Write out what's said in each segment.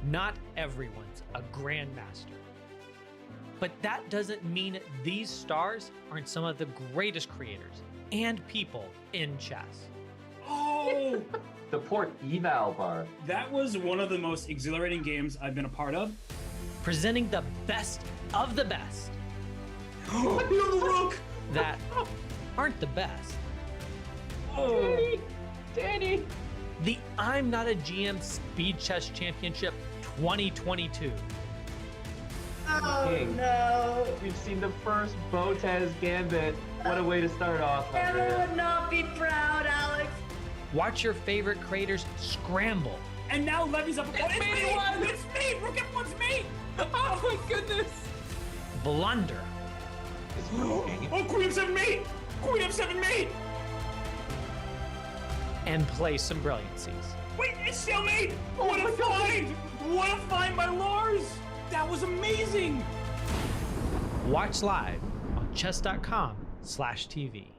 Not everyone's a Grandmaster. But that doesn't mean these stars aren't some of the greatest creators and people in chess. Oh! The poor eval bar. That was one of the most exhilarating games I've been a part of. Presenting the best of the best The rook! that aren't the best. Oh, Danny. The I'm Not a GM Speed Chess Championship 2022. Oh King. no! We've seen the first Botez Gambit. What a way to start off. I would not be proud, Alex. Watch your favorite creators scramble, And now Levy's up. It's me! It's me! Rook F1's me! Oh my goodness! blunder, Oh, Queen F7 mate! Queen F7 mate! and play some brilliancies. Wait, it's stalemate! What a find! What a find by Lars! That was amazing! Watch live on chess.com/TV.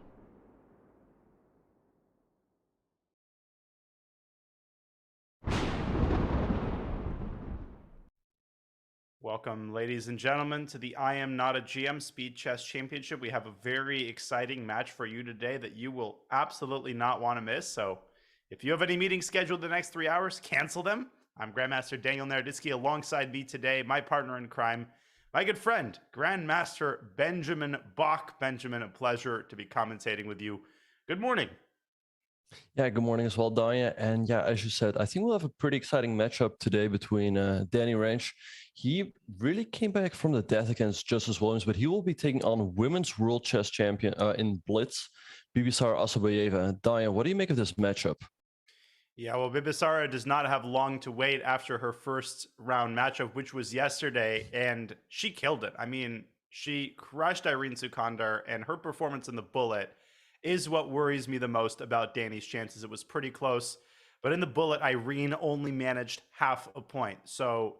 Welcome, ladies and gentlemen, to the I Am Not a GM Speed Chess Championship. We have a very exciting match for you today that you will absolutely not want to miss. So if you have any meetings scheduled the next 3 hours, cancel them. I'm Grandmaster Daniel Naroditsky. Alongside me today, my partner in crime, my good friend, Grandmaster Benjamin Bach. Benjamin, a pleasure to be commentating with you. Good morning. Yeah, good morning as well, Danya. And yeah, as you said, I think we'll have a pretty exciting matchup today between Danny Rensch. He really came back from the death against Justice Williams, but he will be taking on Women's World Chess Champion in Blitz, Bibisara Asabayeva. Danya, what do you make of this matchup? Yeah, well, Bibisara does not have long to wait after her first round matchup, which was yesterday, and she killed it. I mean, she crushed Irene Sukandar, and her performance in the bullet is what worries me the most about Danny's chances. It was pretty close, but in the bullet, Irene only managed half a point. So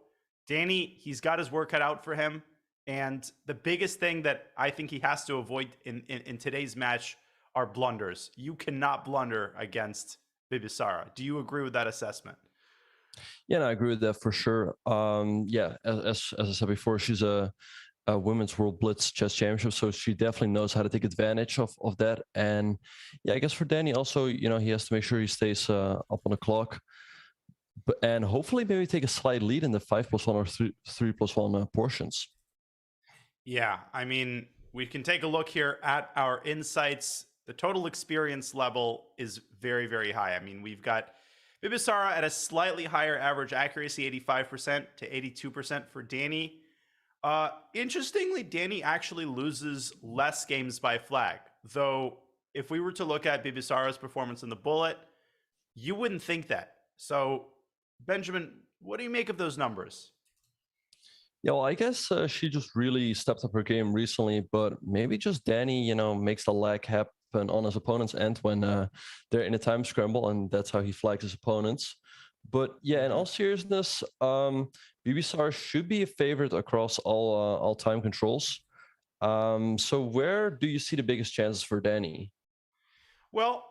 Danny, he's got his work cut out for him, and the biggest thing that I think he has to avoid in today's match are blunders. You cannot blunder against Bibisara. Do you agree with that assessment? Yeah, no, I agree with that for sure. Yeah, as I said before, she's a Women's World Blitz Chess Championship, so she definitely knows how to take advantage of that. And yeah, I guess for Danny also, you know, he has to make sure he stays up on the clock, and hopefully maybe take a slight lead in the 5+1 or 3+1 portions. Yeah, I mean, we can take a look here at our insights. The total experience level is very, very high. I mean, we've got Bibisara at a slightly higher average accuracy, 85% to 82% for Danny. Interestingly, Danny actually loses less games by flag, though if we were to look at Bibisara's performance in the bullet, you wouldn't think that. So, Benjamin, what do you make of those numbers? Yeah, well, I guess she just really stepped up her game recently, but maybe just Danny, you know, makes the lag happen on his opponent's end when they're in a time scramble, and that's how he flags his opponents. But yeah, in all seriousness, Bibisara should be a favorite across all time controls. So where do you see the biggest chances for Danny? Well,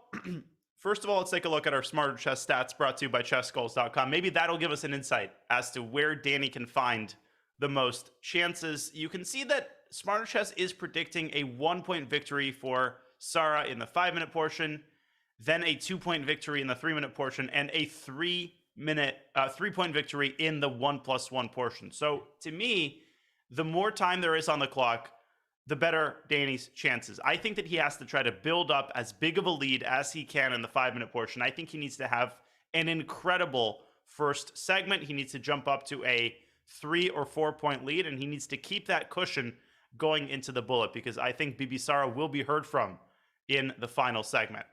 first of all, let's take a look at our Smarter Chess stats brought to you by ChessGoals.com. Maybe that'll give us an insight as to where Danny can find the most chances. You can see that Smarter Chess is predicting a 1-point victory for Sara in the 5-minute portion, then a 2-point victory in the 3-minute portion, and a 3-point victory in the 1+1 portion. So to me, the more time there is on the clock, the better Danny's chances. I think that he has to try to build up as big of a lead as he can in the 5-minute portion. I think he needs to have an incredible first segment. He needs to jump up to a 3 or 4 point lead, and he needs to keep that cushion going into the bullet, because I think Bibisara will be heard from in the final segment.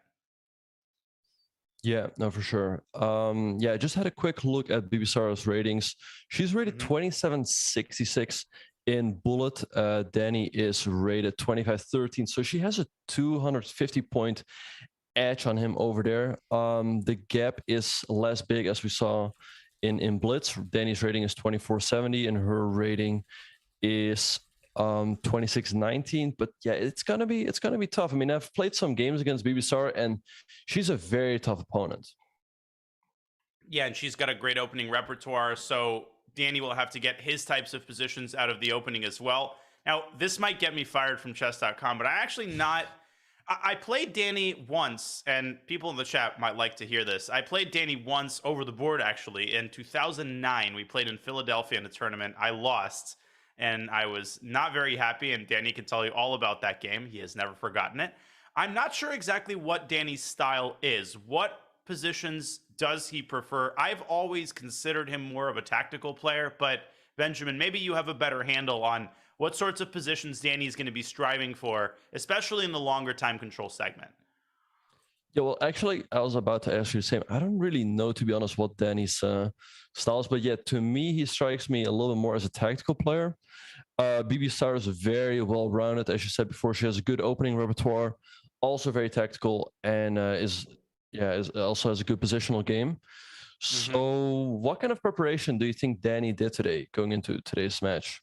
Yeah, no, for sure. Yeah, I just had a quick look at Bibisara's ratings. She's rated 2766 in Bullet. Danny is rated 2513. So she has a 250 point edge on him over there. The gap is less big as we saw in Blitz. Danny's rating is 2470 and her rating is 2619. But yeah, it's gonna be tough. I mean, I've played some games against Bibisara and she's a very tough opponent. Yeah, and she's got a great opening repertoire, so Danny will have to get his types of positions out of the opening as well. Now, this might get me fired from chess.com, but I played Danny once, and people in the chat might like to hear this. I played Danny once over the board, actually, in 2009. We played in Philadelphia in a tournament. I lost, and I was not very happy, and Danny can tell you all about that game. He has never forgotten it. I'm not sure exactly what Danny's style is. What positions does he prefer? I've always considered him more of a tactical player, but Benjamin, maybe you have a better handle on what sorts of positions Danny's going to be striving for, especially in the longer time control segment. Yeah, well, actually, I was about to ask you the same. I don't really know, to be honest, what Danny's style is, but yeah, to me, he strikes me a little bit more as a tactical player. Bibisara is very well-rounded. As you said before, she has a good opening repertoire, also very tactical, and also has a good positional game. So what kind of preparation do you think Danny did today going into today's match?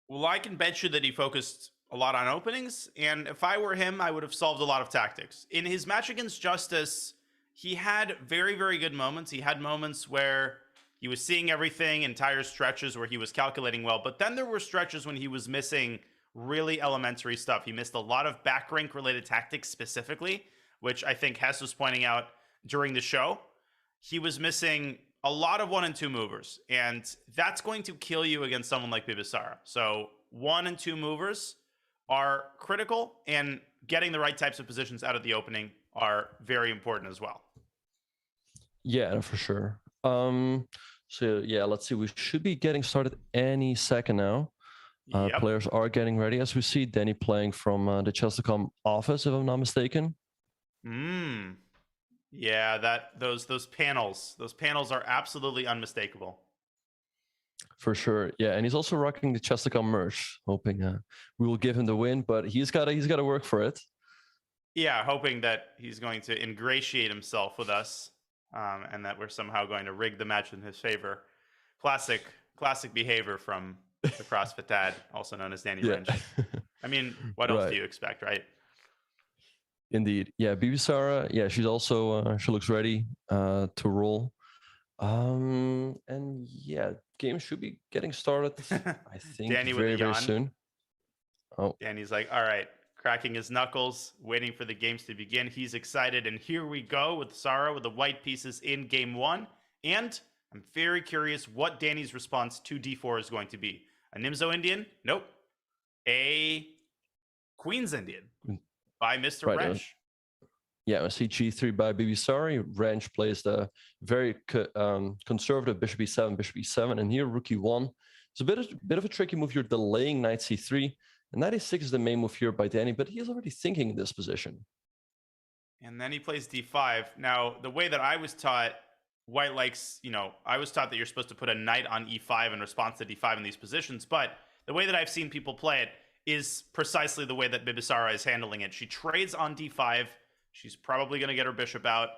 Well, I can bet you that he focused a lot on openings, and if I were him, I would have solved a lot of tactics. In his match against Justice, he had very, very good moments. He had moments where he was seeing everything, entire stretches where he was calculating well, but then there were stretches when he was missing really elementary stuff. He missed a lot of back rank related tactics specifically, which I think Hess was pointing out during the show. He was missing a lot of 1 and 2 movers, and that's going to kill you against someone like Bibisara. So 1 and 2 movers are critical, and getting the right types of positions out of the opening are very important as well. Yeah, for sure. So yeah, let's see. We should be getting started any second now. Yep. Players are getting ready, as we see Danny playing from the chess.com office, if I'm not mistaken. Yeah, those panels are absolutely unmistakable. For sure. Yeah, and he's also rocking the chess.com merch, hoping we will give him the win, but he's got to work for it. Yeah, hoping that he's going to ingratiate himself with us, and that we're somehow going to rig the match in his favor. Classic behavior from the CrossFit dad, also known as Danny Rensch. I mean, what else do you expect, right? Indeed. Yeah, Bibisara, yeah, she's also she looks ready to roll. And yeah, game should be getting started, I think, Danny very, very soon. Oh, Danny's like, all right, cracking his knuckles, waiting for the games to begin. He's excited, and here we go with Sara with the white pieces in game 1. And I'm very curious what Danny's response to d4 is going to be. A Nimzo Indian? Nope. A Queen's Indian by Mr. Right, Rensch. Yeah, I see g3 by Bibisara. Rensch plays the very conservative bishop e7, and here rook e1. It's a bit of a tricky move. You're delaying knight c3, and knight e6 is the main move here by Danny, but he is already thinking in this position. And then he plays d5. Now, the way that I was taught, white likes, I was taught that you're supposed to put a knight on e5 in response to d5 in these positions, but the way that I've seen people play it is precisely the way that Bibisara is handling it. She trades on d5. She's probably going to get her bishop out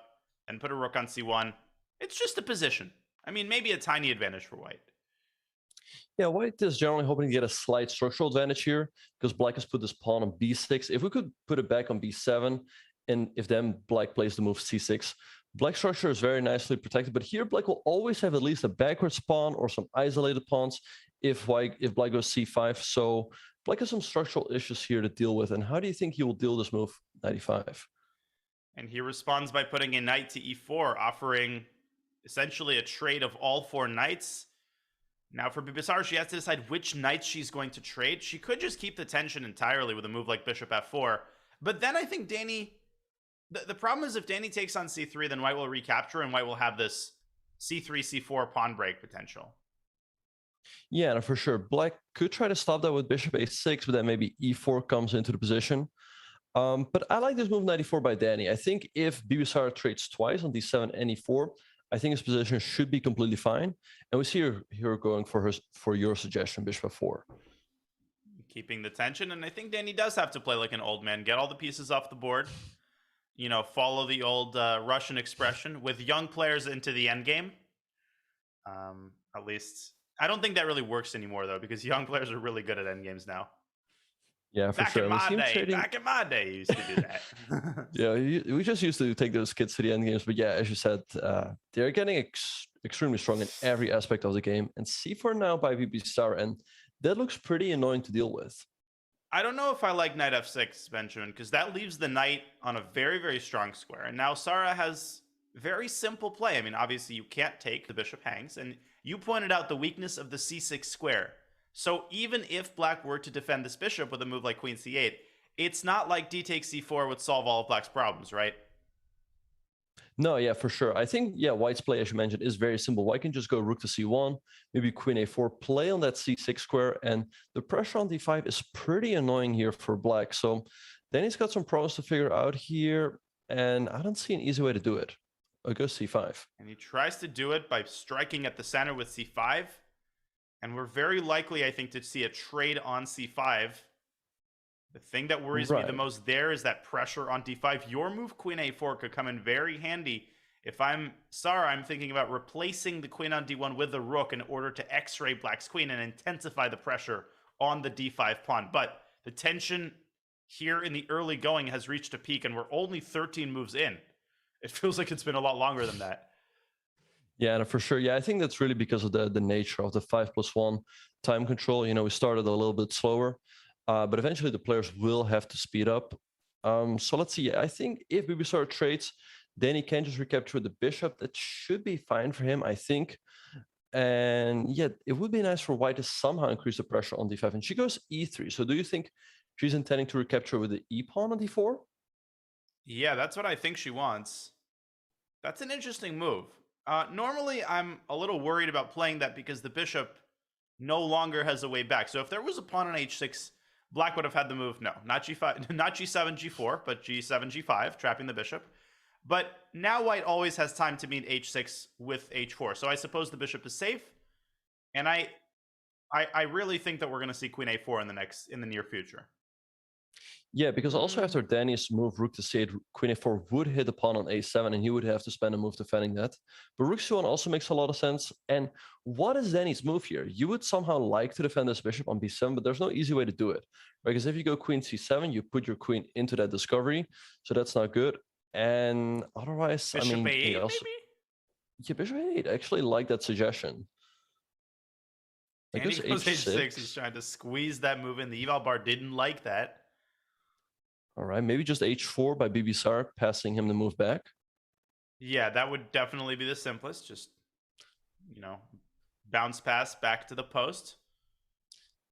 and put a rook on c1. It's just a position. I mean, maybe a tiny advantage for white. Yeah, white is generally hoping to get a slight structural advantage here because black has put this pawn on b6. If we could put it back on b7, and if then black plays the move c6, black's structure is very nicely protected. But here, black will always have at least a backwards pawn or some isolated pawns if black goes c5. So black has some structural issues here to deal with. And how do you think he will deal this move, knight e5? And he responds by putting a knight to e4, offering essentially a trade of all 4 knights. Now for Bibisara, she has to decide which knights she's going to trade. She could just keep the tension entirely with a move like bishop f4. But then I think Danny... The problem is if Danny takes on c3, then white will recapture, and white will have this c3, c4 pawn break potential. Yeah, no, for sure. Black could try to stop that with bishop a6, but then maybe e4 comes into the position. But I like this move 94 by Danny. I think if Bibisara trades twice on d7 and e4, I think his position should be completely fine. And we see her here going for your suggestion, bishop f4. Keeping the tension, and I think Danny does have to play like an old man, get all the pieces off the board. You know, follow the old Russian expression with young players into the end game. At least, I don't think that really works anymore though, because young players are really good at end games now. Yeah, for sure. Back in my day, you used to do that. Yeah, we just used to take those kids to the end games. But yeah, as you said, they're getting extremely strong in every aspect of the game. And c4 now by Bibisara, and that looks pretty annoying to deal with. I don't know if I like knight f6, Benjamin, because that leaves the knight on a very, very strong square. And now Sara has very simple play. I mean, obviously, you can't take, the bishop hangs. And you pointed out the weakness of the c6 square. So even if black were to defend this bishop with a move like queen c8, it's not like d takes c4 would solve all of black's problems, right? No, yeah, for sure. I think, yeah, white's play, as you mentioned, is very simple. White can just go rook to c1, maybe queen a4, play on that c6 square, and the pressure on d5 is pretty annoying here for black. So then he's got some problems to figure out here, and I don't see an easy way to do it. I'll go c5. And he tries to do it by striking at the center with c5, and we're very likely, I think, to see a trade on c5. The thing that worries me the most there is that pressure on d5. Your move, queen a4, could come in very handy. If I'm Sara, I'm thinking about replacing the queen on d1 with the rook in order to x-ray black's queen and intensify the pressure on the d5 pawn. But the tension here in the early going has reached a peak, and we're only 13 moves in. It feels like it's been a lot longer than that. Yeah, for sure. Yeah, I think that's really because of the nature of the 5+1 time control. You know, we started a little bit slower. But eventually the players will have to speed up. So let's see. I think if Bibisara trades, then he can just recapture the bishop. That should be fine for him, I think. And yeah, it would be nice for white to somehow increase the pressure on d5. And she goes e3. So do you think she's intending to recapture with the e pawn on d4? Yeah, that's what I think she wants. That's an interesting move. Normally, I'm a little worried about playing that because the bishop no longer has a way back. So if there was a pawn on h6, black would have had the move, no, not g5, not g7, g4, but g7, g5, trapping the bishop. But now white always has time to meet h6 with h4. So I suppose the bishop is safe. And I really think that we're going to see queen a4 in the near future. Yeah, because also after Danny's move, rook to c8, queen a4 would hit the pawn on a7, and he would have to spend a move defending that. But rook c1 also makes a lot of sense. And what is Danny's move here? You would somehow like to defend this bishop on b7, but there's no easy way to do it. Because if you go queen c7, you put your queen into that discovery, so that's not good. And otherwise, bishop I mean, a8, also, maybe? Yeah, bishop a8. I actually like that suggestion. And he goes h6. He's trying to squeeze that move in. The eval bar didn't like that. All right, maybe just h4 by Bibisara, passing him the move back. Yeah, that would definitely be the simplest. Just, you know, bounce pass back to the post.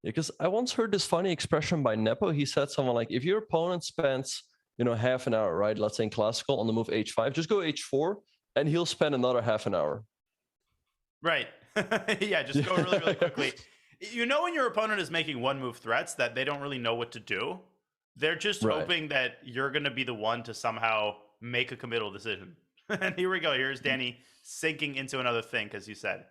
Yeah, because I once heard this funny expression by Nepo. He said something like, if your opponent spends, you know, half an hour, right, let's say in classical, on the move h5, just go h4, and he'll spend another half an hour. Right. Yeah, just go really, really quickly. You know, when your opponent is making one move threats that they don't really know what to do, they're just hoping that you're going to be the one to somehow make a committal decision. And here we go. Here's Danny sinking into another thing, as you said.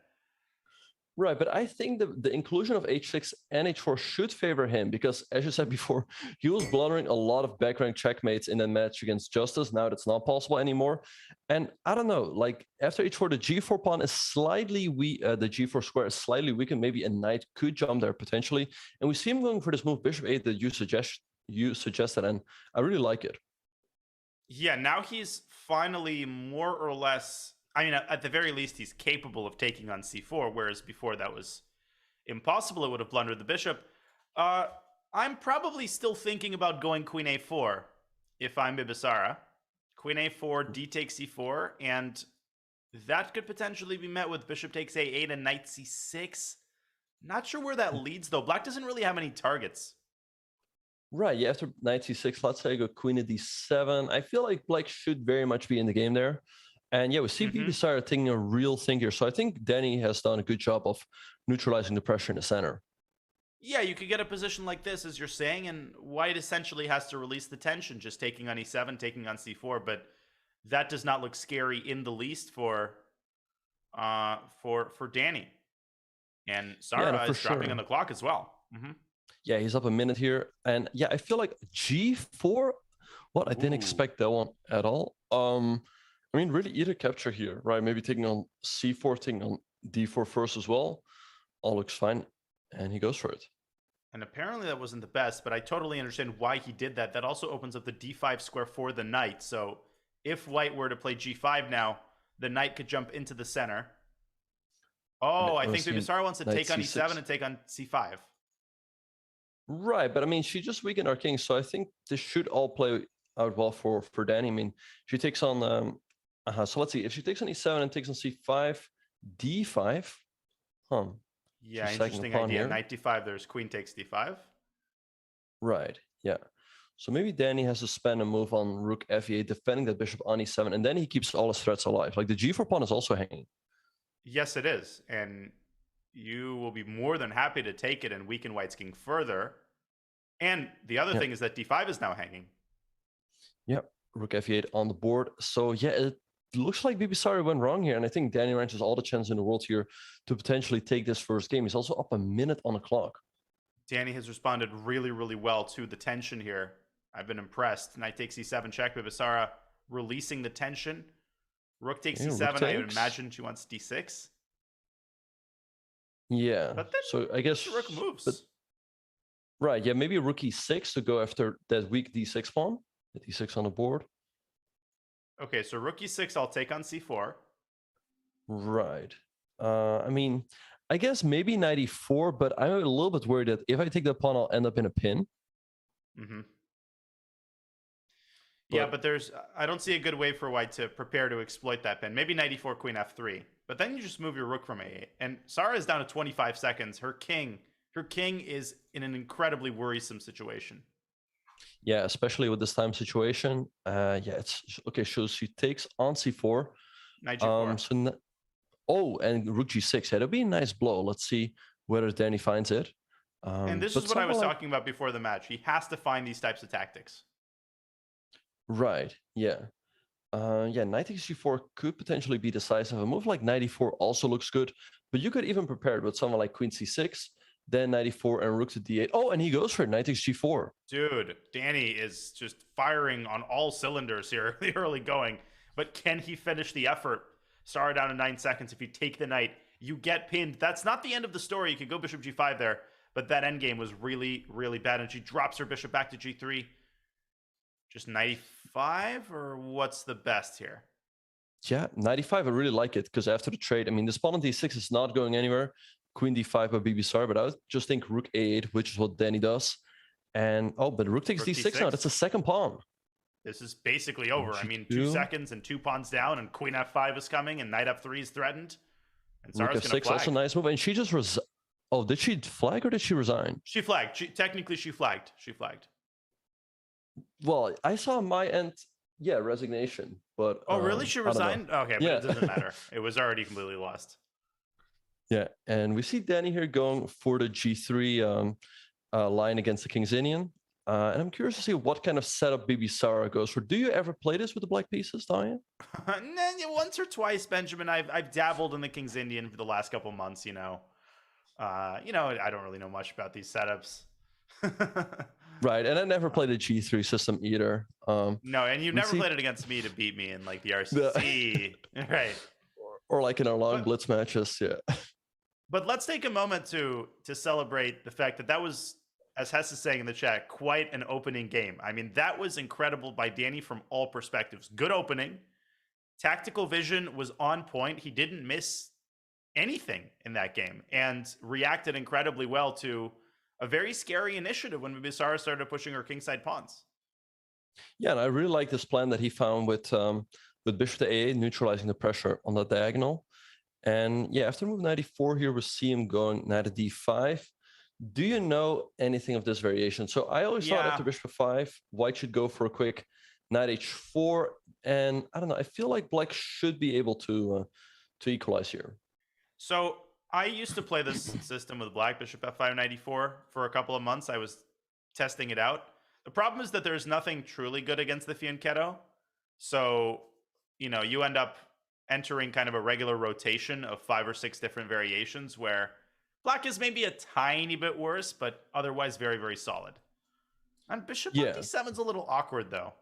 Right, but I think the inclusion of h6 and h4 should favor him because, as you said before, he was blundering a lot of back rank checkmates in that match against Justice. Now that's not possible anymore. And I don't know, like after h4, the g4 pawn is slightly weak. The g4 square is slightly weakened. Maybe a knight could jump there potentially. And we see him going for this move, bishop 8, that you suggested, and I really like it. Yeah, now he's finally more or less, I mean, at the very least, he's capable of taking on c4, whereas before that was impossible. It would have blundered the bishop. I'm probably still thinking about going queen a4 if I'm Bibisara. Queen a4, d takes c4, and that could potentially be met with bishop takes a8 and knight c6. Not sure where that leads, though. Black doesn't really have any targets. Right, yeah, after knight c6, let's say I go queen to d7. I feel like black should very much be in the game there. And yeah, we see Bibisara taking a real thing here. So I think Danny has done a good job of neutralizing the pressure in the center. Yeah, you could get a position like this, as you're saying, and white essentially has to release the tension, just taking on e7, taking on c4. But that does not look scary in the least for Danny. And Sarah is dropping on the clock as well. Yeah, he's up a minute here, and yeah, I feel like g4. What I didn't expect that one at all. I mean, really either capture here, right? Maybe taking on c4, taking on d4 first as well. All looks fine, and he goes for it. And apparently that wasn't the best, but I totally understand why he did that. That also opens up the d5 square for the knight. So if white were to play g5 now, the knight could jump into the center. Oh, I think Bibisara wants to take on e7 and take on c5. Right, but I mean, she just weakened our king, so I think this should all play out well for Danny. I mean, she takes on so let's see, if she takes on e7 and takes on c5, d5, yeah, interesting idea. Here. Knight d5, there's queen takes d5. Right, yeah. So maybe Danny has to spend a move on rook f8, defending that bishop on e7, and then he keeps all his threats alive. Like the g4 pawn is also hanging. Yes, it is. And you will be more than happy to take it and weaken white's king further. And the other thing is that d5 is now hanging. Yep, rook f8 on the board. So yeah, it looks like Bibisara went wrong here, and I think Danny Rensch has all the chance in the world here to potentially take this first game. He's also up a minute on the clock. Danny has responded really, really well to the tension here. I've been impressed. Knight takes e7 check. Bibisara releasing the tension. Rook takes e7. I would imagine she wants d6. Yeah. But then so I guess rook moves. But, right. Yeah. Maybe rook e6 to go after that weak d6 pawn. The d6 on the board. Okay. So rook e6, I'll take on c4. Right. I mean, I guess maybe knight e4, but I'm a little bit worried that if I take the pawn, I'll end up in a pin. Yeah, but I don't see a good way for white to prepare to exploit that pin. Maybe knight e4, queen f3. But then you just move your rook from a8. And Sarah is down to 25 seconds. Her king is in an incredibly worrisome situation. Yeah, especially with this time situation. Yeah, it's okay. So she takes on c4. Knight g4. And rook g6. Yeah, that'll be a nice blow. Let's see whether Danny finds it. And this is what I was talking about before the match. He has to find these types of tactics. Right. Yeah. Knight takes g4 could potentially be decisive. A move like knight e4 also looks good, but you could even prepare it with someone like queen c6, then knight e4 and rook to d8. Oh, and he goes for it. Knight takes g4. Dude, Danny is just firing on all cylinders here, the early going. But can he finish the effort? Sarah down to 9 seconds. If you take the knight, you get pinned. That's not the end of the story. You could go bishop g5 there, but that endgame was really, really bad. And she drops her bishop back to g3. Just knight e5, or what's the best here? Yeah, knight e5, I really like it, because after the trade, I mean, this pawn on d6 is not going anywhere. Queen d5 by Bibisara, but I would just think rook a8, which is what Danny does. And, but rook takes d6 now. That's the second pawn. This is basically over. I mean, 2 seconds and 2 pawns down, and queen f5 is coming, and knight f3 is threatened. And Sarah's going to flag. Also nice move. And she just did she flag or did she resign? She flagged. Technically, she flagged. She flagged. Well, I saw on my end, resignation. But really? She resigned? Okay, but it doesn't matter. It was already completely lost. Yeah, and we see Danny here going for the g3 line against the King's Indian. And I'm curious to see what kind of setup Bibisara goes for. Do you ever play this with the black pieces, Danya? Once or twice, Benjamin. I've dabbled in the King's Indian for the last couple months. I don't really know much about these setups. Right, and I never played the G3 system either. No, and you never played it against me to beat me in like the RCC, right? Or like in our long Blitz matches, yeah. But let's take a moment to celebrate the fact that was, as Hess is saying in the chat, quite an opening game. I mean, that was incredible by Danny from all perspectives. Good opening. Tactical vision was on point. He didn't miss anything in that game and reacted incredibly well to a very scary initiative when Bibisara started pushing her kingside pawns. Yeah, and I really like this plan that he found with bishop to a8, neutralizing the pressure on the diagonal. And yeah, after move 94 here, we see him going knight to d5. Do you know anything of this variation? So I always thought after bishop 5, white should go for a quick knight h4. And I don't know, I feel like black should be able to equalize here. So I used to play this system with black bishop f5 knight e4 for a couple of months. I was testing it out. The problem is that there's nothing truly good against the fianchetto. So, you end up entering kind of a regular rotation of 5 or 6 different variations where black is maybe a tiny bit worse, but otherwise very, very solid. And bishop on d7 is a little awkward, though.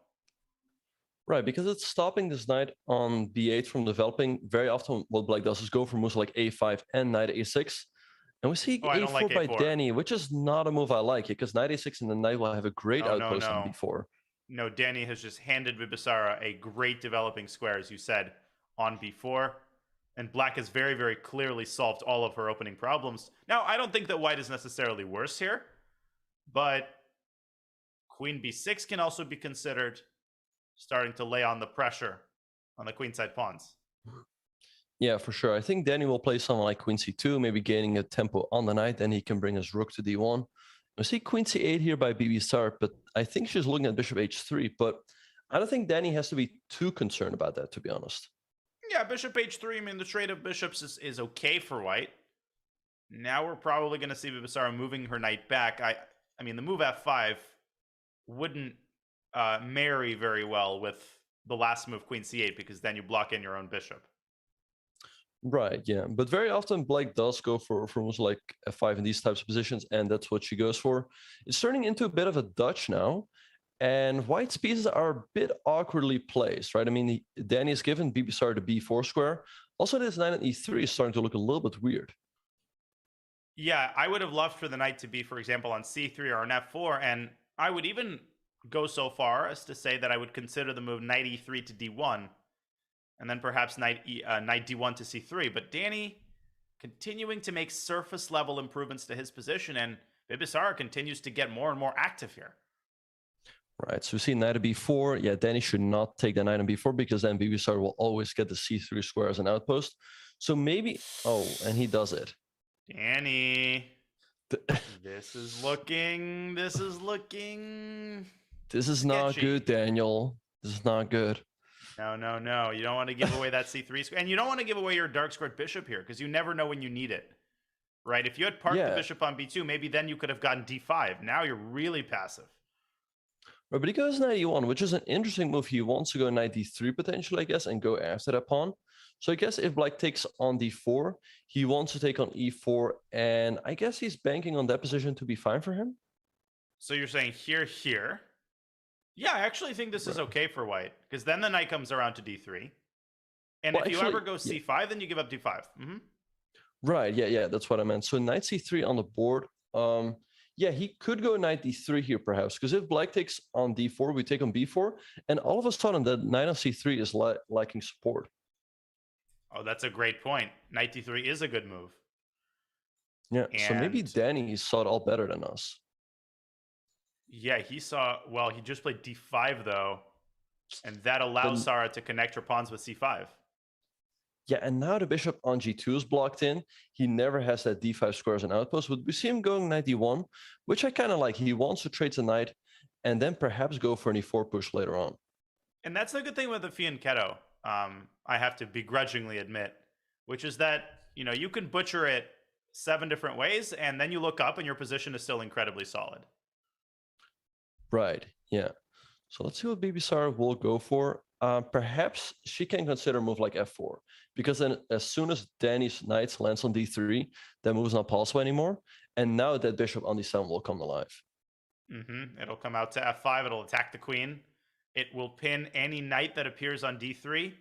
Right, because it's stopping this knight on b8 from developing. Very often what black does is go for moves like a5 and knight a6. And we see a4 like by A4. Danny, which is not a move I like, because knight a6 and the knight will have a great outpost on b4. No, Danny has just handed Bibisara a great developing square, as you said, on b4. And black has very, very clearly solved all of her opening problems. Now, I don't think that white is necessarily worse here, but queen b6 can also be considered, starting to lay on the pressure on the queenside pawns. Yeah, for sure. I think Danny will play something like queen c2, maybe gaining a tempo on the knight, then he can bring his rook to d1. I see queen c8 here by Bibisara, but I think she's looking at bishop h3, but I don't think Danny has to be too concerned about that, to be honest. Yeah, bishop h3, I mean, the trade of bishops is okay for white. Now we're probably going to see Bibisara moving her knight back. I mean, the move f5 wouldn't marry very well with the last move, queen c8, because then you block in your own bishop. Right, yeah. But very often black does go for moves like f5 in these types of positions, and that's what she goes for. It's turning into a bit of a Dutch now, and white's pieces are a bit awkwardly placed, right? I mean, Danny has given Bibisara the b4 square. Also, this knight on e3 is starting to look a little bit weird. Yeah, I would have loved for the knight to be, for example, on c3 or on f4, and I would even go so far as to say that I would consider the move knight e3 to d1, and then perhaps knight d1 to c3. But Danny continuing to make surface level improvements to his position, and Bibisara continues to get more and more active here. Right, so we see knight to b4. Yeah, Danny should not take the knight on b4, because then Bibisara will always get the c3 square as an outpost. So maybe, oh, and he does it. Danny, this is looking This is sketchy. not good, Daniel. This is not good. No. You don't want to give away that c3 square. And you don't want to give away your dark squared bishop here, because you never know when you need it. Right? If you had parked the bishop on b2, maybe then you could have gotten d5. Now you're really passive. Right, but he goes knight e1, which is an interesting move. He wants to go knight d3 potentially, I guess, and go after that pawn. So I guess if black takes on d4, he wants to take on e4, and I guess he's banking on that position to be fine for him. So you're saying here. Yeah, I actually think this is okay for white, because then the knight comes around to d3. And if you ever go c5, then you give up d5. Mm-hmm. Right, yeah, that's what I meant. So knight c3 on the board. Yeah, he could go knight d3 here, perhaps, because if black takes on d4, we take on b4, and all of a sudden the knight on c3 is lacking support. Oh, that's a great point. Knight d3 is a good move. Yeah, so maybe Danny saw it all better than us. Yeah, he just played d5, though, and that allows Sara to connect her pawns with c5. Yeah, and now the bishop on g2 is blocked in. He never has that d5 square as an outpost, but we see him going knight d1, which I kind of like. He wants to trade the knight and then perhaps go for an e4 push later on. And that's the good thing with the fianchetto, I have to begrudgingly admit, which is that, you can butcher it 7 different ways, and then you look up and your position is still incredibly solid. Right, yeah. So let's see what Bibisara will go for. Perhaps she can consider a move like f4, because then as soon as Danny's knight lands on d3, that move is not possible anymore. And now that bishop on d7 will come alive. It'll come out to f5. It'll attack the queen. It will pin any knight that appears on d3.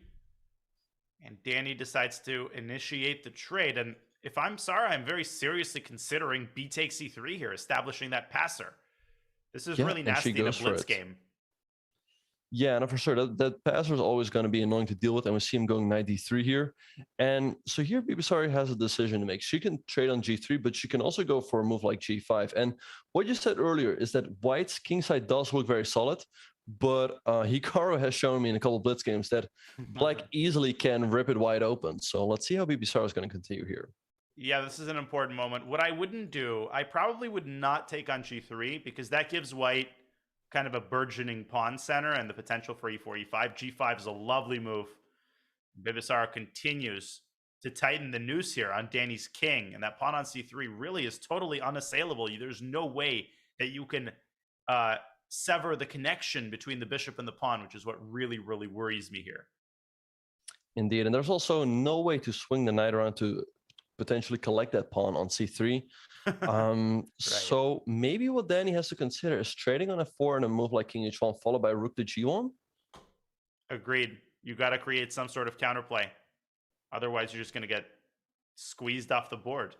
And Danny decides to initiate the trade. And if I'm Sara, I'm very seriously considering b takes c3 here, establishing that passer. This is really nasty in a blitz game. Yeah, no, for sure. That passer is always going to be annoying to deal with, and we see him going knight d3 here. And so here Bibisara has a decision to make. She can trade on g3, but she can also go for a move like g5. And what you said earlier is that white's kingside does look very solid, but Hikaru has shown me in a couple of blitz games that black easily can rip it wide open. So let's see how Bibisara is going to continue here. Yeah, this is an important moment. What I wouldn't do, I probably would not take on g3, because that gives white kind of a burgeoning pawn center and the potential for e4, e5. G5 is a lovely move. Bibisara continues to tighten the noose here on Danny's king, and that pawn on c3 really is totally unassailable. There's no way that you can sever the connection between the bishop and the pawn, which is what really, really worries me here. Indeed, and there's also no way to swing the knight around to potentially collect that pawn on c3. So maybe what Danny has to consider is trading on f4 and a move like king h1 followed by rook to g1. Agreed. You got to create some sort of counterplay. Otherwise, you're just going to get squeezed off the board.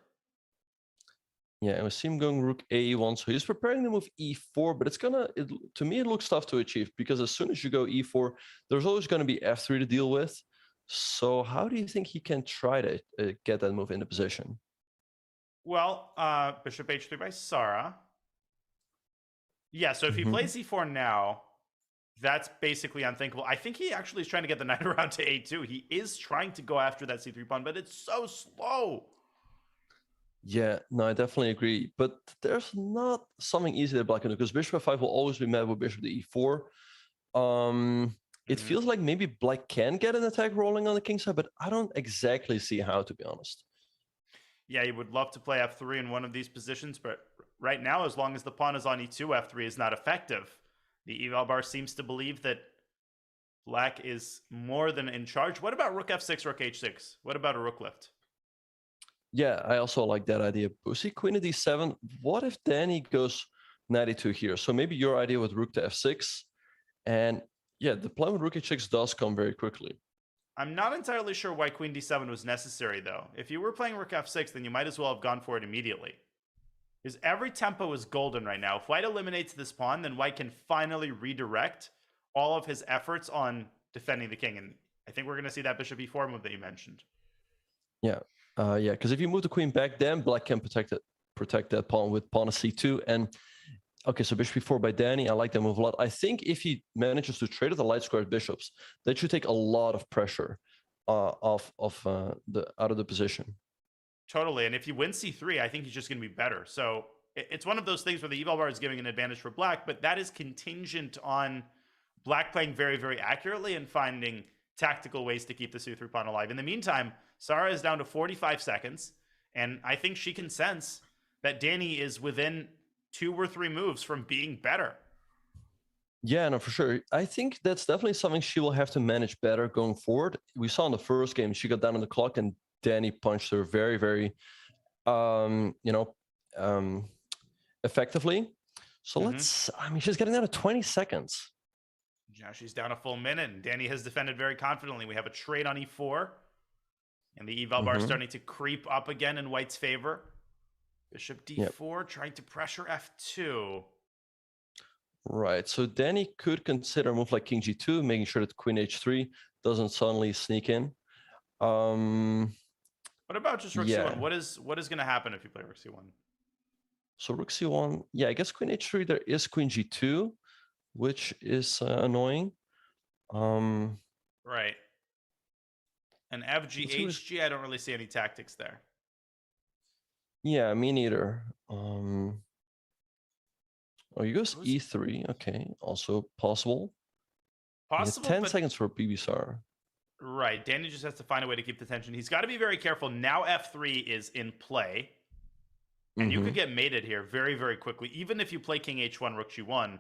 Yeah, and we see him going rook a1. So he's preparing the move e4, but to me, it looks tough to achieve because as soon as you go e4, there's always going to be f3 to deal with. So how do you think he can try to get that move into position? Well, bishop h3 by Sarah. Yeah, so if he plays e4 now, that's basically unthinkable. I think he actually is trying to get the knight around to a2. He is trying to go after that c3 pawn, but it's so slow. Yeah, no, I definitely agree. But there's not something easy that black can do because bishop f5 will always be met with bishop to e4. It feels like maybe black can get an attack rolling on the king side, but I don't exactly see how, to be honest. Yeah, he would love to play f3 in one of these positions, but right now, as long as the pawn is on e2, f3 is not effective. The eval bar seems to believe that black is more than in charge. What about rook f6, rook h6? What about a rook lift? Yeah, I also like that idea. We see queen to d7. What if Danny goes knight e2 here? So maybe your idea with rook to f6. And yeah, the plan with rook h6 does come very quickly. I'm not entirely sure why queen d7 was necessary, though. If you were playing rook f6, then you might as well have gone for it immediately. Because every tempo is golden right now. If white eliminates this pawn, then white can finally redirect all of his efforts on defending the king. And I think we're going to see that bishop e4 move that you mentioned. Yeah, because if you move the queen back, then black can protect that pawn with pawn to c2. And okay, so bishop e4 by Danny. I like that move a lot. I think if he manages to trade with the light squared bishops, that should take a lot of pressure out of the position. Totally. And if you win c3, I think he's just going to be better. So it's one of those things where the eval bar is giving an advantage for black, but that is contingent on black playing very, very accurately and finding tactical ways to keep the c3 pawn alive. In the meantime, Sarah is down to 45 seconds, and I think she can sense that Danny is within 2 or 3 moves from being better. Yeah, no, for sure. I think that's definitely something she will have to manage better going forward. We saw in the first game, she got down on the clock and Danny punched her very, very, effectively. So she's getting down to 20 seconds. Yeah, she's down a full minute, and Danny has defended very confidently. We have a trade on e4, and the eval bar starting to creep up again in white's favor. Bishop d4, trying to pressure f2. Right, so Danny could consider a move like king g2, making sure that queen h3 doesn't suddenly sneak in. What about just rook c1? What is going to happen if you play rook c1? So rook c1, yeah, I guess queen h3, there is queen g2, which is annoying. Right. And fg, hg, I don't really see any tactics there. Yeah, me neither. He goes e3. Okay, also possible. Possible. 10 seconds for Bibisar. Right. Danny just has to find a way to keep the tension. He's got to be very careful. Now f3 is in play. And you could get mated here very, very quickly. Even if you play king h1, rook g1,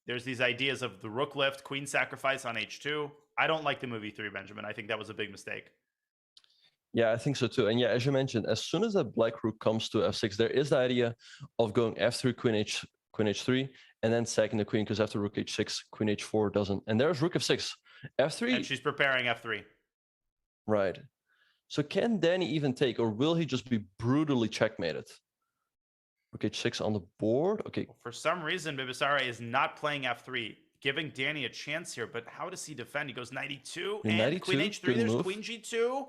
there's these ideas of the rook lift, queen sacrifice on h2. I don't like the move e3, Benjamin. I think that was a big mistake. Yeah, I think so too. And yeah, as you mentioned, as soon as that black rook comes to f6, there is the idea of going f3, queen h3, and then sacking the queen, because after rook h6, queen h4 doesn't. And there's rook f6. f3. And she's preparing f3. Right. So can Danny even take, or will he just be brutally checkmated? Rook h6 on the board. Okay. For some reason, Bibisara is not playing f3, giving Danny a chance here. But how does he defend? He goes 92 and 92, queen h3. There's move. Queen g2.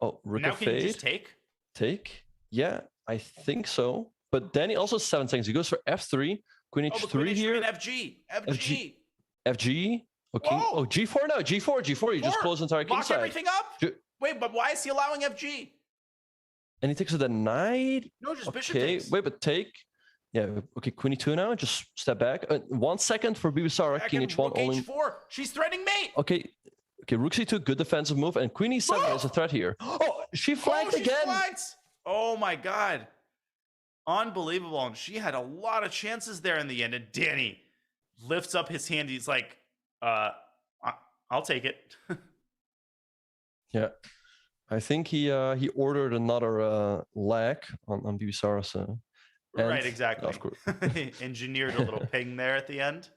Oh, rook now f8. Can you just take? Take? Yeah, I think so. But Danny also 7 seconds. He goes for f3, queen h3 queen here. H3 and FG. FG. Okay. Whoa. Oh, g4 now. G4. You just close the entire king Lock side. Everything up. Wait, but why is he allowing FG? And he takes with a knight. No, just bishop Okay, takes. wait, but take. Yeah, okay, queen e2 now. Just step back. 1 second for Bibisara, king h1 rook only. h4. She's threatening mate. Okay, Okay, rook c2, good defensive move, and queen e7 is a threat here. Oh, she flagged she again. flagged. Oh my god. Unbelievable. And she had a lot of chances there in the end. And Danny lifts up his hand. He's like, I'll take it. Yeah. I think he ordered another lag on Bibisara's Right, exactly. Of course. Engineered a little ping there at the end.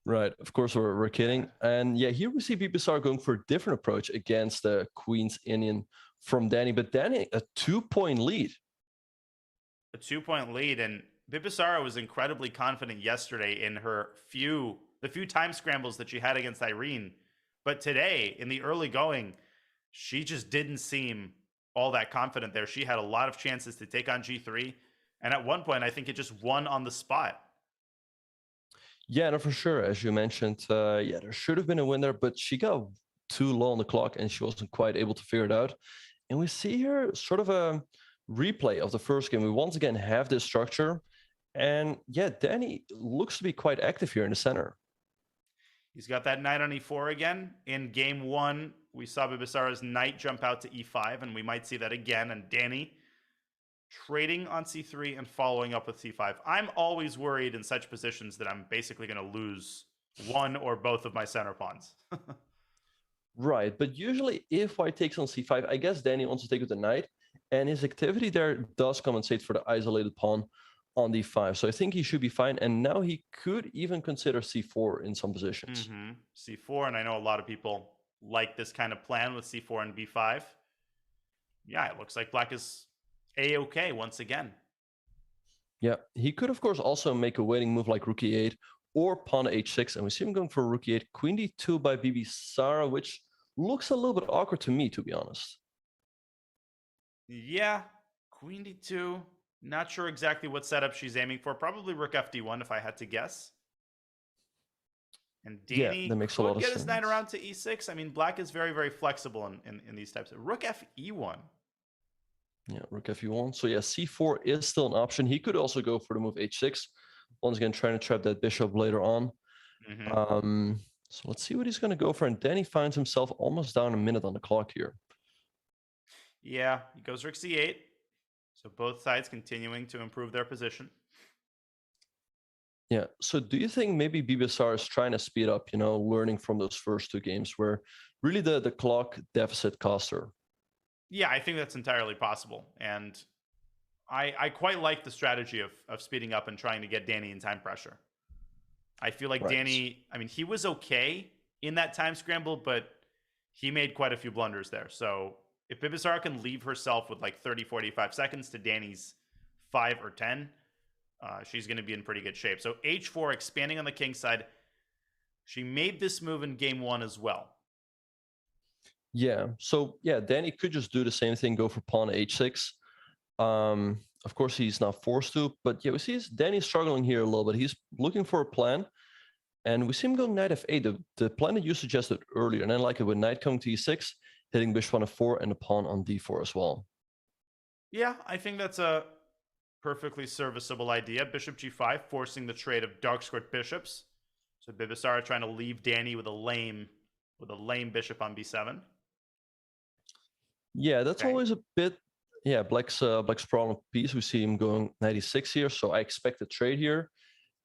Right, of course we're kidding. And yeah, here we see Bibisara going for a different approach against the Queen's Indian from Danny. But Danny, a 2-point lead. A 2-point lead, and Bibisara was incredibly confident yesterday in the few time scrambles that she had against Irene. But today, in the early going, she just didn't seem all that confident there. She had a lot of chances to take on G3. And at one point, I think it just won on the spot. Yeah, no, for sure. As you mentioned, yeah, there should have been a win there, but she got too low on the clock and she wasn't quite able to figure it out. And we see here sort of a replay of the first game. We once again have this structure. And yeah, Danny looks to be quite active here in the center. He's got that knight on e4 again. In game one, we saw Bibisara's knight jump out to e5, and we might see that again. And Danny trading on c3 and following up with c5. I'm always worried in such positions that I'm basically going to lose one or both of my center pawns. Right, but usually if white takes on c5, I guess Danny wants to take with the knight, and his activity there does compensate for the isolated pawn on d5. So I think he should be fine, and now he could even consider c4 in some positions. C4, and I know a lot of people like this kind of plan with c4 and b5. Yeah, it looks like black is a-okay once again. Yeah, he could, of course, also make a waiting move like rook e8 or pawn h6, and we see him going for rook e8, queen d2 by Bibisara, which looks a little bit awkward to me, to be honest. Yeah, queen d2. Not sure exactly what setup she's aiming for. Probably rook fd1 if I had to guess. And Danny that makes a lot of get his sense. knight around to e6. I mean, black is very, very flexible in these types. Rook fe1. Yeah, rook fe1. So yeah, c4 is still an option. He could also go for the move h6. Once again, trying to trap that bishop later on. So let's see what he's going to go for. And Danny finds himself almost down a minute on the clock here. Yeah, he goes rook c8. So both sides continuing to improve their position. Yeah. So do you think maybe Bibisara is trying to speed up, learning from those first two games where really the clock deficit cost her? Yeah, I think that's entirely possible. And I quite like the strategy of speeding up and trying to get Danny in time pressure. I feel like Danny, I mean, he was okay in that time scramble, but he made quite a few blunders there. So if Bibisara can leave herself with like 30, 45 seconds to Danny's 5 or 10, she's going to be in pretty good shape. So h4, expanding on the king side. She made this move in game one as well. Yeah. So yeah, Danny could just do the same thing, go for pawn h6. Of course, he's not forced to, but yeah, we see Danny's struggling here a little bit. He's looking for a plan, and we see him going knight f8, the plan that you suggested earlier. And I like it with knight coming to e6, hitting bishop on f4, and the pawn on d4 as well. Yeah, I think that's a perfectly serviceable idea. Bishop g5, forcing the trade of dark squared bishops. So Bibisara trying to leave Danny with a lame bishop on b7. Yeah, that's always a bit. Yeah, black's problem piece. We see him going 96 here, so I expect a trade here.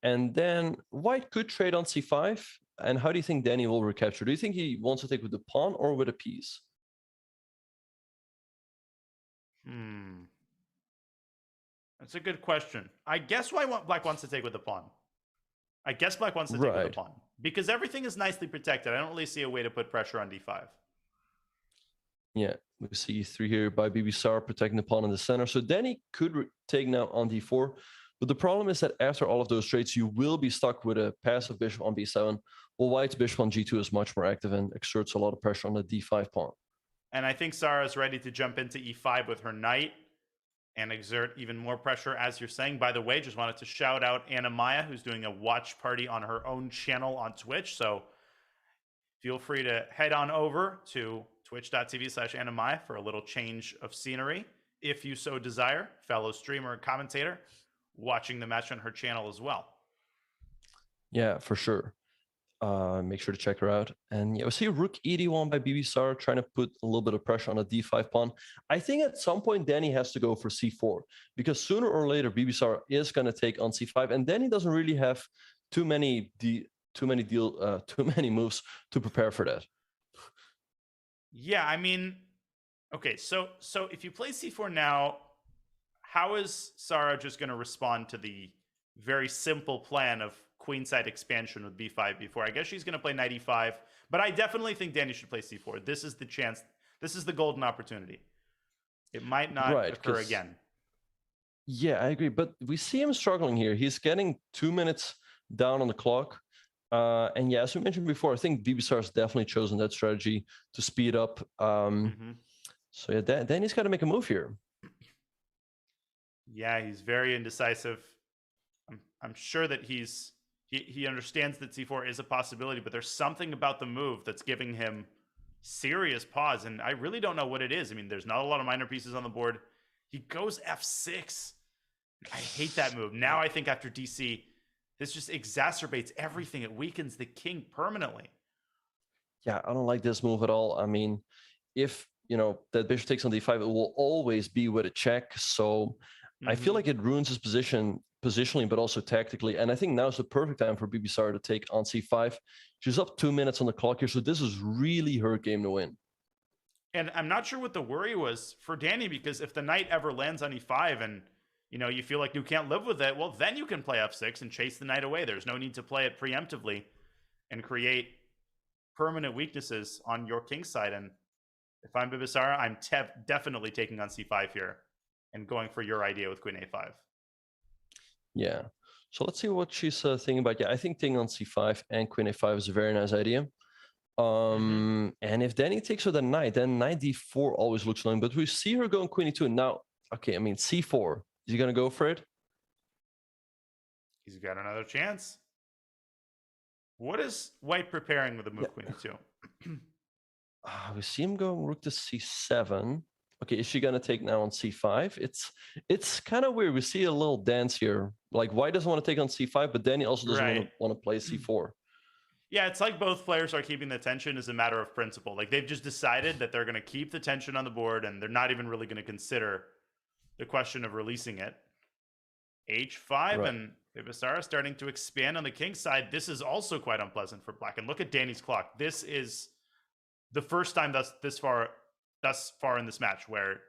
And then white could trade on c5. And how do you think Danny will recapture? Do you think he wants to take with the pawn or with a piece? That's a good question. I guess black wants to take with the pawn. I guess black wants to take with the pawn. Because everything is nicely protected. I don't really see a way to put pressure on d5. Yeah, we see 3 here by Bibisara protecting the pawn in the center. So Danny could take now on d4. But the problem is that after all of those trades, you will be stuck with a passive bishop on b7. While white's bishop on g2 is much more active and exerts a lot of pressure on the d5 pawn. And I think Sarah's ready to jump into e5 with her knight and exert even more pressure, as you're saying. By the way, just wanted to shout out Anna Maya, who's doing a watch party on her own channel on Twitch. So feel free to head on over to twitch.tv/Anamaya for a little change of scenery, if you so desire. Fellow streamer and commentator, watching the match on her channel as well. Yeah, for sure. Make sure to check her out. And yeah, we see Rook ED1 by BBSAR trying to put a little bit of pressure on a D5 pawn. I think at some point Danny has to go for C4 because sooner or later BBSAR is going to take on C5, and Danny doesn't really have too many moves to prepare for that. Yeah, I mean, okay, so if you play C4 now, how is Sarah just going to respond to the very simple plan of queenside expansion with B5, B4? I guess she's going to play knight E5, but I definitely think Danny should play C4. This is the chance. This is the golden opportunity. It might not occur again. Yeah, I agree. But we see him struggling here. He's getting 2 minutes down on the clock. And yeah, as we mentioned before, I think BBSAR has definitely chosen that strategy to speed up. So yeah, Danny's got to make a move here. Yeah, he's very indecisive. I'm sure that he understands that C4 is a possibility, but there's something about the move that's giving him serious pause, and I really don't know what it is. I mean, there's not a lot of minor pieces on the board. He goes F6. I hate that move. Now I think after DC, this just exacerbates everything. It weakens the king permanently. Yeah, I don't like this move at all. I mean, if, that bishop takes on D5, it will always be with a check. So I feel like it ruins his position positionally, but also tactically. And I think now is the perfect time for BBSAR to take on C5. She's up 2 minutes on the clock here. So this is really her game to win. And I'm not sure what the worry was for Danny, because if the knight ever lands on E5 and, you feel like you can't live with it, well, then you can play F6 and chase the knight away. There's no need to play it preemptively and create permanent weaknesses on your king side. And if I'm BBSAR, I'm definitely taking on C5 here and going for your idea with Queen A5. Yeah. So let's see what she's thinking about. Yeah, I think taking on C5 and Queen A5 is a very nice idea. And if Danny takes with a knight, then knight D4 always looks annoying. But we see her going Queen E2. Now, okay, I mean, C4. Is he going to go for it? He's got another chance. What is White preparing with the move Queen E2? We see him going Rook to C7. Okay, is she going to take now on C5? It's kind of weird. We see a little dance here. Like, White doesn't want to take on C5, but Danny also doesn't want to play C4. Yeah, it's like both players are keeping the tension as a matter of principle. Like, they've just decided that they're going to keep the tension on the board, and they're not even really going to consider the question of releasing it. H5, and BBSAR starting to expand on the king side. This is also quite unpleasant for Black. And look at Danny's clock. This is the first time thus far in this match where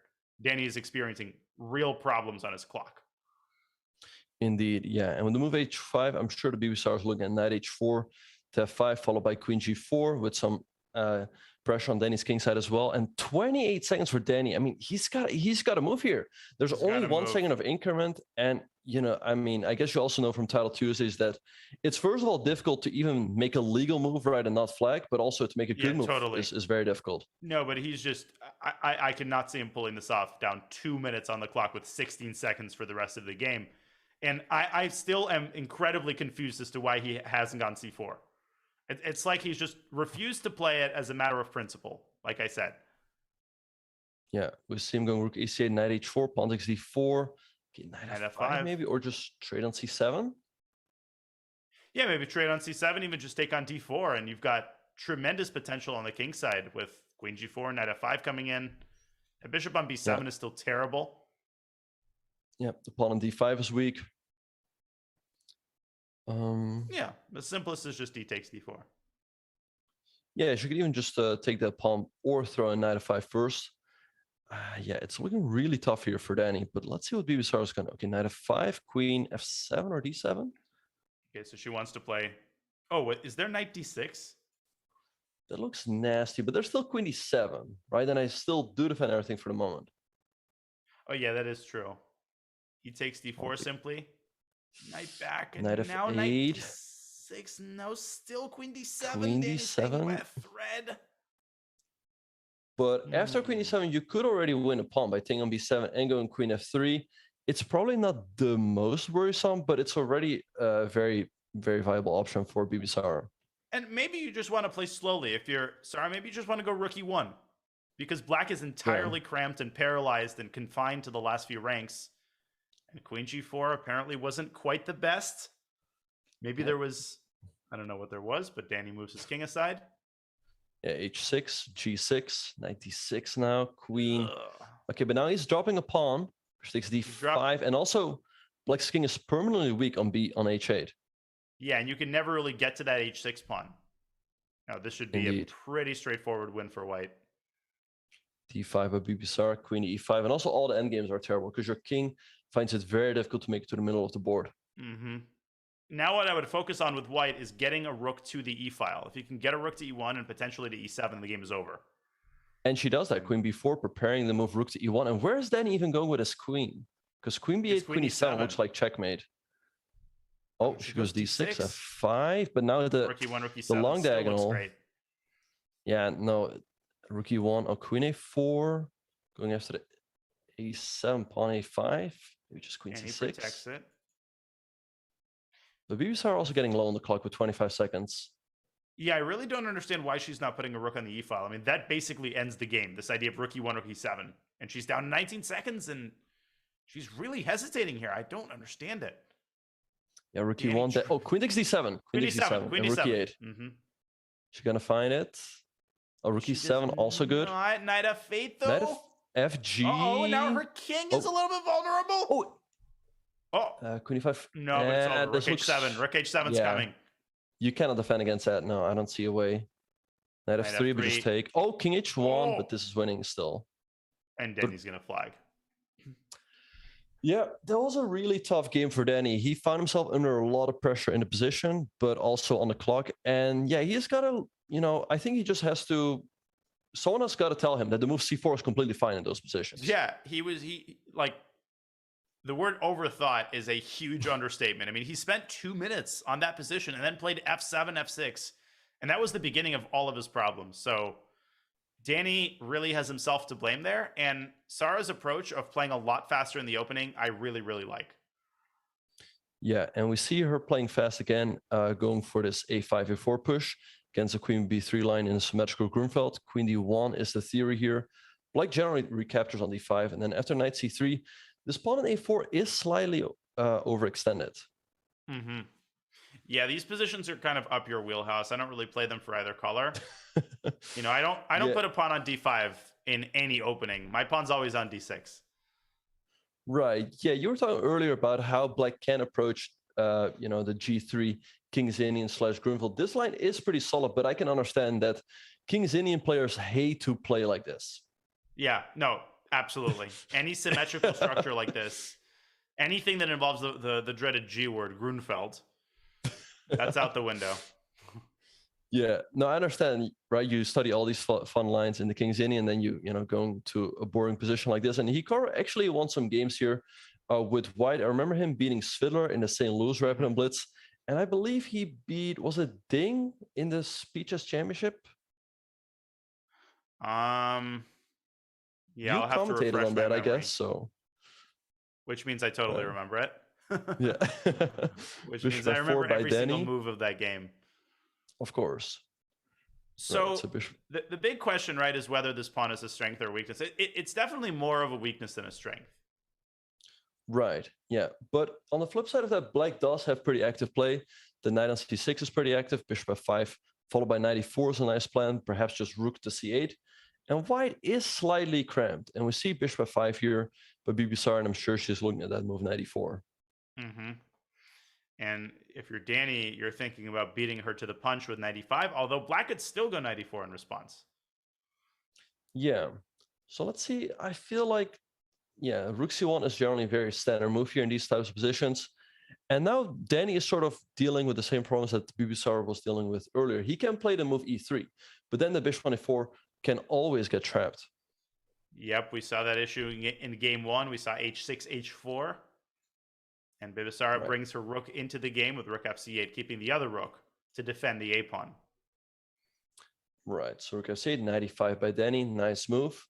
Danny is experiencing real problems on his clock. Indeed, yeah. And with the move H5, I'm sure the BBSAR is looking at knight H4 to F5, followed by Queen G4 with some pressure on Danny's king side as well. And 28 seconds for Danny. I mean, he's got to move here. There's only 1 second of increment. And, I mean, I guess you also know from Title Tuesdays that it's first of all difficult to even make a legal move, right, and not flag, but also to make a good move is very difficult. No, but he's just, I cannot see him pulling this off down 2 minutes on the clock with 16 seconds for the rest of the game. And I still am incredibly confused as to why he hasn't gone C4. It's like he's just refused to play it as a matter of principle, like I said. Yeah, we see him going Rook E8, knight H4, pawn takes D4, okay, knight F5 maybe, or just trade on C7? Yeah, maybe trade on C7, even just take on D4, and you've got tremendous potential on the king side with Queen G4, knight F5 coming in. A bishop on B7 is still terrible. Yeah, the pawn on D5 is weak. Yeah, the simplest is just D takes D4. Yeah, she could even just take that pawn or throw a knight F5 first. Yeah, it's looking really tough here for Danny, but let's see what BBSAR is going to. Okay, knight F5, queen F7 or D7? Okay, so she wants to play. Oh, what, is there knight D6? That looks nasty, but there's still queen D7, right? And I still do defend everything for the moment. Oh, yeah, that is true. He takes D4 simply. Knight back, and knight now F8. knight D6. No, still queen D7. Queen D7. Thread. But after queen D7, you could already win a pawn by taking on B7 and going queen F3. It's probably not the most worrisome, but it's already a very, very viable option for BBSAR. And maybe you just want to play slowly. If you're sorry, maybe you just want to go rook E1, because Black is entirely cramped and paralyzed and confined to the last few ranks. And Queen G4 apparently wasn't quite the best. Maybe there was I don't know what there was, but Danny moves his king aside. Yeah, h6, g6, 96 now, queen. Ugh. Okay, but now he's dropping a pawn. Bishop takes d5, and also Black's king is permanently weak on h8. Yeah, and you can never really get to that h6 pawn. Now, this should be Indeed. a pretty straightforward win for white. d5 by Bibisar, queen e5, and also all the endgames are terrible because your king finds it very difficult to make it to the middle of the board. Mm-hmm. Now what I would focus on with white is getting a rook to the e file. If you can get a rook to e1 and potentially to e7, the game is over. And she does that, queen b4, preparing the move rook to e1. And where is Danny even going with his queen? Because queen b8, queen e7 looks like checkmate. Oh, she goes d6, f5, but now the rook e1, rook e7 the long still diagonal. Looks great. Yeah, no, rook e1, oh, queen a4, going after the a7, pawn a5, maybe just queen And he c6. protects it. The BBs are also getting low on the clock with 25 seconds. Yeah, I really don't understand why she's not putting a rook on the e-file. I mean, that basically ends the game, this idea of rook e1, rook e7. And she's down 19 seconds, and she's really hesitating here. I don't understand it. Yeah, rook e1. Oh, queen takes d7. Queen d7, queen and rook d7. e8. Mm-hmm. She's going to find it. Oh, rook e7, also good. Knight f8, though. Knight fg. Oh, now her king is a little bit vulnerable. Queen e5. No, but it's over. Rook h7. Rook h7's coming. You cannot defend against that. No, I don't see a way. Knight f3, but just take. Oh, king h1, but this is winning still. And Danny's going to flag. Yeah, that was a really tough game for Danny. He found himself under a lot of pressure in the position, but also on the clock. And yeah, he's got to, I think he just has to, someone has got to tell him that the move c4 is completely fine in those positions. Yeah, the word overthought is a huge understatement. I mean, he spent 2 minutes on that position and then played f7, f6. And that was the beginning of all of his problems. So Danny really has himself to blame there. And Sarah's approach of playing a lot faster in the opening, I really, really like. Yeah, and we see her playing fast again, going for this a5, a4 push against the queen b3 line in a symmetrical Grunfeld. Queen d1 is the theory here. Black generally recaptures on d5. And then after knight c3, this pawn on a4 is slightly overextended. Mm-hmm. Yeah, these positions are kind of up your wheelhouse. I don't really play them for either color. I don't put a pawn on d5 in any opening. My pawn's always on d6. Right. Yeah, you were talking earlier about how Black can approach, the g3 King's Indian / Grunfeld. This line is pretty solid, but I can understand that King's Indian players hate to play like this. Yeah, no, absolutely. Any symmetrical structure like this, anything that involves the dreaded G word, Grunfeld, that's out the window. Yeah, no, I understand, right? You study all these fun lines in the King's Indian, and then you going to a boring position like this. And Hikaru actually won some games here with white. I remember him beating Svidler in the St. Louis Rapid and Blitz. And I believe he beat, was it Ding in the Speeches Championship? Yeah, you I'll have to commentated on that, I guess. So, which means I totally remember it. Yeah, which means I remember every single move of that game. Of course. So the big question, right, is whether this pawn is a strength or a weakness. It's definitely more of a weakness than a strength. Right. Yeah. But on the flip side of that, Black does have pretty active play. The knight on c6 is pretty active. Bishop f5, followed by knight e4 is a nice plan. Perhaps just rook to c8. And white is slightly cramped. And we see bishop f5 here by Bibisar, and I'm sure she's looking at that move knight e4. Mm-hmm. And if you're Danny, you're thinking about beating her to the punch with knight e5, although Black could still go knight e4 in response. Yeah. So let's see. I feel like, yeah, rook c1 is generally a very standard move here in these types of positions. And now Danny is sort of dealing with the same problems that Bibisar was dealing with earlier. He can play the move e3, but then the bishop on e4 can always get trapped. Yep, we saw that issue in game one. We saw h6, h4. And Bibisar brings her rook into the game with rook fc8, keeping the other rook to defend the a-pawn. Right, so rook f8, knight e5 by Danny, nice move.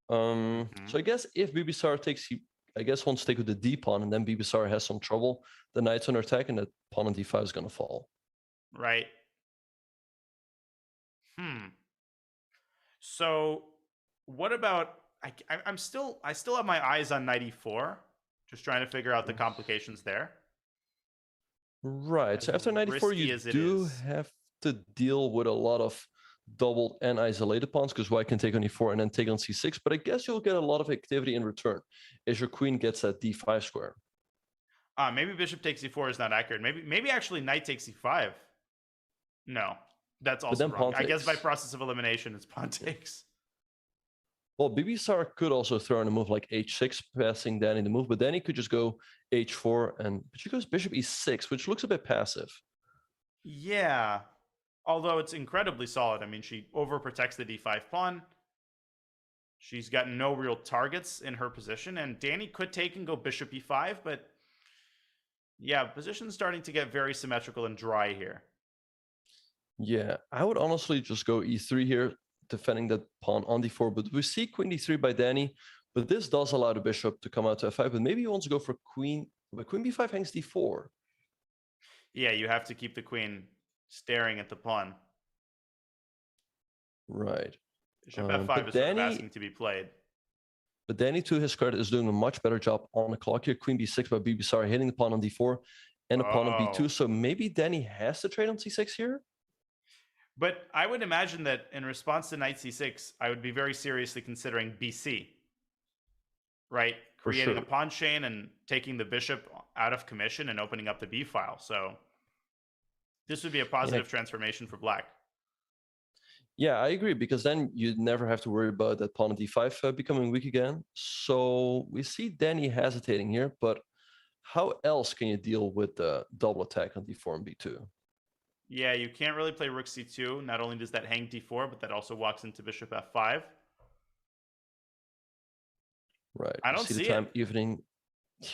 So I guess if Bibisar takes, I guess wants to take with the d-pawn, and then Bibisar has some trouble, the knight's under attack, and the pawn on d5 is going to fall. Right. So what about, I still have my eyes on knight e4. Just trying to figure out the complications there. Right. So As after knight e4, risky you as it do is. have to deal with a lot of doubled and isolated pawns because white can take on e4 and then take on c6. But I guess you'll get a lot of activity in return as your queen gets that d5 square. Maybe bishop takes e4 is not accurate. Maybe actually knight takes e5. No, that's But also then wrong. pawn I guess by takes. process of elimination, it's pawn takes. Well, Bibisar could also throw in a move like h6, passing Danny the move, but then he could just go h4, but she goes bishop e6, which looks a bit passive. Yeah, although it's incredibly solid. I mean, she overprotects the d5 pawn. She's got no real targets in her position, and Danny could take and go bishop e5, but yeah, position's starting to get very symmetrical and dry here. Yeah, I would honestly just go e3 here, defending that pawn on d4, but we see queen d3 by Danny, but this does allow the bishop to come out to f5, but maybe he wants to go for queen, but queen b5 hangs d4. Yeah, you have to keep the queen staring at the pawn. Right. Bishop f5 but is sort of Danny- asking to be played. But Danny, to his credit, is doing a much better job on the clock here. Queen b6 by Bibisar, hitting the pawn on d4 and the pawn on Oh. b2. So maybe Danny has to trade on c6 here? But I would imagine that in response to knight c6, I would be very seriously considering bc. Right? For Creating sure. a pawn chain and taking the bishop out of commission and opening up the b file. So this would be a positive transformation for black. Yeah, I agree, because then you'd never have to worry about that pawn on d5 becoming weak again. So we see Danny hesitating here, but how else can you deal with the double attack on d4 and b2? Yeah, you can't really play rook c2. Not only does that hang d4, but that also walks into bishop f5. Right. I you don't the see time it. evening.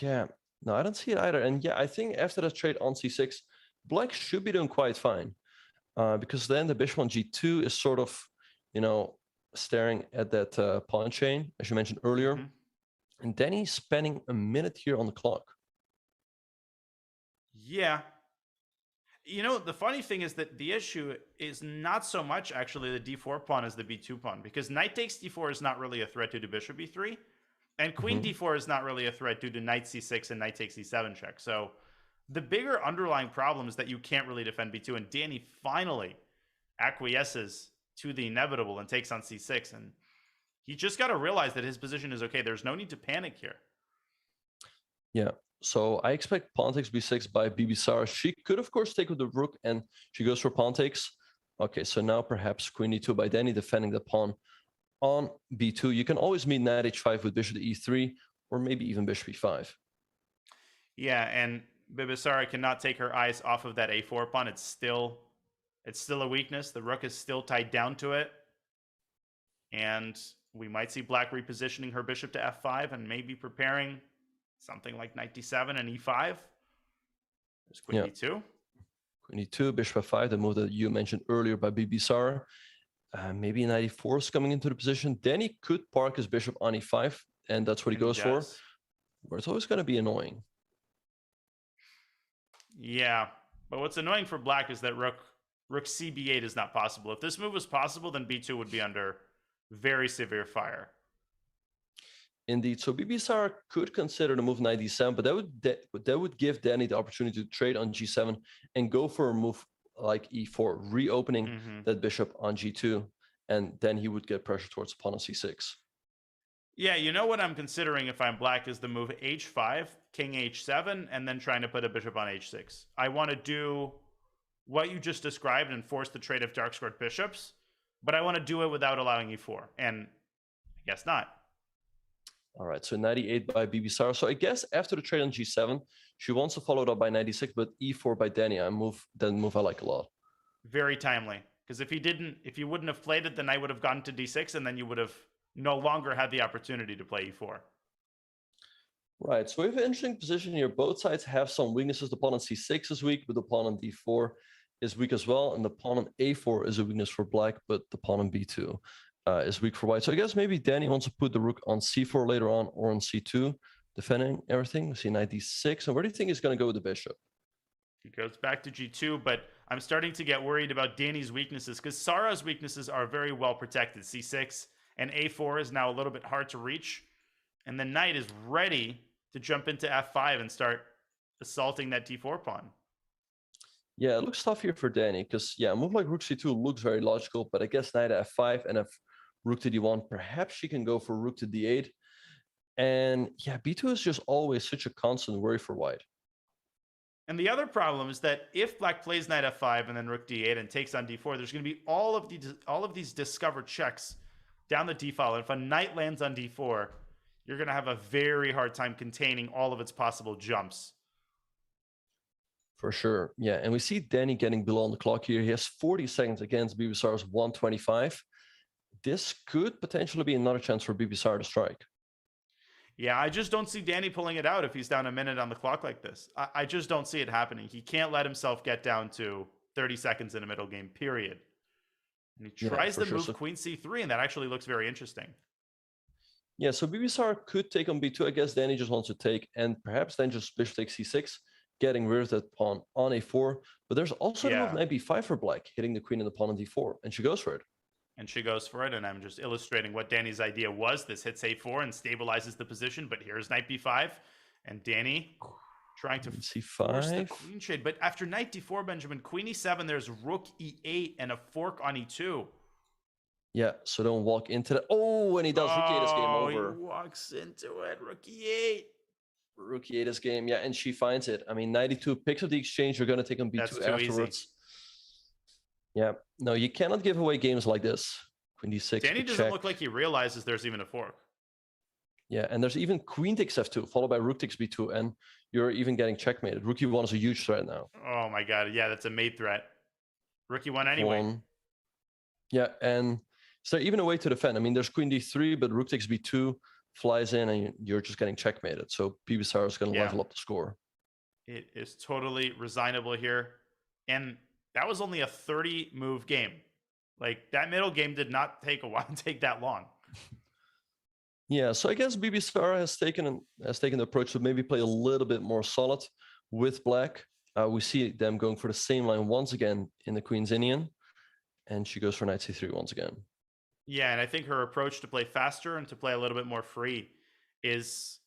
Yeah, no, I don't see it either. And yeah, I think after that trade on c6, black should be doing quite fine. Because then the bishop on g2 is sort of, staring at that pawn chain, as you mentioned earlier. Mhm. And then he's spending a minute here on the clock. Yeah. The funny thing is that the issue is not so much actually the d4 pawn as the b2 pawn, because knight takes d4 is not really a threat due to bishop e3, and queen d4 is not really a threat due to knight c6 and knight takes e7 check. So the bigger underlying problem is that you can't really defend b2, and Danny finally acquiesces to the inevitable and takes on c6, and he just got to realize that his position is okay. There's no need to panic here. Yeah. So I expect pawn takes b6 by Bibisar. She could, of course, take with the rook, and she goes for pawn takes. Okay, so now perhaps queen e2 by Danny, defending the pawn on b2. You can always meet knight h5 with bishop to e3, or maybe even bishop e5. Yeah, and Bibisara cannot take her eyes off of that a4 pawn. It's still a weakness. The rook is still tied down to it. And we might see black repositioning her bishop to f5 and maybe preparing something like knight d7 and e5. There's queen e2. Queen e2, bishop f5, the move that you mentioned earlier by Bibisar. Maybe knight e4 is coming into the position. Then he could park his bishop on e5, and that's what he goes for. Where it's always going to be annoying. Yeah, but what's annoying for black is that rook cb8 is not possible. If this move was possible, then b2 would be under very severe fire. Indeed. So Bibisar could consider the move knight d7, but that would give Danny the opportunity to trade on g7 and go for a move like e4, reopening that bishop on g2, and then he would get pressure towards pawn on c6. Yeah, what I'm considering if I'm black is the move h5, king h7, and then trying to put a bishop on h6. I want to do what you just described and force the trade of dark squared bishops, but I want to do it without allowing e4, and I guess not. All right, so knight e8 by Bibisar. So I guess after the trade on g7, she wants to follow it up by knight e6, but e4 by Danny. That move I like a lot. Very timely, because if you wouldn't have played it, then I would have gone to d6, and then you would have no longer had the opportunity to play e4. Right, so we have an interesting position here. Both sides have some weaknesses. The pawn on c6 is weak, but the pawn on d4 is weak as well, and the pawn on a4 is a weakness for black, but the pawn on b2 is weak for white. So I guess maybe Danny wants to put the rook on c4 later on, or on c2, defending everything. We see knight d6. And where do you think he's going to go with the bishop? He goes back to g2, but I'm starting to get worried about Danny's weaknesses, because Sarah's weaknesses are very well protected. c6 and a4 is now a little bit hard to reach, and the knight is ready to jump into f5 and start assaulting that d4 pawn. Yeah, it looks tough here for Danny because, yeah, a move like rook c2 looks very logical, but I guess knight to f5 and if rook to d1, perhaps she can go for rook to d8. And yeah, b2 is just always such a constant worry for white. And the other problem is that if black plays knight f5 and then rook d8 and takes on d4, there's going to be all of these discovered checks down the d file. And if a knight lands on d4, you're going to have a very hard time containing all of its possible jumps. For sure. Yeah. And we see Danny getting below on the clock here. He has 40 seconds against Bibisar's 125. This could potentially be another chance for Bibisar to strike. Yeah, I just don't see Danny pulling it out if he's down a minute on the clock like this. I just don't see it happening. He can't let himself get down to 30 seconds in a middle game, period. And he tries to move queen c3, and that actually looks very interesting. Yeah, so Bibisar could take on b2. I guess Danny just wants to take, and perhaps then just bishop takes c6, getting rid of that pawn on a4. But there's also the move knight b5 for black, hitting the queen and the pawn on d4, and she goes for it. And she goes for it, and I'm just illustrating what Danny's idea was. This hits a4 and stabilizes the position, but here's knight b5, and Danny trying to force the queen trade. But after knight d4, Benjamin, queen e7, there's rook e8 and a fork on e2. Yeah, so don't walk into that. Oh, and he does. Rook e8 is game over. He walks into it. Rook e8. Rook e8 is game, yeah, and she finds it. I mean, 92 picks up the exchange. You're going to take on b2 afterwards. Easy. Yeah, no, you cannot give away games like this. Queen d6. Danny doesn't look like he realizes there's even a fork. Yeah, and there's even queen takes f2, followed by rook takes b2, and you're even getting checkmated. Rook e1 is a huge threat now. Oh my god, yeah, that's a mate threat. Rook e1 anyway. Yeah, and is there even a way to defend? I mean, there's queen d3, but rook takes b2, flies in, and you're just getting checkmated. So Bibisar is going to level up the score. It is totally resignable here. And that was only a 30-move game. Like, that middle game did not take that long. Yeah, so I guess Bibisar has taken the approach to maybe play a little bit more solid with black. We see them going for the same line once again in the Queen's Indian, and she goes for knight c3 once again. Yeah, and I think her approach to play faster and to play a little bit more free is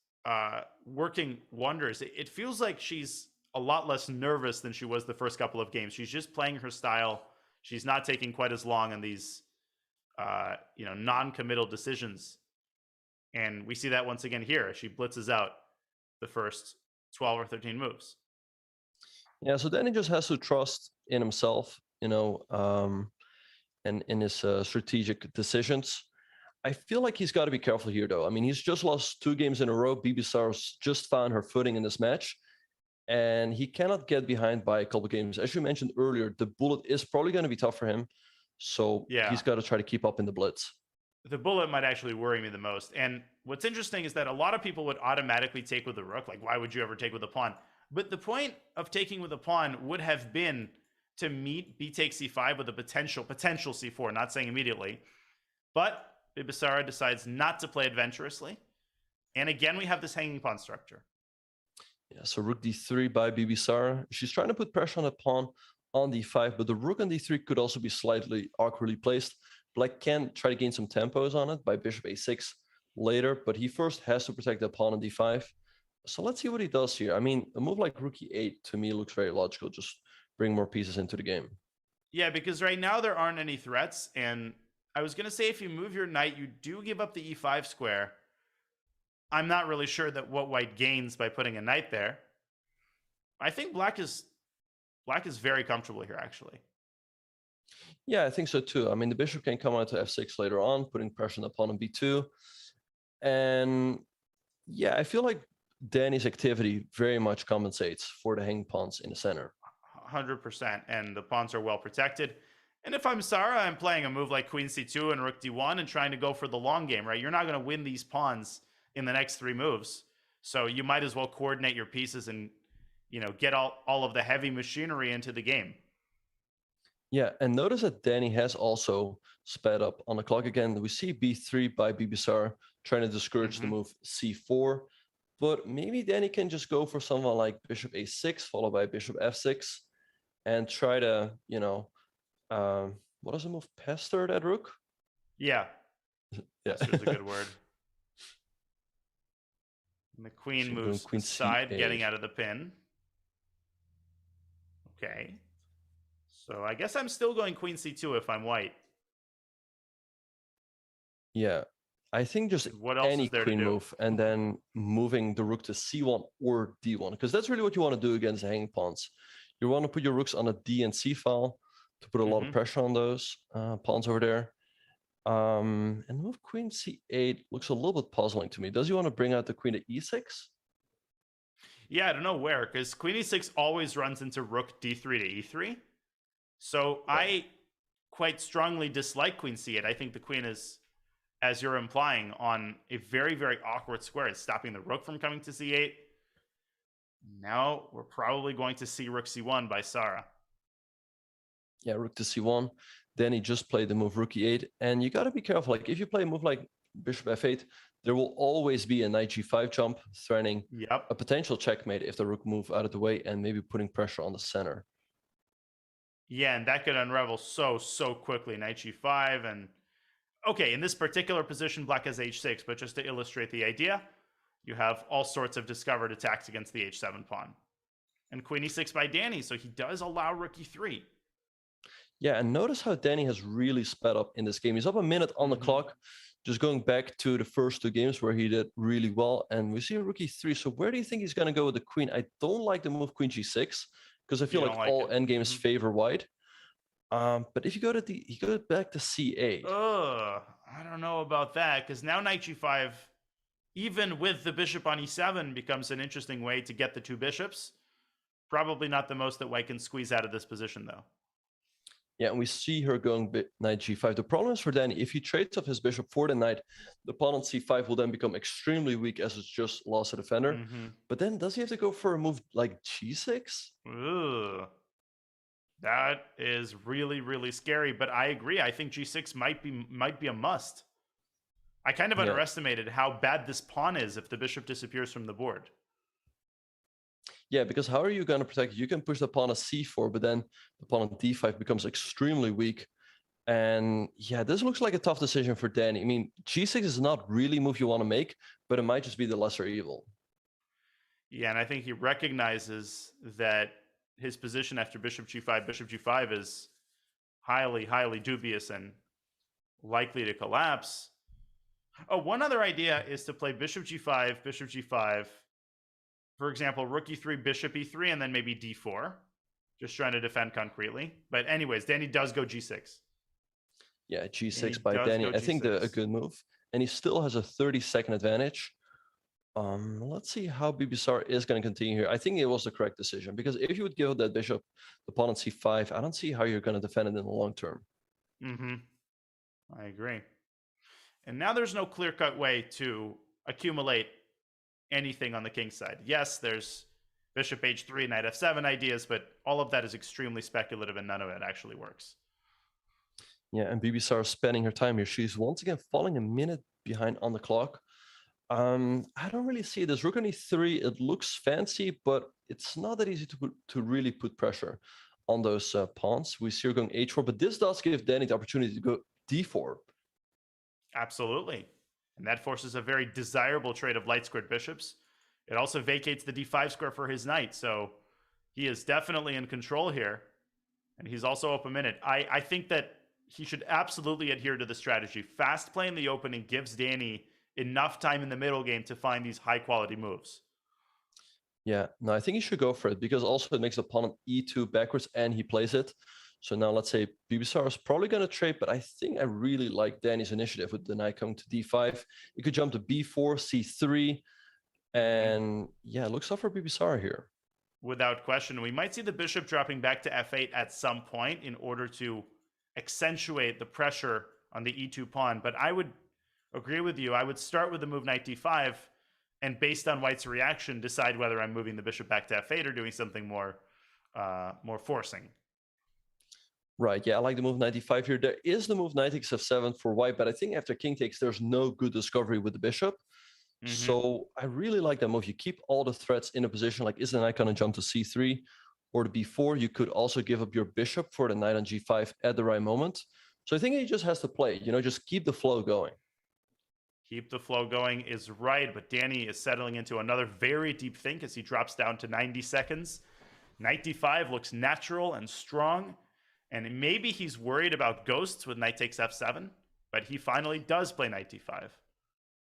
working wonders. It feels like she's a lot less nervous than she was the first couple of games. She's just playing her style. She's not taking quite as long on these, non-committal decisions. And we see that once again here. She blitzes out the first 12 or 13 moves. Yeah, so Danny just has to trust in himself, and in his strategic decisions. I feel like he's got to be careful here, though. I mean, he's just lost 2 games in a row. Bibisar's just found her footing in this match, and he cannot get behind by a couple games. As you mentioned earlier, the bullet is probably going to be tough for him, so he's got to try to keep up in the blitz. The bullet might actually worry me the most. And what's interesting is that a lot of people would automatically take with the rook. Like, why would you ever take with a pawn? But the point of taking with a pawn would have been to meet b takes c5 with a potential c4, not saying immediately. But Bibisar decides not to play adventurously. And again, we have this hanging pawn structure. Yeah, so rook d3 by Bibisar. She's trying to put pressure on the pawn on d5, but the rook on d3 could also be slightly awkwardly placed. Black can try to gain some tempos on it by bishop a6 later, but he first has to protect the pawn on d5. So let's see what he does here. I mean, a move like rook e8 to me looks very logical. Just bring more pieces into the game. Yeah, because right now there aren't any threats. And I was going to say, if you move your knight, you do give up the e5 square. I'm not really sure that what white gains by putting a knight there. I think black is very comfortable here, actually. Yeah, I think so too. I mean, the bishop can come out to f6 later on, putting pressure on the pawn on b2. And yeah, I feel like Danny's activity very much compensates for the hanging pawns in the center. 100%, and the pawns are well protected. And if I'm Sarah, I'm playing a move like queen c2 and rook d1 and trying to go for the long game, right? You're not going to win these pawns in the next 3 moves. So you might as well coordinate your pieces and, get all of the heavy machinery into the game. Yeah, and notice that Danny has also sped up on the clock again. We see b3 by Bibisar trying to discourage the move c4. But maybe Danny can just go for someone like bishop a6 followed by bishop f6 and try to, what does the move? Pester that rook? Yeah. Yeah. That's a good word. And the queen moves queen side, getting out of the pin. Okay. So I guess I'm still going queen c2 if I'm white. Yeah, I think just What else any is there to queen do? move and then moving the rook to c1 or d1, because that's really what you want to do against hanging pawns. You want to put your rooks on a d and c file to put a lot of pressure on those pawns over there. And move queen c8 looks a little bit puzzling to me. Does he want to bring out the queen to e6? Yeah, I don't know where, because queen e6 always runs into rook d3 to e3. So I quite strongly dislike queen c8. I think the queen is, as you're implying, on a very, very awkward square. It's stopping the rook from coming to c8. Now we're probably going to see rook c1 by Sarah. Yeah, rook to c1. Then he just played the move rook e8. And you got to be careful. Like if you play a move like bishop f8, there will always be a knight g5 jump threatening a potential checkmate if the rook move out of the way and maybe putting pressure on the center. Yeah, and that could unravel so quickly. Knight g5 and... Okay, in this particular position, black has h6, but just to illustrate the idea, you have all sorts of discovered attacks against the h7 pawn. And queen e6 by Danny, so he does allow rook e3. Yeah, and notice how Danny has really sped up in this game. He's up a minute on the clock, just going back to the first two games where he did really well. And we see rook e3. So where do you think he's going to go with the queen? I don't like the move queen g6 because I feel like all endgames favor white. But if you go to he goes back to c8. I don't know about that, because now knight g5, even with the bishop on e7, becomes an interesting way to get the two bishops. Probably not the most that white can squeeze out of this position, though. Yeah, and we see her going knight g5. The problem is for Danny, if he trades off his bishop for the knight, the pawn on c5 will then become extremely weak as it's just lost a defender. But then does he have to go for a move like g6? Ooh. That is really, really scary, but I agree. I think g6 might be a must. I kind of underestimated how bad this pawn is if the bishop disappears from the board. Yeah, because how are you going to protect it? You can push the pawn to c4, but then the pawn on d5 becomes extremely weak. And yeah, this looks like a tough decision for Danny. I mean, g6 is not really a move you want to make, but it might just be the lesser evil. Yeah, and I think he recognizes that his position after bishop g5 is highly, highly dubious and likely to collapse. Oh, one other idea is to play bishop g5. For example, rook e3, bishop e3, and then maybe d4. Just trying to defend concretely. But anyways, Danny does go g6. Yeah, g6 by Danny. I think a good move. And he still has a 30-second advantage. Let's see how Bibisar is going to continue here. I think it was the correct decision, because if you would give that bishop the pawn on c5, I don't see how you're going to defend it in the long term. I agree. And now there's no clear-cut way to accumulate anything on the king side. Yes, there's bishop h3, knight f7 ideas, but all of that is extremely speculative and none of it actually works. Yeah, and Bibisar is spending her time here. She's once again falling a minute behind on the clock. I don't really see this. Rook on e3, it looks fancy, but it's not that easy to really put pressure on those pawns. We see her going h4, but this does give Danny the opportunity to go d4. Absolutely. And that forces a very desirable trade of light squared bishops. It also vacates the d5 square for his knight, so he is definitely in control here. And he's also up a minute. I think that he should absolutely adhere to the strategy. Fast play in the opening gives Danny enough time in the middle game to find these high-quality moves. Yeah, no, I think he should go for it, because also it makes the pawn on e2 backwards, and he plays it. So now let's say Bibisar is probably going to trade, but I think I really like Danny's initiative with the knight coming to d5. It could jump to b4, c3, and yeah, it looks up for Bibisar here. Without question. We might see the bishop dropping back to f8 at some point in order to accentuate the pressure on the e2 pawn, but I would agree with you. I would start with the move knight d5, and based on white's reaction, decide whether I'm moving the bishop back to f8 or doing something more forcing. Right, yeah, I like the move knight d5 here. There is the move knight takes f7 for white, but I think after king takes, there's no good discovery with the bishop. So I really like that move. You keep all the threats in a position, like is the knight going to jump to c3 or to b4? You could also give up your bishop for the knight on g5 at the right moment. So I think he just has to play, just keep the flow going. Keep the flow going is right, but Danny is settling into another very deep think as he drops down to 90 seconds. Knight d5 looks natural and strong, And maybe he's worried about ghosts with knight takes f7, but he finally does play knight d5.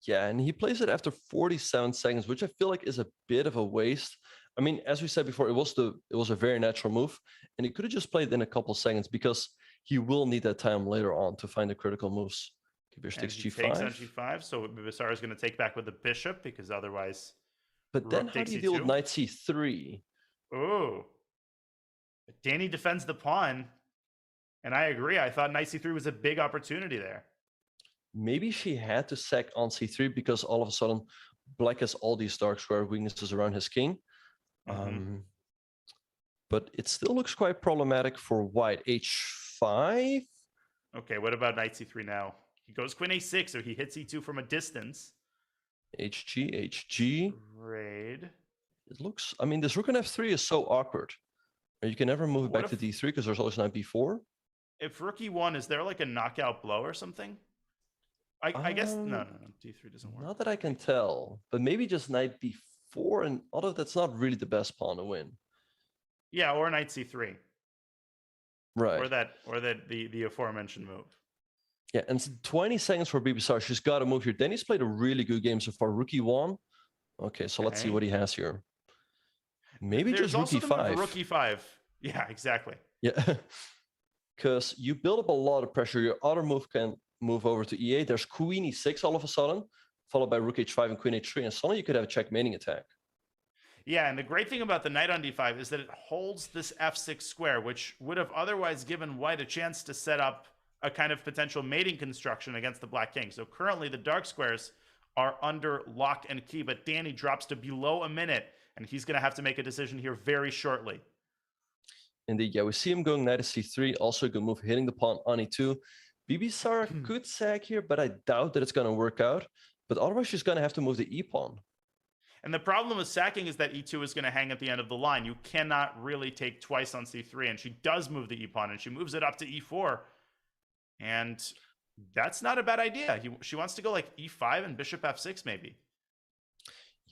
Yeah, and he plays it after 47 seconds, which I feel like is a bit of a waste. I mean, as we said before, it was a very natural move, and he could have just played in a couple seconds because he will need that time later on to find the critical moves. Bishop takes g5. Takes on g5, so Bibisara is going to take back with the bishop because otherwise. But then how do you deal with knight c3? Oh, Danny defends the pawn, and I agree. I thought knight c3 was a big opportunity there. Maybe she had to sack on c3 because all of a sudden black has all these dark square weaknesses around his king. But it still looks quite problematic for white. h5. Okay, what about knight c3 now? He goes queen a6, so he hits e2 from a distance. hg. Raid. It looks, I mean, this rook on f3 is so awkward. You can never move it back to d3 because there's always knight b4. If rook e1, is there like a knockout blow or something? I guess, no, d3 doesn't work. Not that I can tell, but maybe just knight b4, and although that's not really the best pawn to win. Yeah, or knight c3. Right. Or the aforementioned move. Yeah, and 20 seconds for Bibisara. She's got to move here. Denny's played a really good game so far. Rook e1. Okay, so let's see what he has here. Maybe just rook e5. Rook e5. Yeah, exactly. Yeah, because you build up a lot of pressure. Your other move can move over to e8. There's queen e6 all of a sudden, followed by rook h5 and queen h3, and suddenly you could have a checkmating attack. Yeah, and the great thing about the knight on d5 is that it holds this f6 square, which would have otherwise given white a chance to set up a kind of potential mating construction against the black king. So currently the dark squares are under lock and key, but Danny drops to below a minute, and he's going to have to make a decision here very shortly. Indeed, yeah, we see him going knight to c3, also a good move, hitting the pawn on e2. Bibisara could sack here, but I doubt that it's going to work out. But otherwise, she's going to have to move the e-pawn. And the problem with sacking is that e2 is going to hang at the end of the line. You cannot really take twice on c3, and she does move the e-pawn, and she moves it up to e4. And that's not a bad idea. She wants to go like e5 and bishop f6 maybe.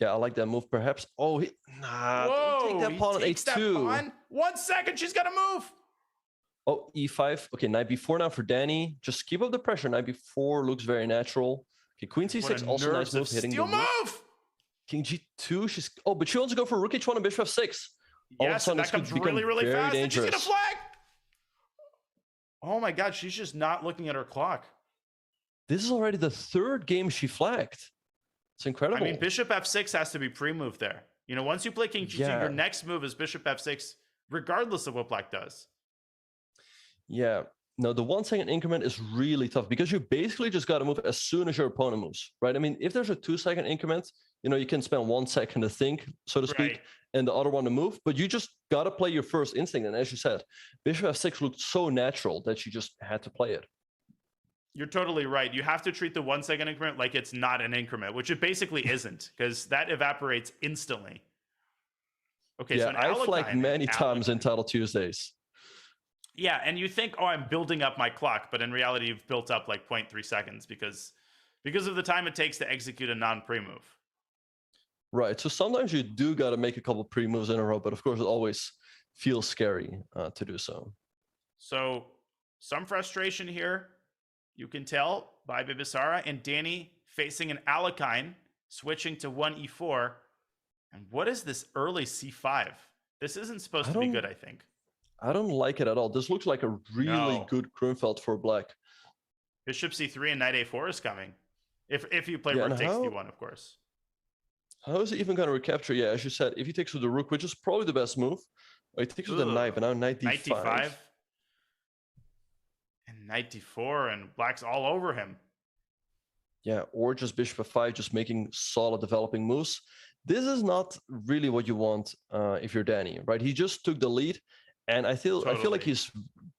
Yeah, I like that move perhaps. Oh, don't take that pawn on a2. 1 second, she's got to move. Oh, e5. Okay, knight b4 now for Danny. Just keep up the pressure. Knight b4 looks very natural. Okay, queen c6, also nice move, hitting the move. King g2, but she wants to go for rook h1 and bishop f6. Yes, and that comes really, really fast. Dangerous. And she's gonna flag. Oh my God, she's just not looking at her clock. This is already the third game she flagged. It's incredible. I mean, bishop f6 has to be pre-moved there. You know, once you play king g2, your next move is bishop f6, regardless of what black does. Yeah. No, the 1 second increment is really tough because you basically just got to move as soon as your opponent moves, right? I mean, if there's a 2 second increment, you know, you can spend 1 second to think, so to speak, and the other one to move, but you just got to play your first instinct. And as you said, bishop f6 looked so natural that you just had to play it. You're totally right. You have to treat the 1 second increment like it's not an increment, which it basically isn't, because that evaporates instantly. Okay, yeah, so I flagged many times in Title Tuesdays. Yeah, and you think, oh, I'm building up my clock, but in reality, you've built up like 0.3 seconds because of the time it takes to execute a non-pre-move. Right, so sometimes you do got to make a couple pre-moves in a row, but of course it always feels scary to do so. So some frustration here, you can tell, by Bibisara, and Danny facing an Alekhine, switching to 1e4. And what is this early c5? This isn't supposed to be good, I think. I don't like it at all. This looks like a really good Grunfeld for black. Bishop c3 and knight a4 is coming. If you play rook takes d1, of course. How is it even going to recapture? Yeah, as you said, if he takes with the rook, which is probably the best move. Oh, he takes with the knight, but now knight d5. Knight d5. And knight d4, and black's all over him. Yeah, or just bishop f5, just making solid developing moves. This is not really what you want if you're Danny, right? He just took the lead. And I feel like he's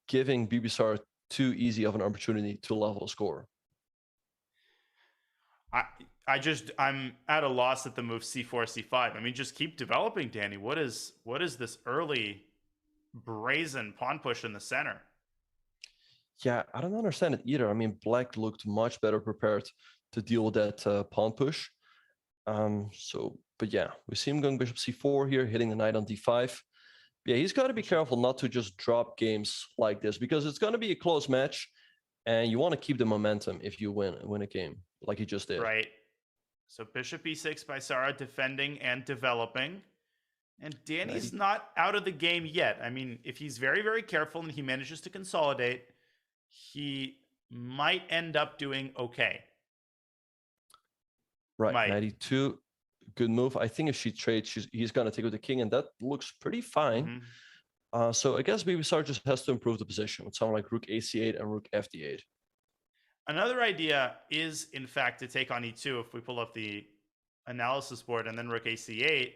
giving Bibisara too easy of an opportunity to level the score. I'm at a loss at the move c4, c5. I mean, just keep developing, Danny. What is this early brazen pawn push in the center? Yeah, I don't understand it either. I mean, black looked much better prepared to deal with that pawn push. But yeah, we see him going bishop c4 here, hitting the knight on d5. Yeah, he's got to be careful not to just drop games like this because it's going to be a close match, and you want to keep the momentum if you win a game like he just did. Right. So bishop e6 by Sara, defending and developing. And Danny's not out of the game yet. I mean, if he's very, very careful and he manages to consolidate, he might end up doing okay. Right, Might. 92, good move. I think if she trades, he's going to take with the king, and that looks pretty fine. So I guess BBSR just has to improve the position with something like rook ac8 and rook fd8. Another idea is, in fact, to take on e2 if we pull up the analysis board and then rook ac8.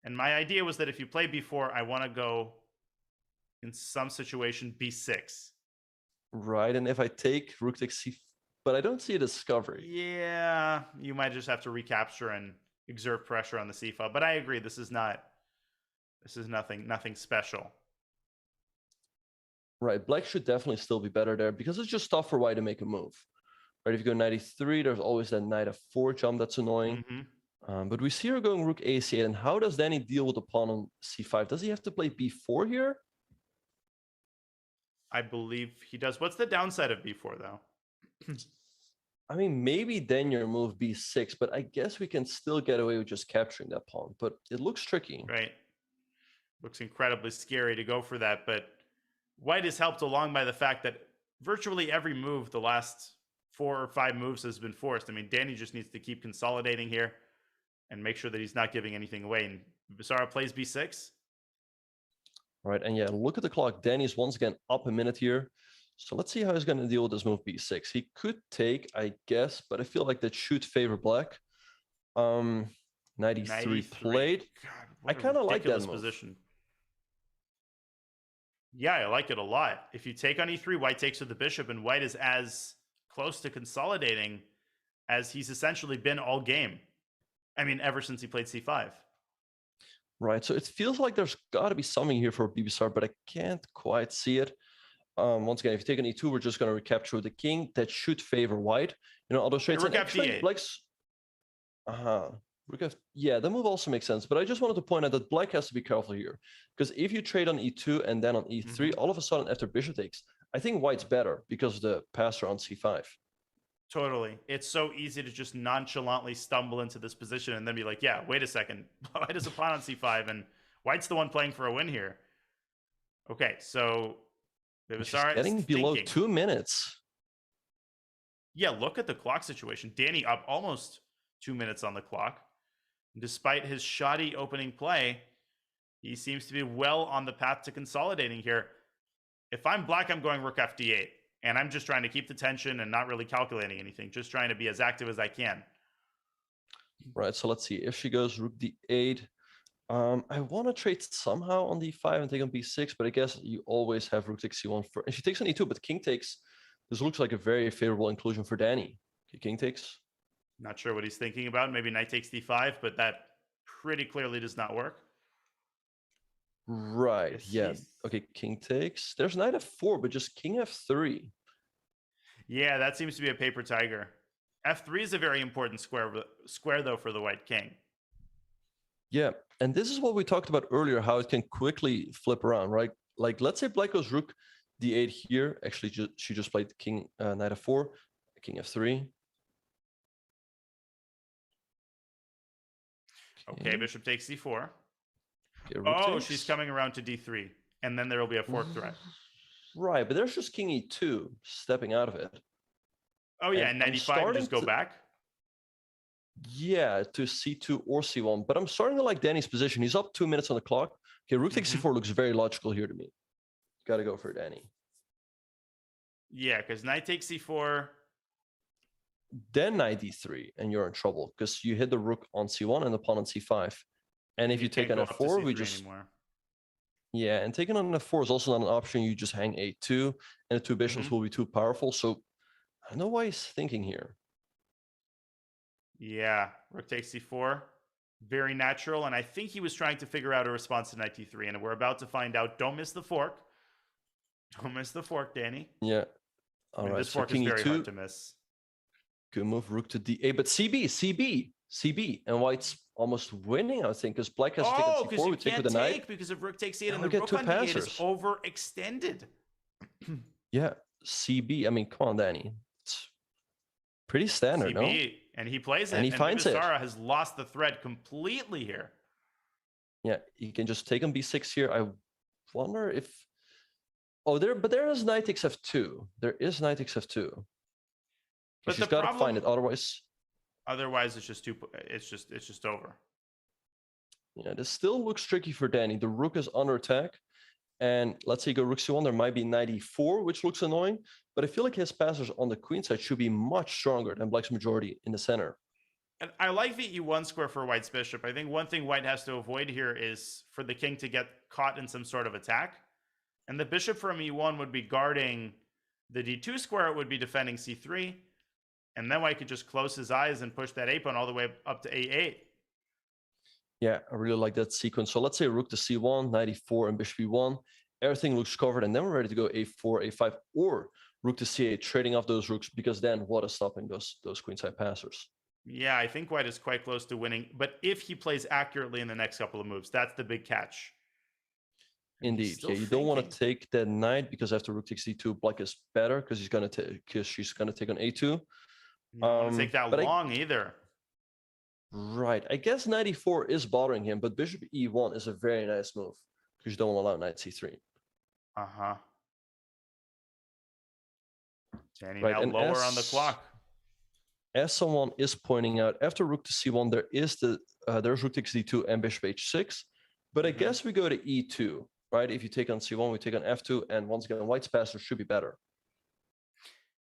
And my idea was that if you play b4, I want to go, in some situation, b6. Right, and if I take rook takes c, but I don't see a discovery. Yeah, you might just have to recapture and exert pressure on the c file. But I agree, this is nothing special. Right, black should definitely still be better there because it's just tough for white to make a move. Right, if you go 93, there's always that knight f4 jump that's annoying. But we see her going rook ac8, and how does Danny deal with the pawn on c5? Does he have to play b4 here? I believe he does. What's the downside of b4, though? I mean, maybe then your move b6, but I guess we can still get away with just capturing that pawn. But it looks tricky. Right. Looks incredibly scary to go for that. But white is helped along by the fact that virtually every move, the last 4 or 5 moves, has been forced. I mean, Danny just needs to keep consolidating here and make sure that he's not giving anything away. And Sara plays b6. Right, and yeah, look at the clock. Danny's once again up a minute here. So let's see how he's going to deal with this move b6. He could take, I guess, but I feel like that should favor black. 93 played. God, I kind of like that move. Position. Yeah, I like it a lot. If you take on e3, white takes with the bishop, and white is as close to consolidating as he's essentially been all game. I mean, ever since he played c5. Right, so it feels like there's got to be something here for BBSR, but I can't quite see it. Once again, if you take an e2, we're just going to recapture the king. That should favor white. You know, other trades. Rook f8. Black's... Yeah, that move also makes sense. But I just wanted to point out that black has to be careful here. Because if you trade on e2 and then on e3, all of a sudden after bishop takes, I think white's better because of the passer on c5. Totally. It's so easy to just nonchalantly stumble into this position and then be like, yeah, wait a second. White is a pawn on c5, and white's the one playing for a win here. Okay, so She's getting below 2 minutes. Yeah, look at the clock situation. Danny up almost 2 minutes on the clock. Despite his shoddy opening play, he seems to be well on the path to consolidating here. If I'm black, I'm going rook fd8. And I'm just trying to keep the tension and not really calculating anything. Just trying to be as active as I can. Right, so let's see. If she goes rook d8, I want to trade somehow on d5 and take on b6, but I guess you always have rook takes c1 first. And she takes on e2, but king takes. This looks like a very favorable inclusion for Danny. Okay, king takes. Not sure what he's thinking about. Maybe knight takes d5, but that pretty clearly does not work. Right, yeah. Okay, king takes. There's knight f4, but just king f3. Yeah, that seems to be a paper tiger. f3 is a very important square though, for the white king. Yeah, and this is what we talked about earlier, how it can quickly flip around, right? Like, let's say black goes rook d8 here. Actually, she just played king, knight f4, king f3. Okay, bishop takes c4. Okay, oh, she's coming around to d3, and then there will be a fork threat. Right, but there's just king e2 stepping out of it. Oh yeah, and 95 just go back? Yeah, to c2 or c1. But I'm starting to like Danny's position. He's up 2 minutes on the clock. Okay, rook takes c4 looks very logical here to me. Got to go for Danny. Yeah, because knight takes c4. Then knight d3, and you're in trouble because you hit the rook on c1 and the pawn on c5. And if you take an f4, we just... Anymore. Yeah, and taking on f4 is also not an option. You just hang a2, and the two bishops will be too powerful. So I don't know why he's thinking here. Yeah, rook takes c4. Very natural. And I think he was trying to figure out a response to knight d3. And we're about to find out. Don't miss the fork. Don't miss the fork, Danny. Yeah. All right. This fork is very hard to miss. Good move, rook to d8. But CB. And white's almost winning, I think, because black has taken Oh, c4, because we you take can't with the knight. take because if rook takes e8 Now and we the get rook two on d8 is passers. overextended. Yeah, CB. I mean, come on, Danny. It's pretty standard, no? CB, and he plays it. And he finds it. Bibisara has lost the thread completely here. Yeah, you can just take on b6 here. I wonder if... Oh, there is knight takes f2. There is knight takes f2. But She's the got to problem- find it, otherwise... Otherwise, it's just it's just over. Yeah, this still looks tricky for Danny. The rook is under attack. And let's say you go rook c1, there might be knight e4, which looks annoying. But I feel like his passers on the queen side should be much stronger than black's majority in the center. And I like the e1 square for white's bishop. I think one thing white has to avoid here is for the king to get caught in some sort of attack. And the bishop from e1 would be guarding the d2 square. It would be defending c3. And then white could just close his eyes and push that a-pawn all the way up to a8. Yeah, I really like that sequence. So let's say rook to c1, knight e4, and bishop e1. Everything looks covered, and then we're ready to go a4, a5, or rook to c8, trading off those rooks, because then what is stopping those queenside passers? Yeah, I think white is quite close to winning. But if he plays accurately in the next couple of moves, that's the big catch. Indeed, yeah, you don't want to take that knight because after rook takes d2, black is better because she's gonna take on a2. You don't want to take that long either. Right, I guess knight e4 is bothering him, but bishop e1 is a very nice move because you don't allow knight c3. Danny Right, now and lower on the clock. As someone is pointing out, after rook to c1, there's rook takes d2 and bishop h6, but I guess we go to e2, right? If you take on c1, we take on f2, and once again, white's passer should be better.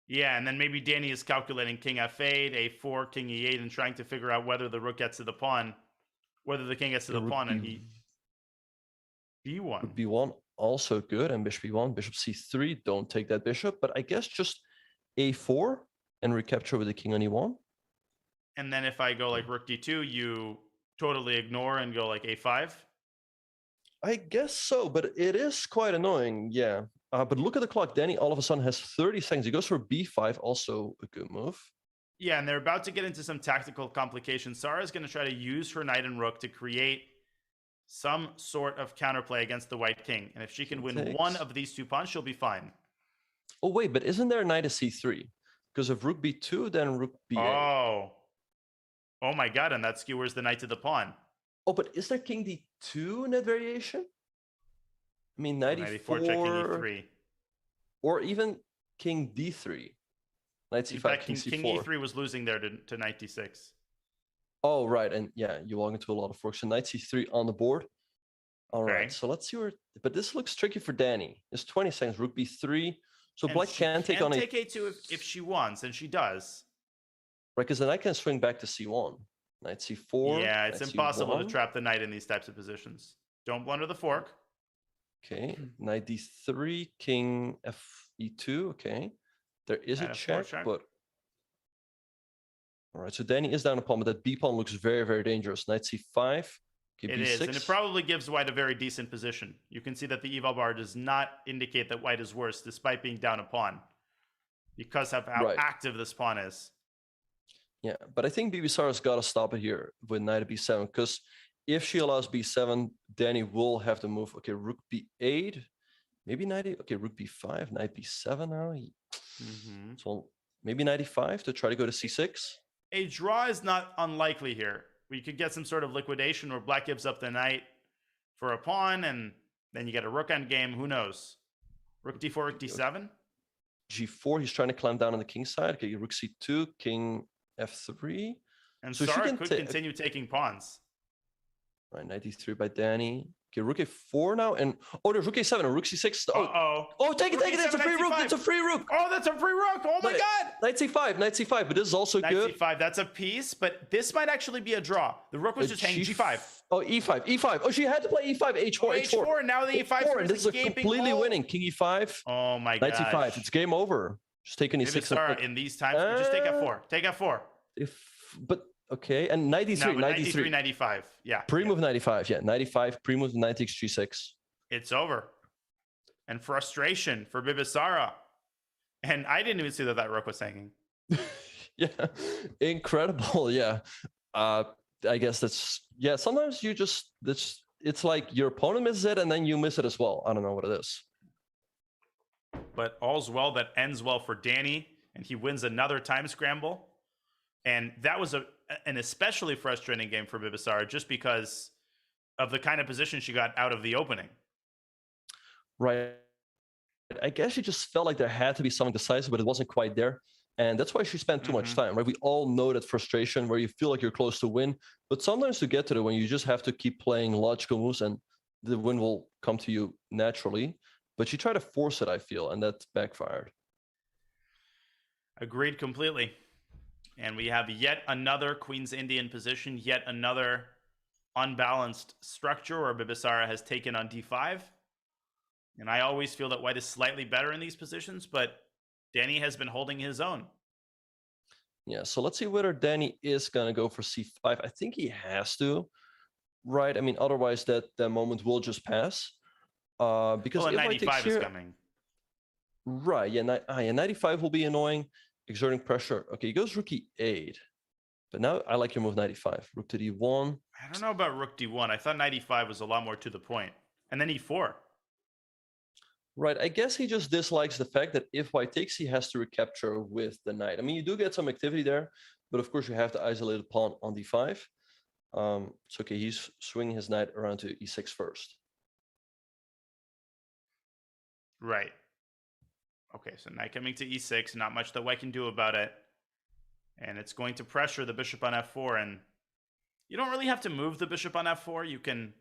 Yeah, and then maybe Danny is calculating king f8, a4, king e8, and trying to figure out whether the rook gets to the pawn, whether the king gets to the pawn, and he b1. Rook b1 also good, and bishop e1, bishop c3. Don't take that bishop, but I guess just a4 and recapture with the king on e1. And then if I go like rook d2, you totally ignore and go like a5. I guess so, but it is quite annoying. Yeah. But look at the clock. Danny all of a sudden has 30 seconds. He goes for b5, also a good move. Yeah, and they're about to get into some tactical complications. Sarah is going to try to use her knight and rook to create some sort of counterplay against the white king. And if she can win one of these two pawns, she'll be fine. Oh, wait, but isn't there knight to c3? Because if rook b2, then rook b8. Oh my God, and that skewers the knight to the pawn. Oh, but is there king d2 in that variation? I mean, knight e4, check king e3. Or even king d3. Knight c5, In fact, king c4. King e3 was losing there to knight d6. Oh, right. And yeah, you walk into a lot of forks. So knight c3 on the board. All right. Okay. So let's see where... But this looks tricky for Danny. It's 20 seconds. Rook b3. So And black she can take on take a2 if she wants, and she does. Right, because then I can swing back to c1. Knight c4. Yeah, it's knight impossible to c1. trap the knight in these types of positions. Don't blunder the fork. Okay, knight d3, king fe2. Okay, there is a Knight F4 check, check. but all right. So Danny is down a pawn, but that b pawn looks very, very dangerous. Knight c5. Okay, It b6. is, and it probably gives white a very decent position. You can see that the eval bar does not indicate that white is worse, despite being down a pawn, because of how Right. active this pawn is. Yeah, but I think Bibisara's got to stop it here with knight at b7, because if she allows b7, Danny will have to move. Okay, rook b8, maybe knight. Okay, rook b5, knight b7 now. So maybe knight e5 to try to go to c6. A draw is not unlikely here. We could get some sort of liquidation where black gives up the knight for a pawn, and then you get a rook end game. Who knows? Rook d4, rook d7. G4, he's trying to climb down on the king side. Okay, rook c2, king f3. And So she Sarah can could ta- continue taking pawns. Right, knight d3 by Danny. Okay, rook a4 now, and oh, there's rook a7 and rook c6. Oh, take it, Rook take it! It's a A7, free knight rook. C5. It's a free rook. Oh, that's a free rook. Oh my Knight- God. Knight c5, but this is also Knight good. c5, that's a piece, but this might actually be a draw. The rook was just hanging g5. Oh, e5. Oh, she had to play e5, h4, H4, and now the e5 and this is a completely winning. King e5, Oh my knight God. c5. It's game over. Just taking Maybe e6. Sarah, in these times, we just take f4. Take f4. But okay, and knight d3, No, knight but d3. 95. Yeah. Pre-move 95, yeah, 95. Pre-move knight takes g6. It's over. And frustration for Bibisara. And I didn't even see that rook was hanging. Yeah, incredible. Yeah. I guess that's, yeah, sometimes you just, it's like your opponent misses it and then you miss it as well. I don't know what it is. But all's well that ends well for Danny, and he wins another time scramble. And that was an especially frustrating game for Bibisara just because of the kind of position she got out of the opening. Right. I guess she just felt like there had to be something decisive, but it wasn't quite there. And that's why she spent too much time, right? We all know that frustration where you feel like you're close to win, but sometimes to get to the win, you just have to keep playing logical moves and the win will come to you naturally. But she tried to force it, I feel, and that backfired. Agreed completely. And we have yet another Queen's Indian position, yet another unbalanced structure where Bibisara has taken on d5. And I always feel that white is slightly better in these positions, but Danny has been holding his own. Yeah, so let's see whether Danny is going to go for c5. I think he has to, right? I mean, otherwise that moment will just pass. Because if 95 is coming. Right, yeah, 95 will be annoying, exerting pressure. Okay, he goes rook e8. But now I like your move 95. Rook to d1. I don't know about rook d1. I thought 95 was a lot more to the point. And then e4. Right, I guess he just dislikes the fact that if white takes, he has to recapture with the knight. I mean, you do get some activity there, but of course you have to isolate a pawn on d5. So okay, he's swinging his knight around to e6 first. Right. Okay, so knight coming to e6, not much that white can do about it. And it's going to pressure the bishop on f4, and you don't really have to move the bishop on f4. You can...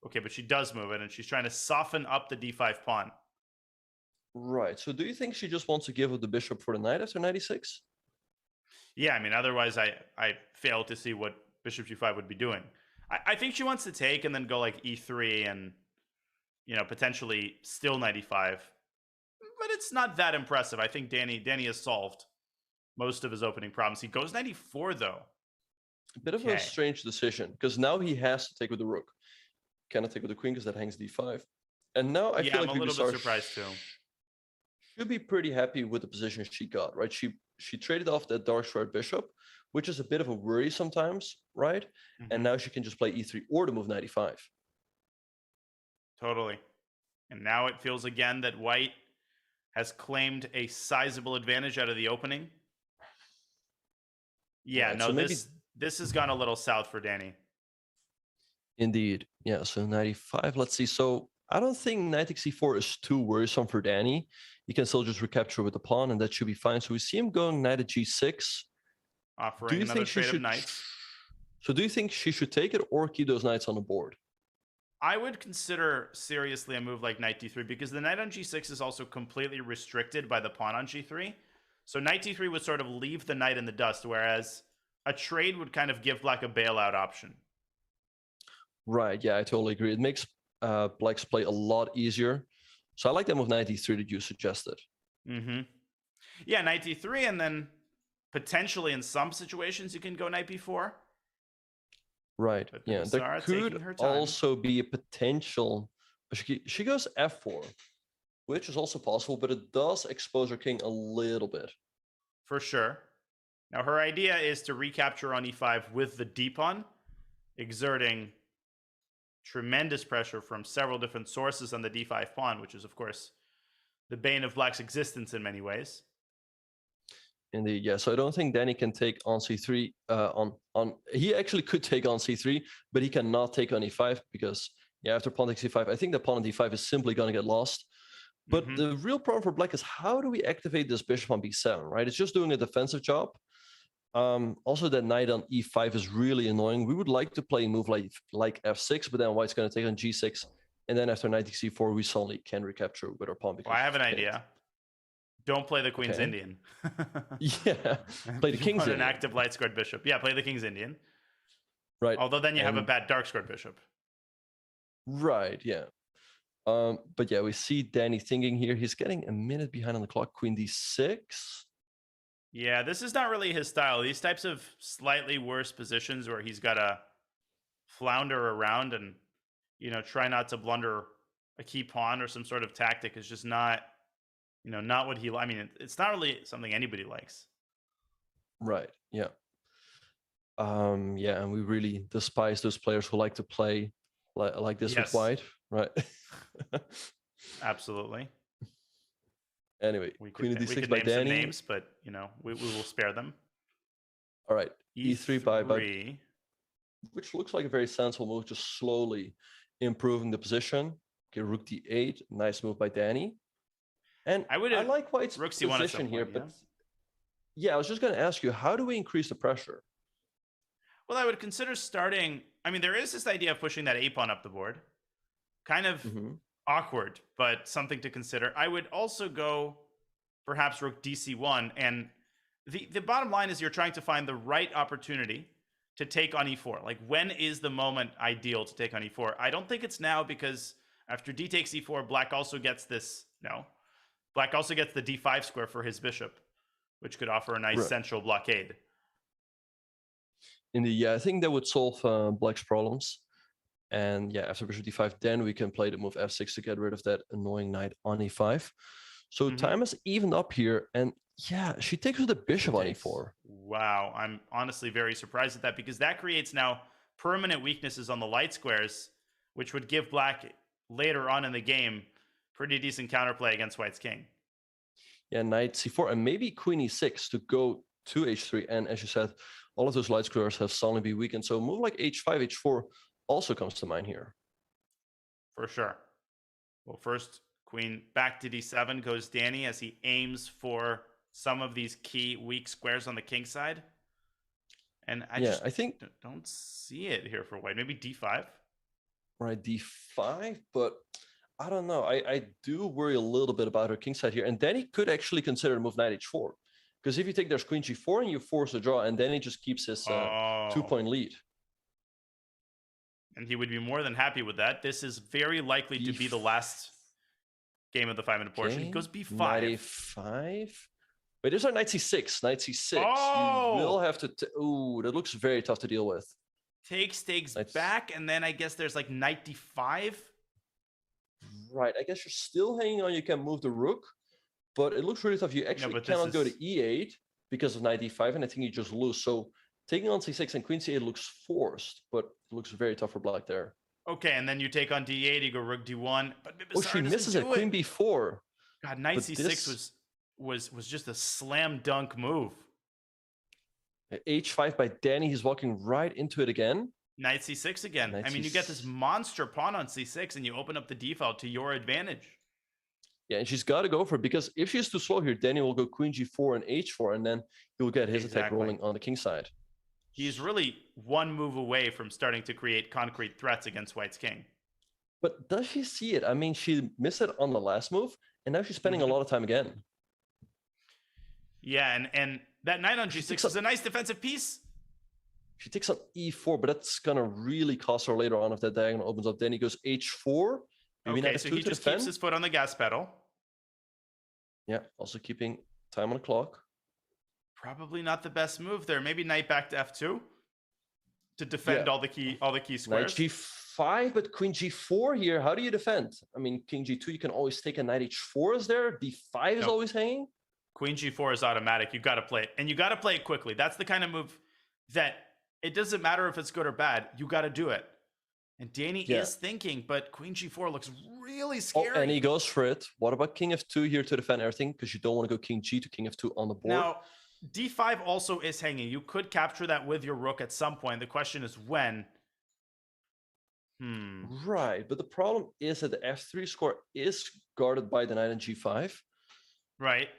Okay, but she does move it, and she's trying to soften up the d5 pawn. Right, so do you think she just wants to give up the bishop for the knight after 96? Yeah, I mean, otherwise I fail to see what bishop g5 would be doing. I think she wants to take and then go like e3 and, you know, potentially still 95. But it's not that impressive. I think Danny has solved most of his opening problems. He goes 94, though. A bit of a strange decision, because now he has to take with the rook. Cannot take with the queen because that hangs d5. And now I feel like I'm a little bit surprised too. Should be pretty happy with the position she got, right? She traded off that dark squared bishop, which is a bit of a worry sometimes, right? And now she can just play e3 or the move 95. Totally. And now it feels again that white has claimed a sizable advantage out of the opening. Yeah, right, no, so this has gone a little south for Danny. Indeed. Yeah, so 95. Let's see. So I don't think knight takes c4 is too worrisome for Danny. He can still just recapture with the pawn, and that should be fine. So we see him going knight at g6. Offering another trade of knights. So do you think she should take it or keep those knights on the board? I would consider seriously a move like knight d3, because the knight on g6 is also completely restricted by the pawn on g3. So knight d3 would sort of leave the knight in the dust, whereas a trade would kind of give black a bailout option. Right, yeah, I totally agree. It makes black's play a lot easier. So I like that move knight d3 that you suggested. Yeah, knight d3, and then potentially in some situations you can go knight b4. Right, yeah, there could also be a potential... She goes f4, which is also possible, but it does expose her king a little bit. For sure. Now her idea is to recapture on e5 with the d-pawn, exerting tremendous pressure from several different sources on the d5 pawn, which is, of course, the bane of black's existence in many ways. Indeed, yeah. So I don't think Danny can take on c3. He actually could take on c3, but he cannot take on e5 because, yeah, after pawn takes c5, I think the pawn on d5 is simply going to get lost. But the real problem for black is how do we activate this bishop on b7, right? It's just doing a defensive job. Also, that knight on e5 is really annoying. We would like to play a move like f6, but then white's going to take on g6. And then after knight takes c4, we suddenly can recapture with our pawn. Well, I have an idea. Don't play the Queen's Indian. Yeah, play the King's Indian. An active light squared bishop. Yeah, play the King's Indian. Right. Although then you have a bad dark squared bishop. Right, yeah. But yeah, we see Danny thinking here. He's getting a minute behind on the clock. Queen d6. Yeah, this is not really his style. These types of slightly worse positions where he's got to flounder around and, you know, try not to blunder a key pawn or some sort of tactic is just not, you know, not what he... I mean, it's not really something anybody likes. Right, yeah. Yeah, and we really despise those players who like to play like this Yes. with white, right? Absolutely. Anyway, We queen of could, we d6 could by name some Danny. names, but you know, we will spare them. All right, e3 by E3. which looks like a very sensible move, just slowly improving the position. Okay, rook d8, nice move by Danny. And I would I like White's rook c1 at some position here, point, but yeah, I was just going to ask you, how do we increase the pressure? Well, I would consider starting. I mean, there is this idea of pushing that a pawn up the board. Kind of awkward, but something to consider. I would also go perhaps rook dc1. And the bottom line is you're trying to find the right opportunity to take on e4. Like, when is the moment ideal to take on e4? I don't think it's now, because after d takes e4, black also gets this. No. Black also gets the d5 square for his bishop, which could offer a nice central blockade. Indeed, yeah, I think that would solve black's problems. And yeah, after bishop d5, then we can play the move f6 to get rid of that annoying knight on e5. So time is evened up here. And yeah, she takes with the bishop on e4. Wow, I'm honestly very surprised at that, because that creates now permanent weaknesses on the light squares, which would give black later on in the game pretty decent counterplay against white's king. Yeah, knight c4 and maybe queen e6 to go to h3. And as you said, all of those light squares have suddenly been weakened. So a move like h5, h4 also comes to mind here. For sure. Well, first, queen back to d7 goes Danny as he aims for some of these key weak squares on the king side. And I think don't see it here for white. Maybe d5. Right, d5, but I don't know. I do worry a little bit about her king side here. And Danny could actually consider the move knight h4. Because if you take there's queen g4 and you force a draw, and then he just keeps his 2-point lead. And he would be more than happy with that. This is very likely to be the last game of the 5-minute portion. He goes b5. Knight a5. Wait, there's our knight c6. Knight c6. Oh! You will have to... Ooh, that looks very tough to deal with. Takes back, and then I guess there's like knight d5. Right, I guess you're still hanging on. You can move the rook, but it looks really tough. You actually cannot go to e8 because of knight d5, and I think you just lose. So taking on c6 and queen c8 looks forced, but it looks very tough for black there. Okay, and then you take on d8, you go rook d1. But she misses it. Queen b4. God, knight c6 was just a slam dunk move. h5 by Danny. He's walking right into it again. Knight c6 again. I mean, you get this monster pawn on c6, and you open up the d-file to your advantage. Yeah, and she's got to go for it, because if she's too slow here, Danny will go queen g4 and h4, and then he'll get his attack rolling on the king side. He's really one move away from starting to create concrete threats against white's king. But does she see it? I mean, she missed it on the last move, and now she's spending a lot of time again. Yeah, and that knight on g6 is a nice defensive piece. She takes on e4, but that's going to really cost her later on if that diagonal opens up. Then he goes h4. Maybe okay, so he just keeps his foot on the gas pedal. Yeah, also keeping time on the clock. Probably not the best move there. Maybe knight back to f2 to defend all the key squares. Knight g5, but queen g4 here. How do you defend? I mean, king g2, you can always take a knight h4 is there. d5 is always hanging. Queen g4 is automatic. You got to play it, and you got to play it quickly. That's the kind of move that it doesn't matter if it's good or bad. You got to do it. And Danny is thinking, but queen g4 looks really scary. Oh, and he goes for it. What about king f2 here to defend everything? Because you don't want to go king g to king f2 on the board. Now, d5 also is hanging. You could capture that with your rook at some point. The question is when. Right, but the problem is that the f3 score is guarded by the knight on g5. Right.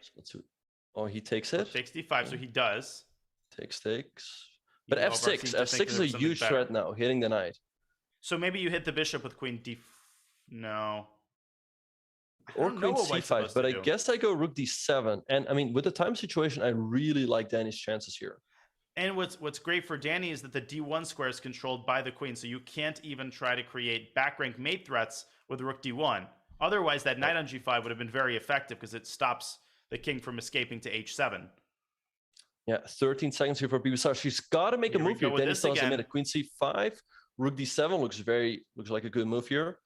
Oh, he takes it. Takes d5, so he does. Takes. But f6 is a huge threat now, hitting the knight. So maybe you hit the bishop with queen d. No. Or queen c5, but I guess I go rook d7. And I mean, with the time situation, I really like Danny's chances here. And what's great for Danny is that the d1 square is controlled by the queen, so you can't even try to create back rank mate threats with rook d1. Otherwise, that knight on g5 would have been very effective because it stops the king from escaping to h7. Yeah, 13 seconds here for Bibisar. She's got to make a move here. Danny still has a minute. Queen c5, rook d7 looks like a good move here.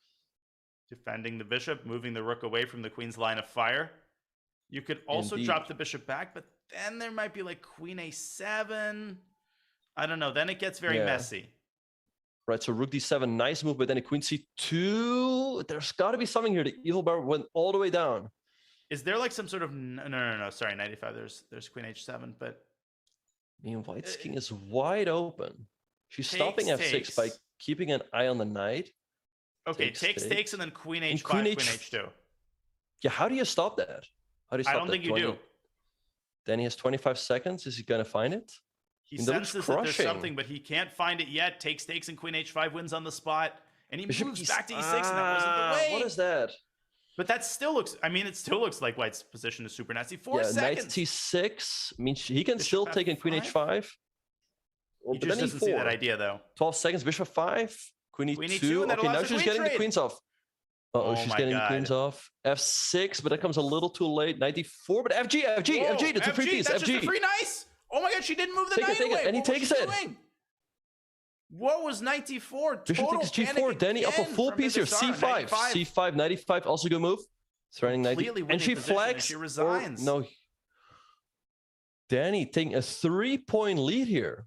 Defending the bishop, moving the rook away from the queen's line of fire. You could also drop the bishop back, but then there might be like queen a7. I don't know. Then it gets very Yeah. messy. Right, so rook d7, nice move, but then a queen c2. There's got to be something here. The evil bar went all the way down. Is there like some sort of no? Sorry, 95. There's queen h7, but I mean, white's king is wide open. She's stopping f6 takes. by keeping an eye on the knight. Okay, takes, and then queen h5, queen h2. Yeah, how do you stop that? How do you stop I don't think you do. Then he has 25 seconds. Is he gonna find it? He senses that there's something, but he can't find it yet. Takes, and queen h5 wins on the spot. And he moves back to e6, and that wasn't the way. What is that? But that still looks, I mean, it still looks like white's position is super nasty. 4 seconds. Knight t6 means he can Bishop still take in queen h5. He just doesn't see that idea, though. 12 seconds, bishop 5, queen e2. and Okay, now she's getting the queens off. Oh she's my getting the God. queens off. f6, but that comes a little too late. 94, but FG, that's a free piece. That's FG. just a free nice. Oh my God, she didn't move the knight away. And he takes it. What was 94? Bishop takes g4. Danny up a full piece here. c5. c5, 95, also good move. Threatening 90. And she flags. She resigns. No. Danny taking a 3-point lead here.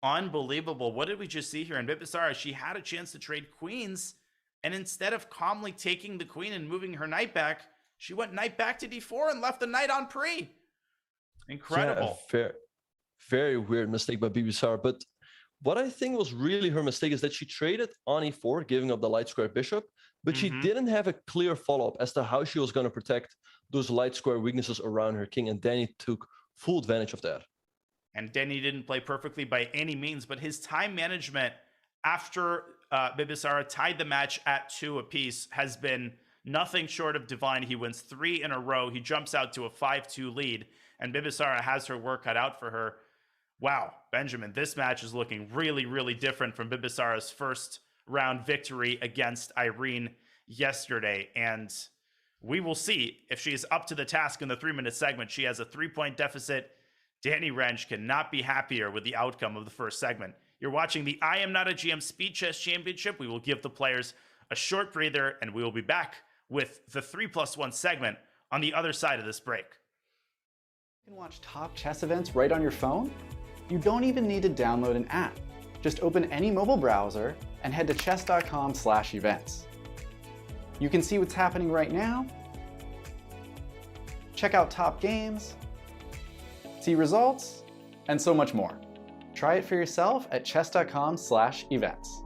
Unbelievable. What did we just see here? And Bibisara, she had a chance to trade queens. And instead of calmly taking the queen and moving her knight back, she went knight back to d4 and left the knight on pre. Incredible. Yeah, very weird mistake by Bibisara. But what I think was really her mistake is that she traded on e4, giving up the light square bishop, but she didn't have a clear follow-up as to how she was going to protect those light square weaknesses around her king, and Danny took full advantage of that. And Danny didn't play perfectly by any means, but his time management after Bibisara tied the match at 2 apiece has been nothing short of divine. He wins 3 in a row. He jumps out to a 5-2 lead, and Bibisara has her work cut out for her. Wow, Benjamin, this match is looking really, really different from Bibisara's first round victory against Irene yesterday. And we will see if she is up to the task in the 3-minute segment. She has a 3-point deficit. Danny Rensch cannot be happier with the outcome of the first segment. You're watching the I Am Not a GM Speed Chess Championship. We will give the players a short breather, and we will be back with the 3+1 segment on the other side of this break. You can watch top chess events right on your phone? You don't even need to download an app. Just open any mobile browser and head to chess.com/events. You can see what's happening right now, check out top games, see results, and so much more. Try it for yourself at chess.com/events.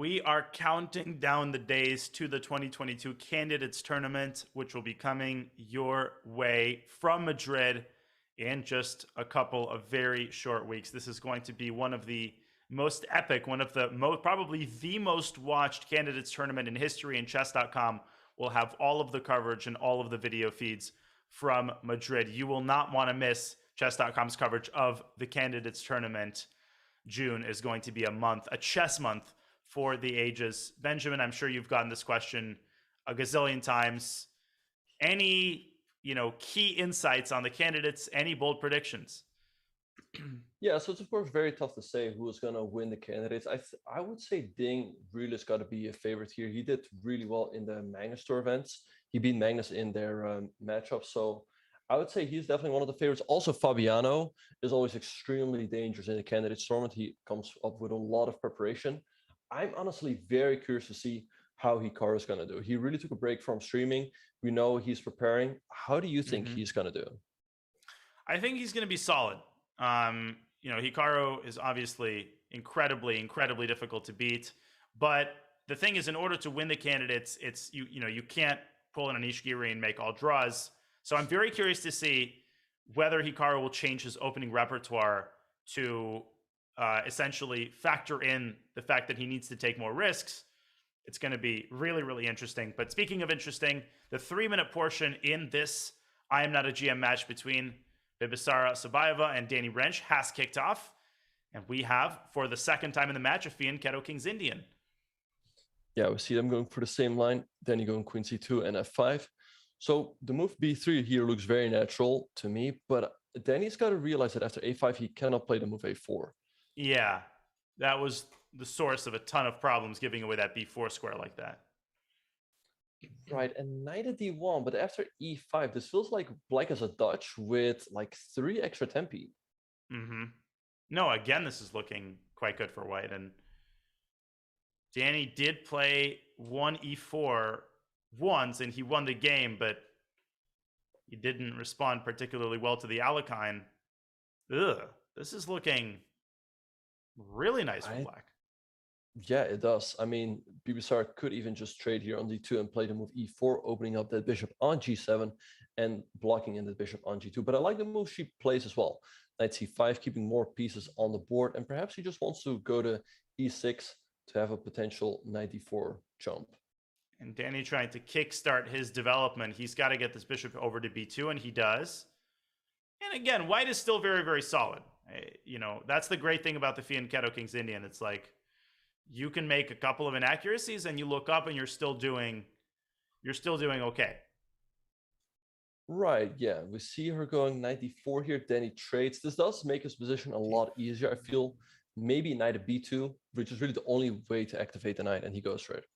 We are counting down the days to the 2022 Candidates Tournament, which will be coming your way from Madrid in just a couple of very short weeks. This is going to be one of the most epic, one of the probably the most watched Candidates Tournament in history, and chess.com will have all of the coverage and all of the video feeds from Madrid. You will not want to miss chess.com's coverage of the Candidates Tournament. June is going to be a chess month for the ages. Benjamin, I'm sure you've gotten this question a gazillion times. Any, key insights on the candidates? Any bold predictions? Yeah, so it's of course very tough to say who is going to win the candidates. I would say Ding really has got to be a favorite here. He did really well in the Magnus Tour events. He beat Magnus in their matchup. So I would say he's definitely one of the favorites. Also, Fabiano is always extremely dangerous in the candidates tournament. He comes up with a lot of preparation. I'm honestly very curious to see how Hikaru is going to do. He really took a break from streaming. We know he's preparing. How do you think he's going to do? I think he's going to be solid. Hikaru is obviously incredibly difficult to beat. But the thing is, in order to win the candidates, it's you can't pull in an Ishigiri and make all draws. So I'm very curious to see whether Hikaru will change his opening repertoire to essentially factor in the fact that he needs to take more risks. It's going to be really interesting. But speaking of interesting, the 3-minute portion in this I Am Not a GM match between Bibisara Sabayeva and Danny Rensch has kicked off. And we have, for the second time in the match, a Fian Keto King's Indian. Yeah, we see them going for the same line. Danny going Queen C2 and F5. So the move B3 here looks very natural to me, but Danny's got to realize that after A5, he cannot play the move A4. Yeah, that was the source of a ton of problems, giving away that B4 square like that. Right, and knight at D1, but after E5, this feels like black has a Dutch with like 3 extra tempi. No, again, this is looking quite good for white, and Danny did play 1 E4 once, and he won the game, but he didn't respond particularly well to the Alekhine. This is looking really nice for black. Yeah, it does. I mean, Bibisar could even just trade here on D2 and play the move E4, opening up that bishop on G7 and blocking in the bishop on G2. But I like the move she plays as well. Knight C5, keeping more pieces on the board, and perhaps he just wants to go to E6 to have a potential knight D4 jump. And Danny trying to kickstart his development. He's got to get this bishop over to B2, and he does. And again, white is still very solid. That's the great thing about the Fian Keto King's Indian. It's like you can make a couple of inaccuracies and you look up and you're still doing okay. Right, yeah. We see her going knight D4 here. Danny trades. This does make his position a lot easier. I feel maybe knight at B2, which is really the only way to activate the knight, and he goes for it.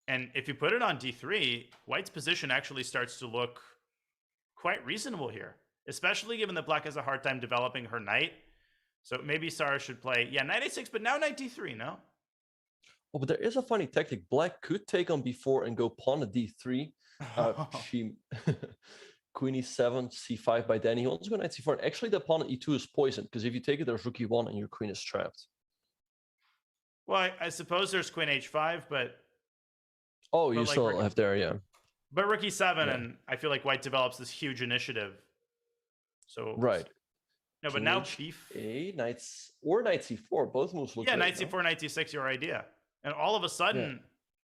And if you put it on D3, white's position actually starts to look quite reasonable here, especially given that black has a hard time developing her knight. So maybe Sarah should play, knight A6, but now knight D3, no? Oh, but there is a funny tactic. Black could take on B4 and go pawn at D3. She Queen E7, C5 by Danny. He wants to go knight C4. And actually, the pawn at E2 is poisoned, because if you take it, there's rook E1 and your queen is trapped. Well, I suppose there's queen H5, but... Oh, you still have there, yeah. But rook E7, and I feel like white develops this huge initiative. So right. No, but now B8, knights or knight C4, both moves look great, knight C4, knight D6, your idea. And all of a sudden,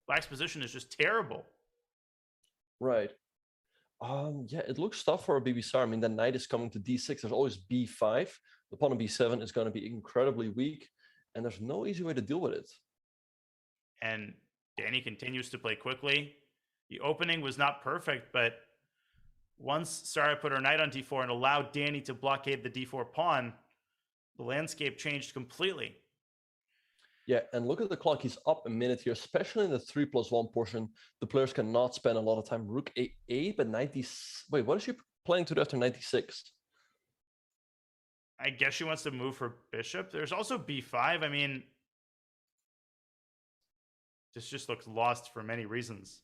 black's position is just terrible. Right. Yeah, it looks tough for a Bibisar. I mean, the knight is coming to D6. There's always B5. The pawn on B7 is going to be incredibly weak, and there's no easy way to deal with it. And Danny continues to play quickly. The opening was not perfect, but once Sarah put her knight on D4 and allowed Danny to blockade the D4 pawn, the landscape changed completely. Yeah, and look at the clock. He's up a minute here, especially in the 3+1 portion. The players cannot spend a lot of time. Rook A8, but knight D... Wait, what is she planning to do after knight D6? I guess she wants to move her bishop. There's also B5. I mean, this just looks lost for many reasons.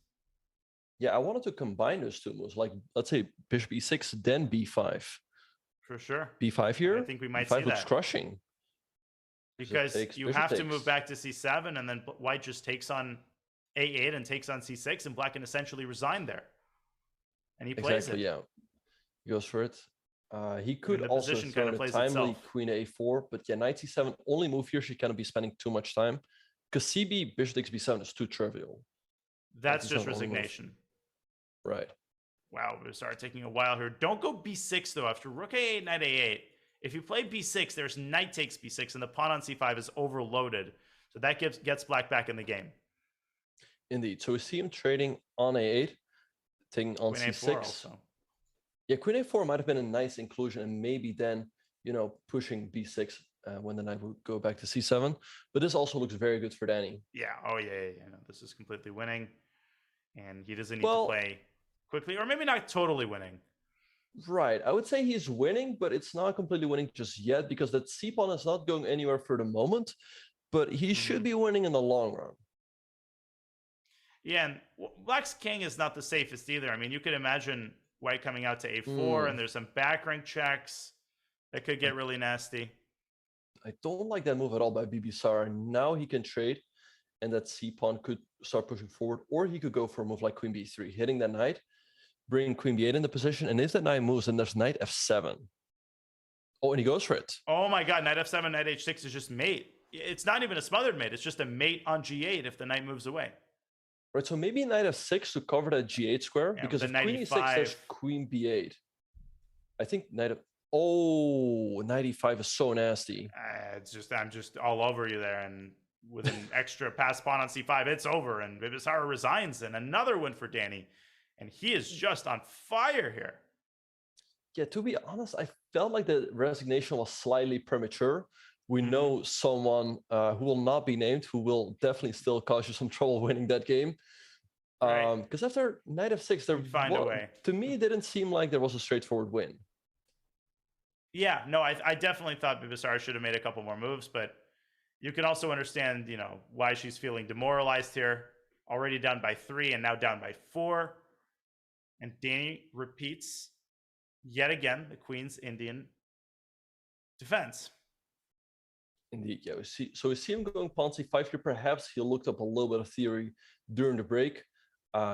Yeah, I wanted to combine those two moves. Like, let's say bishop E6, then B5. For sure. B5 here? I think we might B5 see looks that. crushing. Because you Bishop have to takes. move back to c7, and then white just takes on a8 and takes on c6, and black can essentially resign there. And he plays Exactly, it. yeah. He goes for it. He I could mean, the also position throw kind of a plays timely itself. queen a4, but yeah, knight c7, only move here, she cannot be spending too much time. Because cb, bishop takes b7 is too trivial. That's Knight just c7 only move. resignation. Right. Wow, we start taking a while here. Don't go b6, though, after rook a8, knight a8. If you play b6, there's knight takes b6, and the pawn on c5 is overloaded. So that gets black back in the game. Indeed. So we see him trading on a8, taking on Queen c6. a4 also. Yeah, queen a4 might have been a nice inclusion, and maybe then, pushing b6 when the knight would go back to c7. But this also looks very good for Danny. Yeah, oh yeah. No, this is completely winning. And he doesn't need to play quickly, or maybe not totally winning. Right. I would say he's winning, but it's not completely winning just yet because that c-pawn is not going anywhere for the moment, but he should be winning in the long run. Yeah, and black's king is not the safest either. I mean, you could imagine white coming out to a4, and there's some back rank checks that could get really nasty. I don't like that move at all by Bibisara. Now he can trade, and that c-pawn could start pushing forward, or he could go for a move like queen b3, hitting that knight, bring queen b8 into position, and if that knight moves, then there's knight f7. Oh, and he goes for it. Oh my god, knight f7, knight h6 is just mate. It's not even a smothered mate. It's just a mate on g8 if the knight moves away. Right, so maybe knight f6 to cover that g8 square, because if queen e6, there's queen b8. I think knight knight e5 is so nasty. I'm just all over you there, and with an extra pass pawn on c5, it's over, and Bibisara resigns, and another win for Danny. And he is just on fire here. Yeah, to be honest, I felt like the resignation was slightly premature. We know someone who will not be named, who will definitely still cause you some trouble winning that game. Because after knight f6, to me, it didn't seem like there was a straightforward win. Yeah, no, I definitely thought Bibisara should have made a couple more moves, but you can also understand, why she's feeling demoralized here. Already down by 3 and now down by 4. And Danny repeats yet again the Queen's Indian defense. Indeed, yeah. We see him going pawn c5 here. Perhaps he looked up a little bit of theory during the break,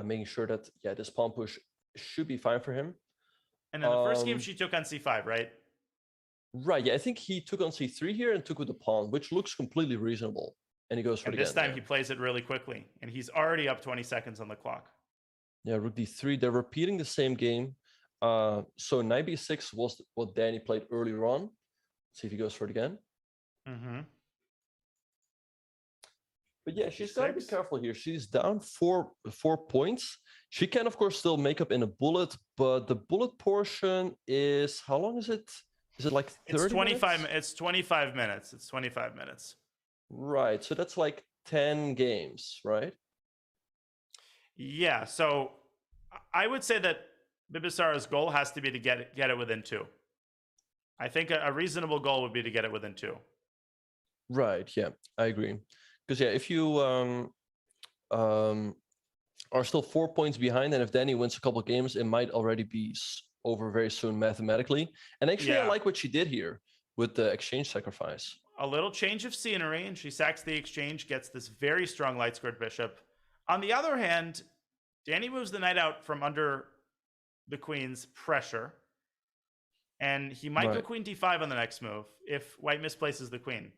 making sure that, this pawn push should be fine for him. And then the first game she took on c5, right? Right, yeah. I think he took on c3 here and took with the pawn, which looks completely reasonable. And he goes for it again. This time he plays it really quickly, and he's already up 20 seconds on the clock. Yeah, rook d3. They're repeating the same game. So knight b6 was what Danny played earlier on. Let's see if he goes for it again. But yeah, she's got to be careful here. She's down 4 points. She can, of course, still make up in a bullet, but the bullet portion is, how long is it? Is it like 30 It's 25 minutes? It's 25 minutes. It's 25 minutes. Right. So that's like 10 games, right? Yeah. So I would say that Bibisara's goal has to be to get it within 2. I think a reasonable goal would be to get it within 2. Right. Yeah, I agree. Because if you are still 4 points behind, and if Danny wins a couple of games, it might already be over very soon mathematically. And actually, I like what she did here with the exchange sacrifice. A little change of scenery, and she sacks the exchange, gets this very strong light squared bishop. On the other hand, Danny moves the knight out from under the queen's pressure, and he might go queen d5 on the next move if white misplaces the queen.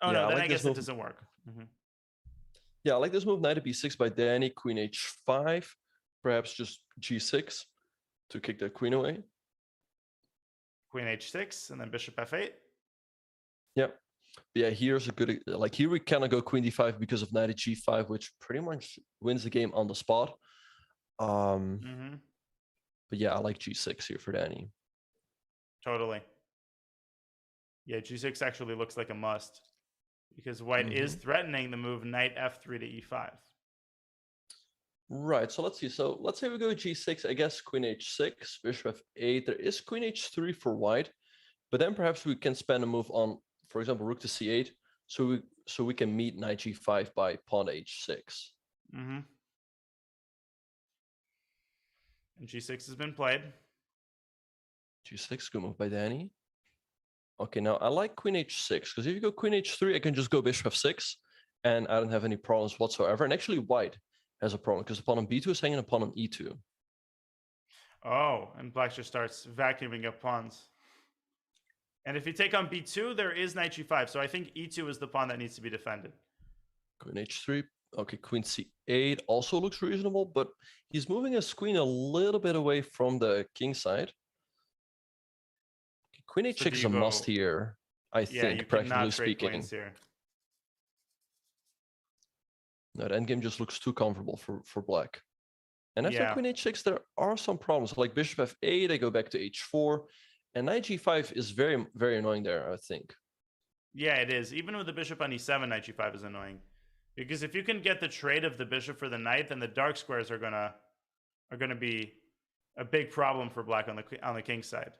Oh, no, then I guess it doesn't work. Yeah, I like this move, knight to b6 by Danny, queen h5, perhaps just g6 to kick the queen away. Queen h6, and then bishop f8. Yeah. But yeah, here's a good, like here we cannot go queen d5 because of knight at g5, which pretty much wins the game on the spot. But yeah, I like g6 here for Danny. Totally. Yeah, g6 actually looks like a must because white is threatening the move knight f3 to e5. Right, so let's see. So let's say we go g6, I guess queen h6, bishop f8. There is queen h3 for white, but then perhaps we can spend a move on, for example, rook to c8, so we can meet knight g5 by pawn h6. And g6 has been played. g6, good move by Danny. Okay, now I like queen h6, because if you go queen h3, I can just go bishop f6, and I don't have any problems whatsoever. And actually white has a problem, because pawn on b2 is hanging upon on e2. Oh, and black just starts vacuuming up pawns. And if you take on b2, there is knight g5. So I think e2 is the pawn that needs to be defended. Queen h3. Okay, queen c8 also looks reasonable, but he's moving his queen a little bit away from the king side. Okay, queen h6 is a must here, I think, practically speaking. Here. No, the endgame just looks too comfortable for black. And after Yeah. queen h6, there are some problems. Like bishop f8, I go back to h4. And knight g5 is very, very annoying there, I think. Yeah, it is. Even with the bishop on e7, knight g5 is annoying. Because if you can get the trade of the bishop for the knight, then the dark squares are gonna be a big problem for black on the king side.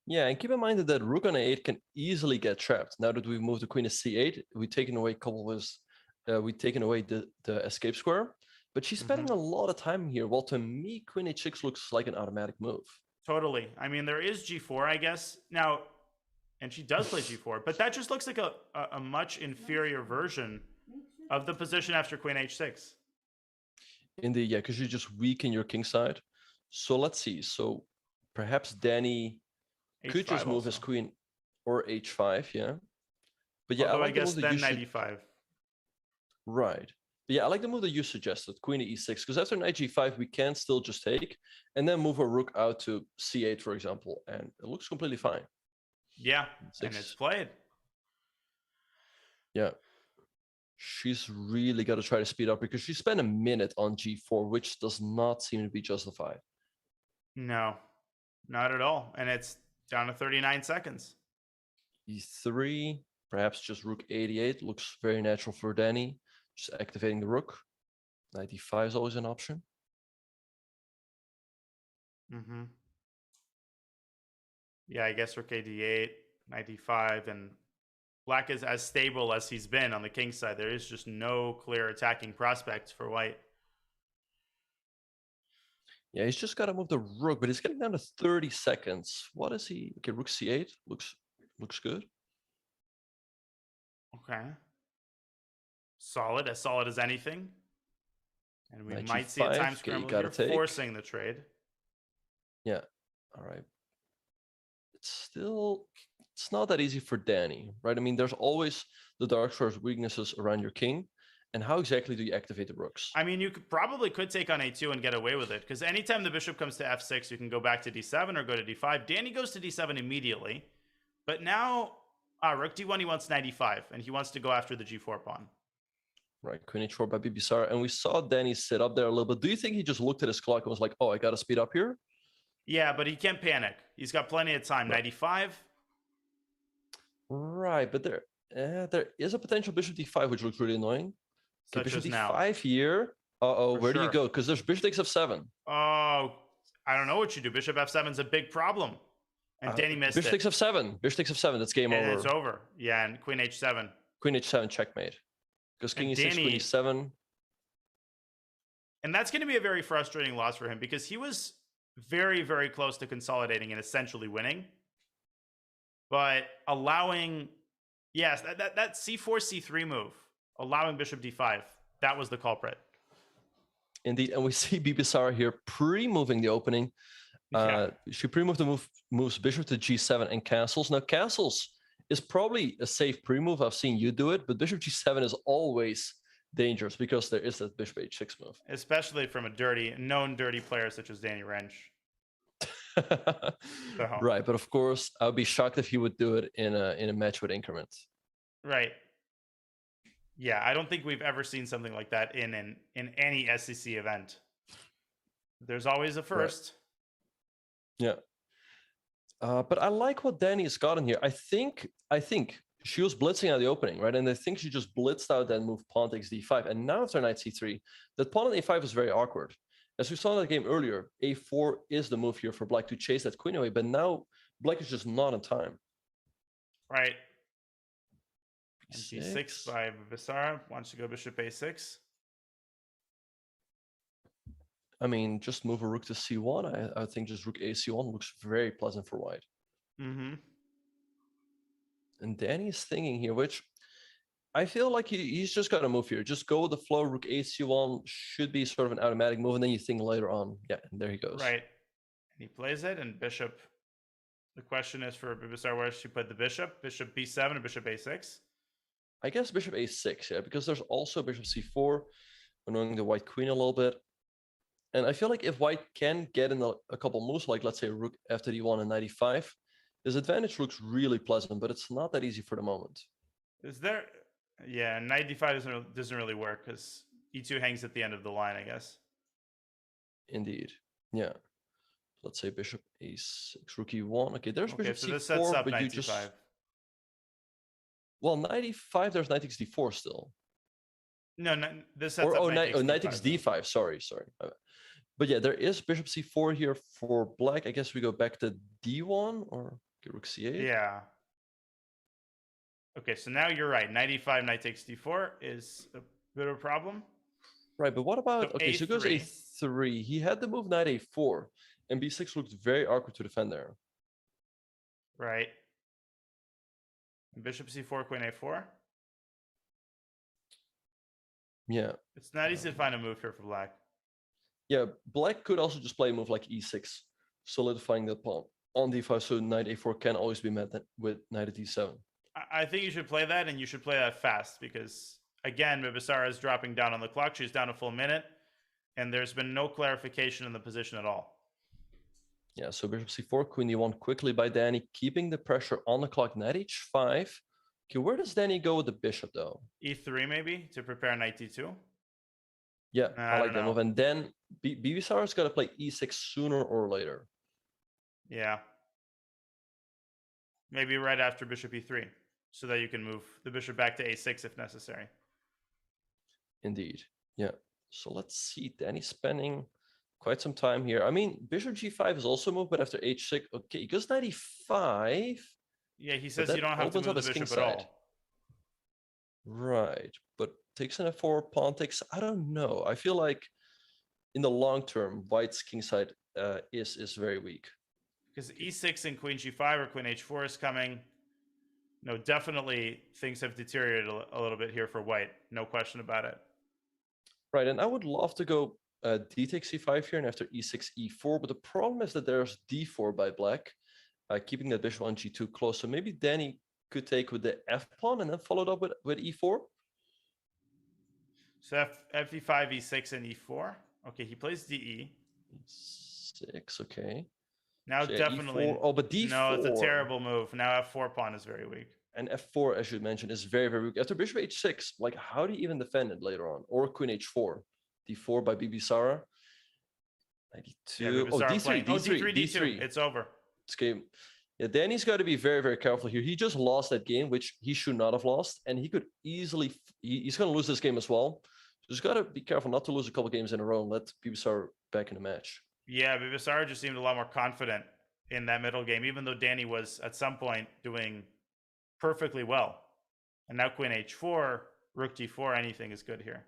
Yeah, and keep in mind that rook on a8 can easily get trapped. Now that we've moved the queen to c8, we've taken away the escape square. But she's spending a lot of time here. Well, to me, queen h6 looks like an automatic move. Totally. I mean, there is g4, I guess. Now, and she does play g4, but that just looks like a much inferior version of the position after queen h6. Indeed, yeah, because you just weaken your king side. So let's see. So perhaps Danny could just move his queen or h5, yeah. But yeah, although I like I guess then knight e5. Right. But yeah, I like the move that you suggested, queen to e6, because after knight g5, we can still just take and then move a rook out to c8, for example, and it looks completely fine. Yeah, and it's played. Yeah. She's really got to try to speed up because she spent a minute on g4, which does not seem to be justified. No, not at all. And it's down to 39 seconds. e3, perhaps just rook 88 looks very natural for Danny. Just activating the rook. Knight e5 is always an option. Yeah, I guess rook d8, knight e5, and black is as stable as he's been on the king side. There is just no clear attacking prospects for white. Yeah, he's just got to move the rook, but he's getting down to 30 seconds. What is he? Okay, rook c8 looks good. Okay. Solid as anything. And we Knight might g5, see a time scramble here, forcing the trade. Yeah, all right. It's not that easy for Danny, right? I mean, there's always the dark squares weaknesses around your king. And how exactly do you activate the rooks? I mean, you probably could take on a2 and get away with it, because anytime the bishop comes to f6, you can go back to d7 or go to d5. Danny goes to d7 immediately. But now, rook d1, he wants knight e5, and he wants to go after the g4 pawn. Right, queen h4 by Bibisara. And we saw Danny sit up there a little bit. Do you think he just looked at his clock and was like, oh, I got to speed up here? Yeah, but he can't panic. He's got plenty of time. Right. Knight e5. Right, but there is a potential bishop d5, which looks really annoying. Okay, bishop d5 now. Here. Where do you go? Because there's bishop takes f7. Oh, I don't know what you do. Bishop f7 is a big problem. And Danny missed bishop it. Takes f7. Bishop takes f7. That's game over. And it's over. Yeah, and queen h7. Queen h7 checkmate. Because king e6, queen e7. And that's going to be a very frustrating loss for him because he was very, very close to consolidating and essentially winning. But allowing, yes, that c4, c3 move, allowing bishop d5, that was the culprit. Indeed, and we see Bibisara here pre-moving the opening. She pre-moved the moves bishop to g7 and castles. Now, castles is probably a safe pre-move. I've seen you do it, but bishop g7 is always dangerous because there is that bishop h6 move. Especially from a known dirty player such as Danny Rensch. Right, but of course, I would be shocked if he would do it in a match with increment. Right. Yeah, I don't think we've ever seen something like that in any SCC event. There's always a first. Right. Yeah. But I like what Danny's gotten here. I think she was blitzing at the opening, right? And I think she just blitzed out, then moved pawn takes d5. And now after knight c3, that pawn on a5 is very awkward. As we saw in that game earlier, a4 is the move here for black to chase that queen away. But now black is just not in time. Right. And g6 by Bibisara wants to go bishop a6. I mean, just move a rook to c1. I think just rook a c1 looks very pleasant for white. Mm-hmm. And Danny's thinking here, which I feel like he's just got to move here. Just go with the flow. Rook A1 should be sort of an automatic move, and then you think later on. Yeah, and there he goes. Right. And he plays it, and bishop. The question is for Bibisar, where she put the bishop? Bishop B7 or bishop A6? I guess bishop A6, yeah, because there's also bishop C4, annoying the white queen a little bit. And I feel like if white can get in a couple moves, like let's say rook after D1 and knight E5, his advantage looks really pleasant, but it's not that easy for the moment. Is there? Yeah, knight D5 doesn't really work because E2 hangs at the end of the line, I guess. Indeed, yeah. Let's say bishop A6, rook E1. Okay, there's bishop so C4, this sets up but knight you just... D5. Well, knight E5, there's knight takes D4 still. No, this sets up knight takes D5. Sorry. But yeah, there is bishop C4 here for black. I guess we go back to D1 or rook C8. Yeah. Okay, so now you're right. Knight E5, knight takes D4 is a bit of a problem. Right, but what about... So okay, so it goes A3. He had to move knight A4, and B6 looked very awkward to defend there. Right. And bishop C4, queen A4. Yeah. It's not easy to find a move here for black. Yeah, black could also just play a move like E6, solidifying the pawn on D5, so knight A4 can always be met with knight at D7. I think you should play that, and you should play that fast, because, again, Bibisara is dropping down on the clock. She's down a full minute, and there's been no clarification in the position at all. Yeah, so bishop C4, queen D1 quickly by Danny, keeping the pressure on the clock. Knight H5. Okay, where does Danny go with the bishop, though? E3, maybe, to prepare knight D2? Yeah, I like that move. And then Bibisara's got to play E6 sooner or later. Yeah. Maybe right after bishop E3, so that you can move the bishop back to A6 if necessary. Indeed. Yeah. So let's see. Danny's spending quite some time here. I mean, bishop G5 is also a move, but after H6, okay, he goes knight E5. Yeah, he says you don't have to move the bishop at all. Right, but takes an F4, pawn takes, I don't know. I feel like in the long term, white's kingside is very weak. Because E6 and queen G5 or queen H4 is coming. No, definitely things have deteriorated a little bit here for white. No question about it. Right, and I would love to go D takes C5 here and after E6, E4, but the problem is that there's D4 by black, keeping that bishop on G2 close. So maybe Danny could take with the F pawn and then followed up with E4. So F5, E6, and E4. Okay, he plays DE. E6, okay. Now so definitely. E4. Oh, but D4. No, it's a terrible move. Now F4 pawn is very weak. And F4, as you mentioned, is very, very weak. After bishop H6, like, how do you even defend it later on? Or queen H4. D4 by Bibisara. 92. Yeah, oh, D3, D3. It's over. This game. Yeah, Danny's got to be very, very careful here. He just lost that game, which he should not have lost. And he could easily... He's going to lose this game as well. Just got to be careful not to lose a couple games in a row and let Bibisara back in the match. Yeah, Bibisara just seemed a lot more confident in that middle game, even though Danny was at some point doing perfectly well. And now queen H4, rook D4, anything is good here.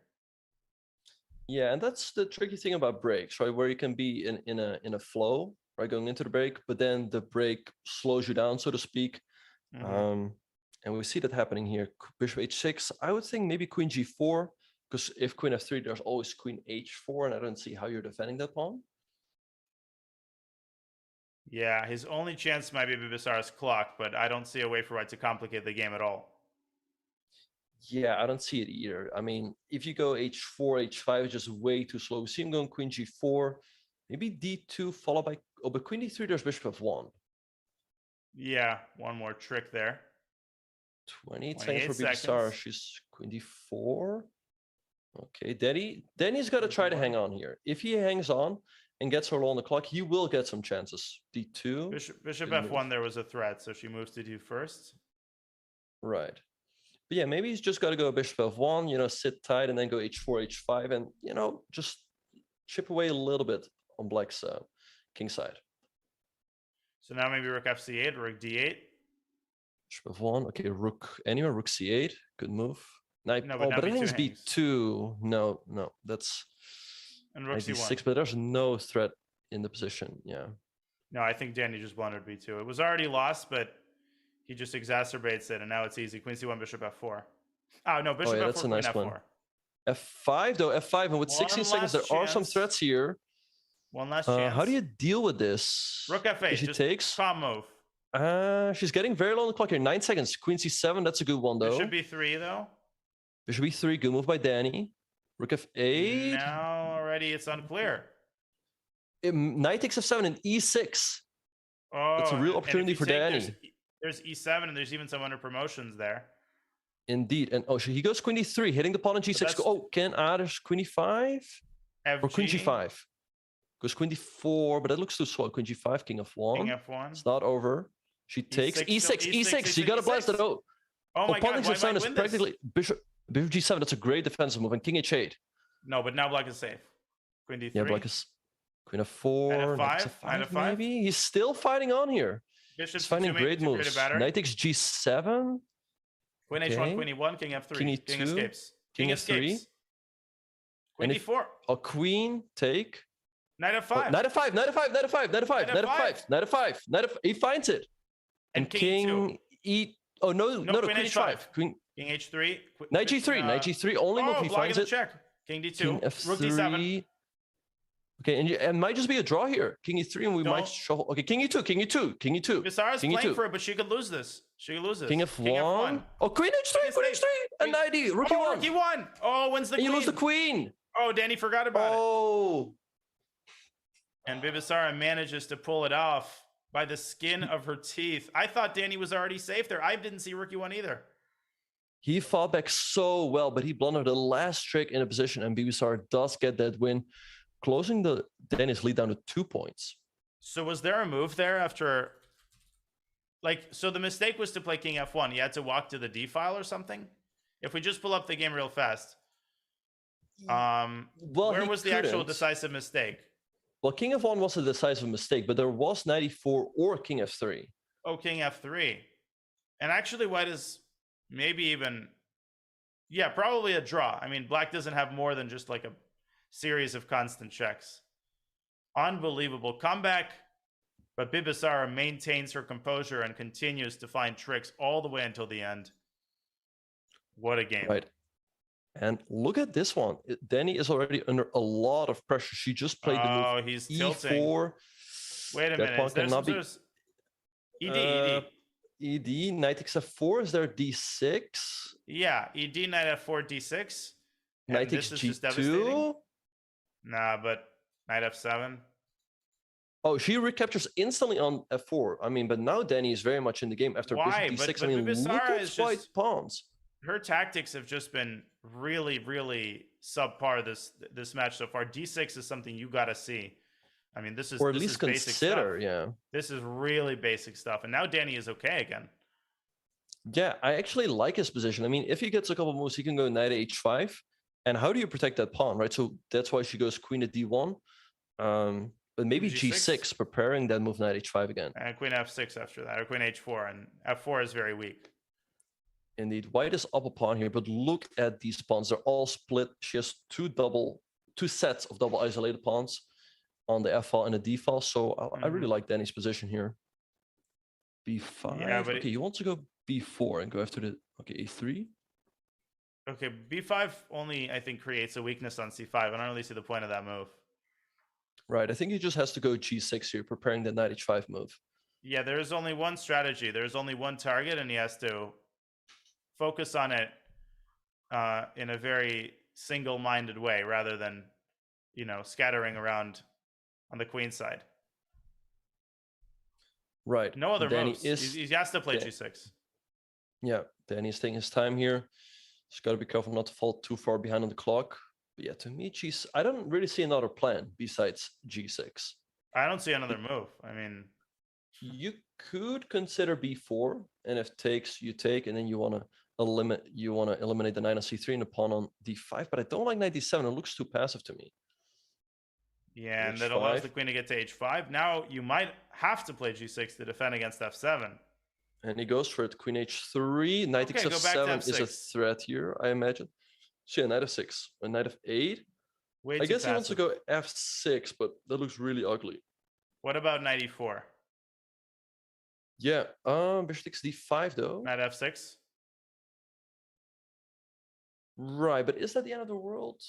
Yeah, and that's the tricky thing about breaks, right? Where you can be in a flow, right, going into the break, but then the break slows you down, so to speak. Mm-hmm. And we see that happening here. Bishop H6. I would think maybe queen G4, because if queen F3, there's always queen H4, and I don't see how you're defending that pawn. Yeah, his only chance might be Bibisara's clock, but I don't see a way for white to complicate the game at all. Yeah, I don't see it either. I mean, if you go H4, H5 is just way too slow. We see him going queen G4, maybe D2 followed by... Oh, but queen D3, there's bishop F1. Yeah, one more trick there. 28 seconds for Bibisara. She's queen D4. Okay, Danny's got to try to hang on here. If he hangs on and gets her low on the clock, he will get some chances. D2. Bishop F1, there was a threat, so she moves to D first. Right. But yeah, maybe he's just got to go bishop F1, sit tight and then go H4, H5 and, just chip away a little bit on black's king side. So now maybe rook F8 or rook D8. Bishop F1. Okay, rook anywhere, rook C8. Good move. Knight. No, but I think it's B2. No, that's and rook C6, but there's no threat in the position. Yeah. No, I think Danny just blundered B2. It was already lost, but he just exacerbates it, and now it's easy. Queen c1, bishop f4. Oh no, bishop yeah, f4, that's a queen nice f4. one. F5 though, F5, and with One 16 seconds, there last are some chance. threats here. One last chance. How do you deal with this? Rook f8, She just takes. calm move. She's getting very low on the clock here. 9 seconds. Queen c7, that's a good one though. Bishop b3 though. Bishop b3, good move by Danny. Rook f8. Now already it's unclear. Knight takes f7 and e6. Oh, That's a real and if opportunity you for take, Danny. There's e7 and there's even some under promotions there. Indeed. And he goes queen d3, hitting the pawn on g6. that's- Oh, there's queen e5? FG, Or queen g5. Goes queen d4, but that looks too slow. Queen g5, king f1. King f1. It's not over. She takes E6 still, e6. You gotta blast it out. Oh my pawn god, takes why f7 might is win this? practically bishop g7. That's a great defensive move. And king h8. No, but now black is safe. Queen d3. Yeah, black is queen f4. Knight Knight f5, knight f5 f5. maybe. He's still fighting on here. Bishop He's finding c2, great to create a moves. batter. Knight takes g7. Queen Okay. h1, queen e1, king f3. King King e2, escapes. king King f3. escapes. Queen And if- d4. A queen take. Knight f5. Knight f5. Knight f5. Knight f5. Knight f5. Knight f5. Knight f5. Knight f5. He finds it. And king e. Oh no! No, No, queen queen h5. h5. Queen. King h3. Knight g3. Knight g3. Only move Oh, he blocking finds the it. check. King d2. King Rook d7. f3. Okay, and it might just be a draw here. King e3, and we No. might shuffle. Okay, king e2. King e2. King e2. Visara's King playing e2. for it, but she could lose this. She could lose this. King f1. Oh, queen h3. King Queen escapes. h3. And knight e. Rook Oh, e1. rook e1. Oh, wins the And queen. you lose the queen. Oh, Danny forgot about it. Oh. And Bibisara manages to pull it off by the skin of her teeth. I thought Danny was already safe there. I didn't see rook e1 either. He fought back so well, but he blundered the last trick in a position, and Bibisara does get that win, closing the Danish lead down to 2 points. So was there a move there after, like, so the mistake was to play king f1. You had to walk to the d file or something? If we just pull up the game real fast. Well, where he was the actual couldn't. decisive mistake? Well, king f1 was a decisive mistake, but there was knight e4 or king f3. Oh, king f3. And actually white is maybe even, yeah, probably a draw. I mean, black doesn't have more than just like a series of constant checks. Unbelievable comeback. But Bibisara maintains her composure and continues to find tricks all the way until the end. What a game. Right. And look at this one. Danny is already under a lot of pressure. She just played the Oh, move he's e4. tilting. Wait a That minute. pawn Is there cannot some be- sort of... ED. ED, knight takes f4. Is there d6? Yeah, ED, knight f4, d6. And Knight this takes is just devastating. g2. Nah, but knight f7. Oh, she recaptures instantly on f4. I mean, but now Danny is very much in the game after Why? bishop d6. But I mean, look Bibisara at is white just- pawns. Her tactics have just been really, really subpar this match so far. D6 is something you got to see. I mean, this is Or at this least is basic consider, stuff. yeah. This is really basic stuff. And now Danny is okay again. Yeah, I actually like his position. I mean, if he gets a couple moves, he can go knight h5. And how do you protect that pawn, right? So that's why she goes queen at d1. But maybe G6? g6, preparing that move knight h5 again. And queen f6 after that, or queen h4. And f4 is very weak. Indeed, white is up a pawn here, but look at these pawns. They're all split. She has two sets of double isolated pawns on the f file and the d file. So I really like Danny's position here. b5. Yeah, but okay, you want to go b4 and go after the a3. Okay, b5 only, I think, creates a weakness on c5. I don't really see the point of that move. Right, I think he just has to go g6 here, preparing the knight h5 move. Yeah, there's only one strategy. There's only one target, and he has to focus on it in a very single-minded way rather than, you know, scattering around on the queen side. Right. No other Danny moves. He has to play g6. Yeah, Danny's taking his time here. Just got to be careful not to fall too far behind on the clock. But yeah, to me, I don't really see another plan besides g6. I don't see another move. I mean, You could consider b4, and if takes, you take, and then you want to eliminate the knight on c3 and the pawn on d5. But I don't like knight d7. It looks too passive to me. yeah, and H5. that allows the queen to get to h5. Now you might have to play g6 to defend against f7. And he goes for it. Queen h3, knight Okay, takes go back to f7 is a f6. threat here, I imagine. So yeah, knight f6, a knight f8. Way I too guess he wants to passive. go f6, but that looks really ugly. What about knight e4? Yeah. Bishop takes d5 though. Knight f6. Right, but is that the end of the world?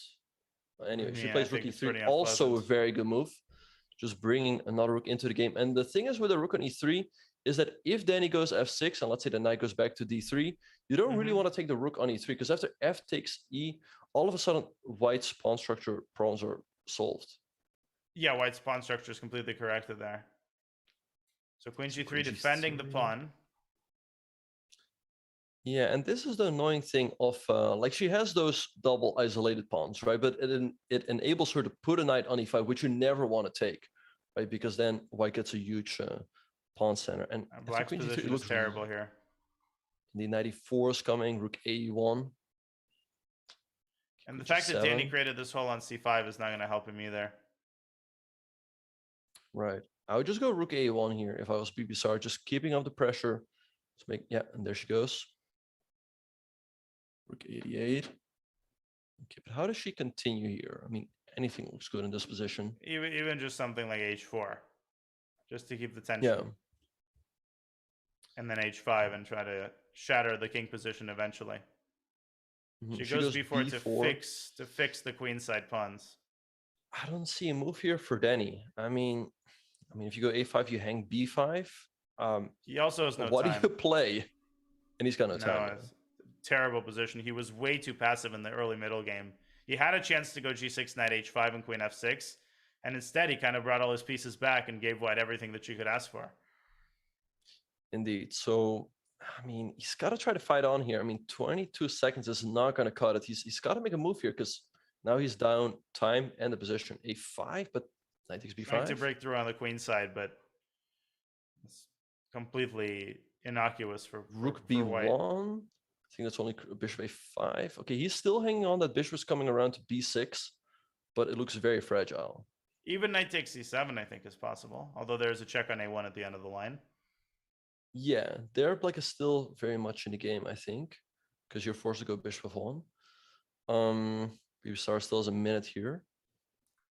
Anyway, she Yeah, I plays think rook it's pretty e3. Also a unpleasant. very good move. Just bringing another rook into the game. And the thing is with the rook on e3 is that if Danny goes f6 and let's say the knight goes back to d3, you don't really want to take the rook on e3 because after f takes e, all of a sudden white's pawn structure problems are solved. Yeah, white's pawn structure is completely corrected there. So queen g3 queen defending the G3. pawn. Yeah, and this is the annoying thing of like she has those double isolated pawns, right? But it enables her to put a knight on e5, which you never want to take, right? Because then white gets a huge pawn center. And Black's queen G3, position it is looks terrible here. The knight e4 is coming, rook a1. And the Queen fact that Danny G7. created this hole on c5 is not going to help him either. Right. I would just go rook a1 here if I was BBSR, just keeping up the pressure. Let's make, yeah, and there she goes. Rook 88. Okay, but how does she continue here? I mean, anything looks good in this position. Even just something like h4, just to keep the tension. Yeah. And then h5 and try to shatter the king position eventually. She goes b4 to fix the queenside pawns. I don't see a move here for Danny. I mean, if you go a5, you hang b5. He also has no what time. do you play? And he's got no No, time. it's a terrible position. He was way too passive in the early middle game. He had a chance to go g6, knight h5, and queen f6. And instead, he kind of brought all his pieces back and gave white everything that she could ask for. Indeed. So, I mean, he's got to try to fight on here. I mean, 22 seconds is not going to cut it. He's got to make a move here because now he's down time and the position. a5, but knight takes b5. Trying to break through on the queen side, but it's completely innocuous for Rook for white. b1. I think that's only bishop a5. Okay, he's still hanging on. That bishop is coming around to b6, but it looks very fragile. Even knight takes c7, I think, is possible. Although there's a check on a1 at the end of the line. Yeah, their black is still very much in the game, I think, because you're forced to go bishop f1. BBSR still has a minute here.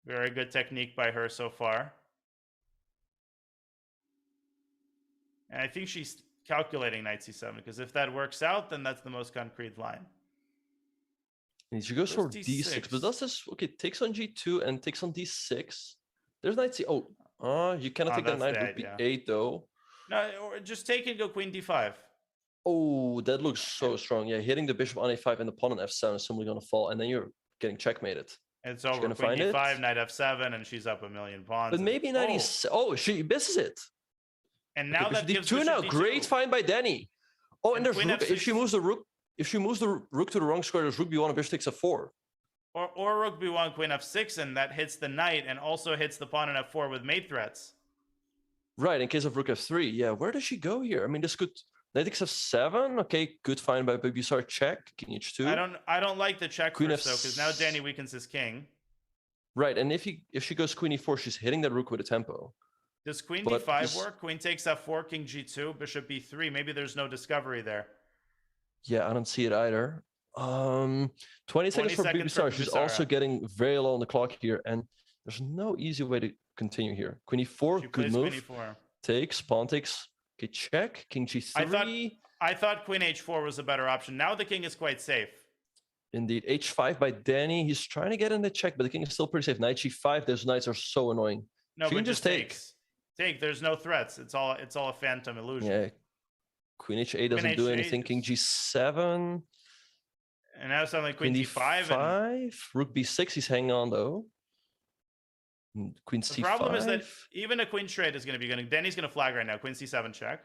Very good technique by her so far. And I think she's calculating knight c7, because if that works out, then that's the most concrete line. And she goes for Where's d6, but D6? does this, okay, takes on g2 and takes on d6. There's knight c, you cannot take that that's knight, rook dead, b8 though. No, or just take and go queen d5. Oh, that looks so strong. Yeah, hitting the bishop on a5 and the pawn on f7 is simply going to fall, and then you're getting checkmated. It's over. gonna Queen find it? d5, knight f7, and she's up a million pawns. But and- maybe knight she misses it. And now Okay, that bishop gives d2 now. bishop Great d2. find by Danny. Oh, and And there's queen rook. If f6. she moves the rook to the wrong square, there's rook b1 and bishop takes f4. Or rook b1, queen f6, and that hits the knight and also hits the pawn on f4 with mate threats. Right, in case of rook f3. Yeah, where does she go here? I mean, this could knight takes f7. Okay, good find by BBSR. Check. King h2. I don't like the check Queen first though, because now Danny weakens his king. Right, and if she goes queen e4, she's hitting that rook with a tempo. Does queen But d5 this- work? Queen takes f4, king g2, bishop b3. Maybe there's no discovery there. Yeah, I don't see it either. 20 seconds for seconds for BBSR. She's also BBSR. getting very low on the clock here, and there's no easy way to continue here. Queen e4, She good plays move. queen e4. Takes, pawn takes. Okay, check. King g3. I thought queen h4 was a better option. Now the king is quite safe. Indeed, h5 by Danny. He's trying to get in the check, but the king is still pretty safe. Knight g5. Those knights are so annoying. No, She but can just take. takes. Take. There's no threats. It's all a phantom illusion. Yeah. Queen h8 doesn't do h8 anything. King g7. And now suddenly queen d5. And Rook b6. He's hanging on though. Queen c5. the problem is that even a queen straight is going to be going. Danny's going to flag right now. Queen c7 check.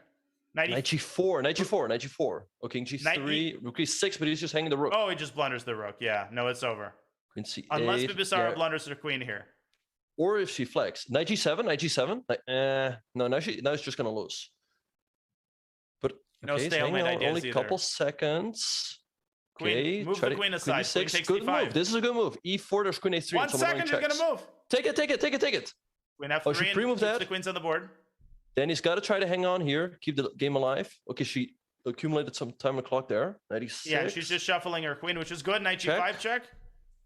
Knight g4. Knight g4. Knight g4. Oh, king g3. Rook e6, but he's just hanging the rook. Oh, he just blunders the rook. Yeah. No, it's over. Queen c8. Unless BBSR yeah. blunders her queen here. Or if she flex. Knight g7. Knight g7. No, now it's just gonna lose. But No okay, he's stalemate hanging on ideas only a either. couple seconds. Queen, Okay, move try the to- queen aside. Queen e6, takes good d5. move. This is a good move. e4, there's queen a3. 1 and some second, annoying you're going checks. to move. Take it. Queen f3 Oh, she and pre-moved keeps that? the queens on the board. Then he's got to try to hang on here, keep the game alive. Okay, she accumulated some time on the clock there. 96. Yeah, she's just shuffling her queen, which is good. Knight Check. g5 check.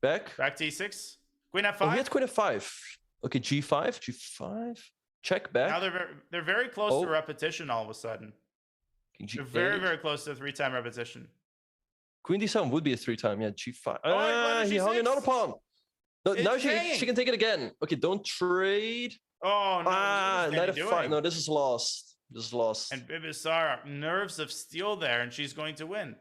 Back. Back to e6. Queen f5. Oh, he had queen f5. Okay, g5. check back. Now they're very close to repetition all of a sudden. King They're G8. very, very close to a 3-time repetition. Queen D7 would be a 3-time. Yeah, G5. Oh, He hung G6. another pawn. No, It's now hanging. she can take it again. Okay, don't trade. Oh, no. What is Knight Danny of 5. doing? No, this is lost. This is lost. And Bibisara, nerves of steel there, and she's going to win.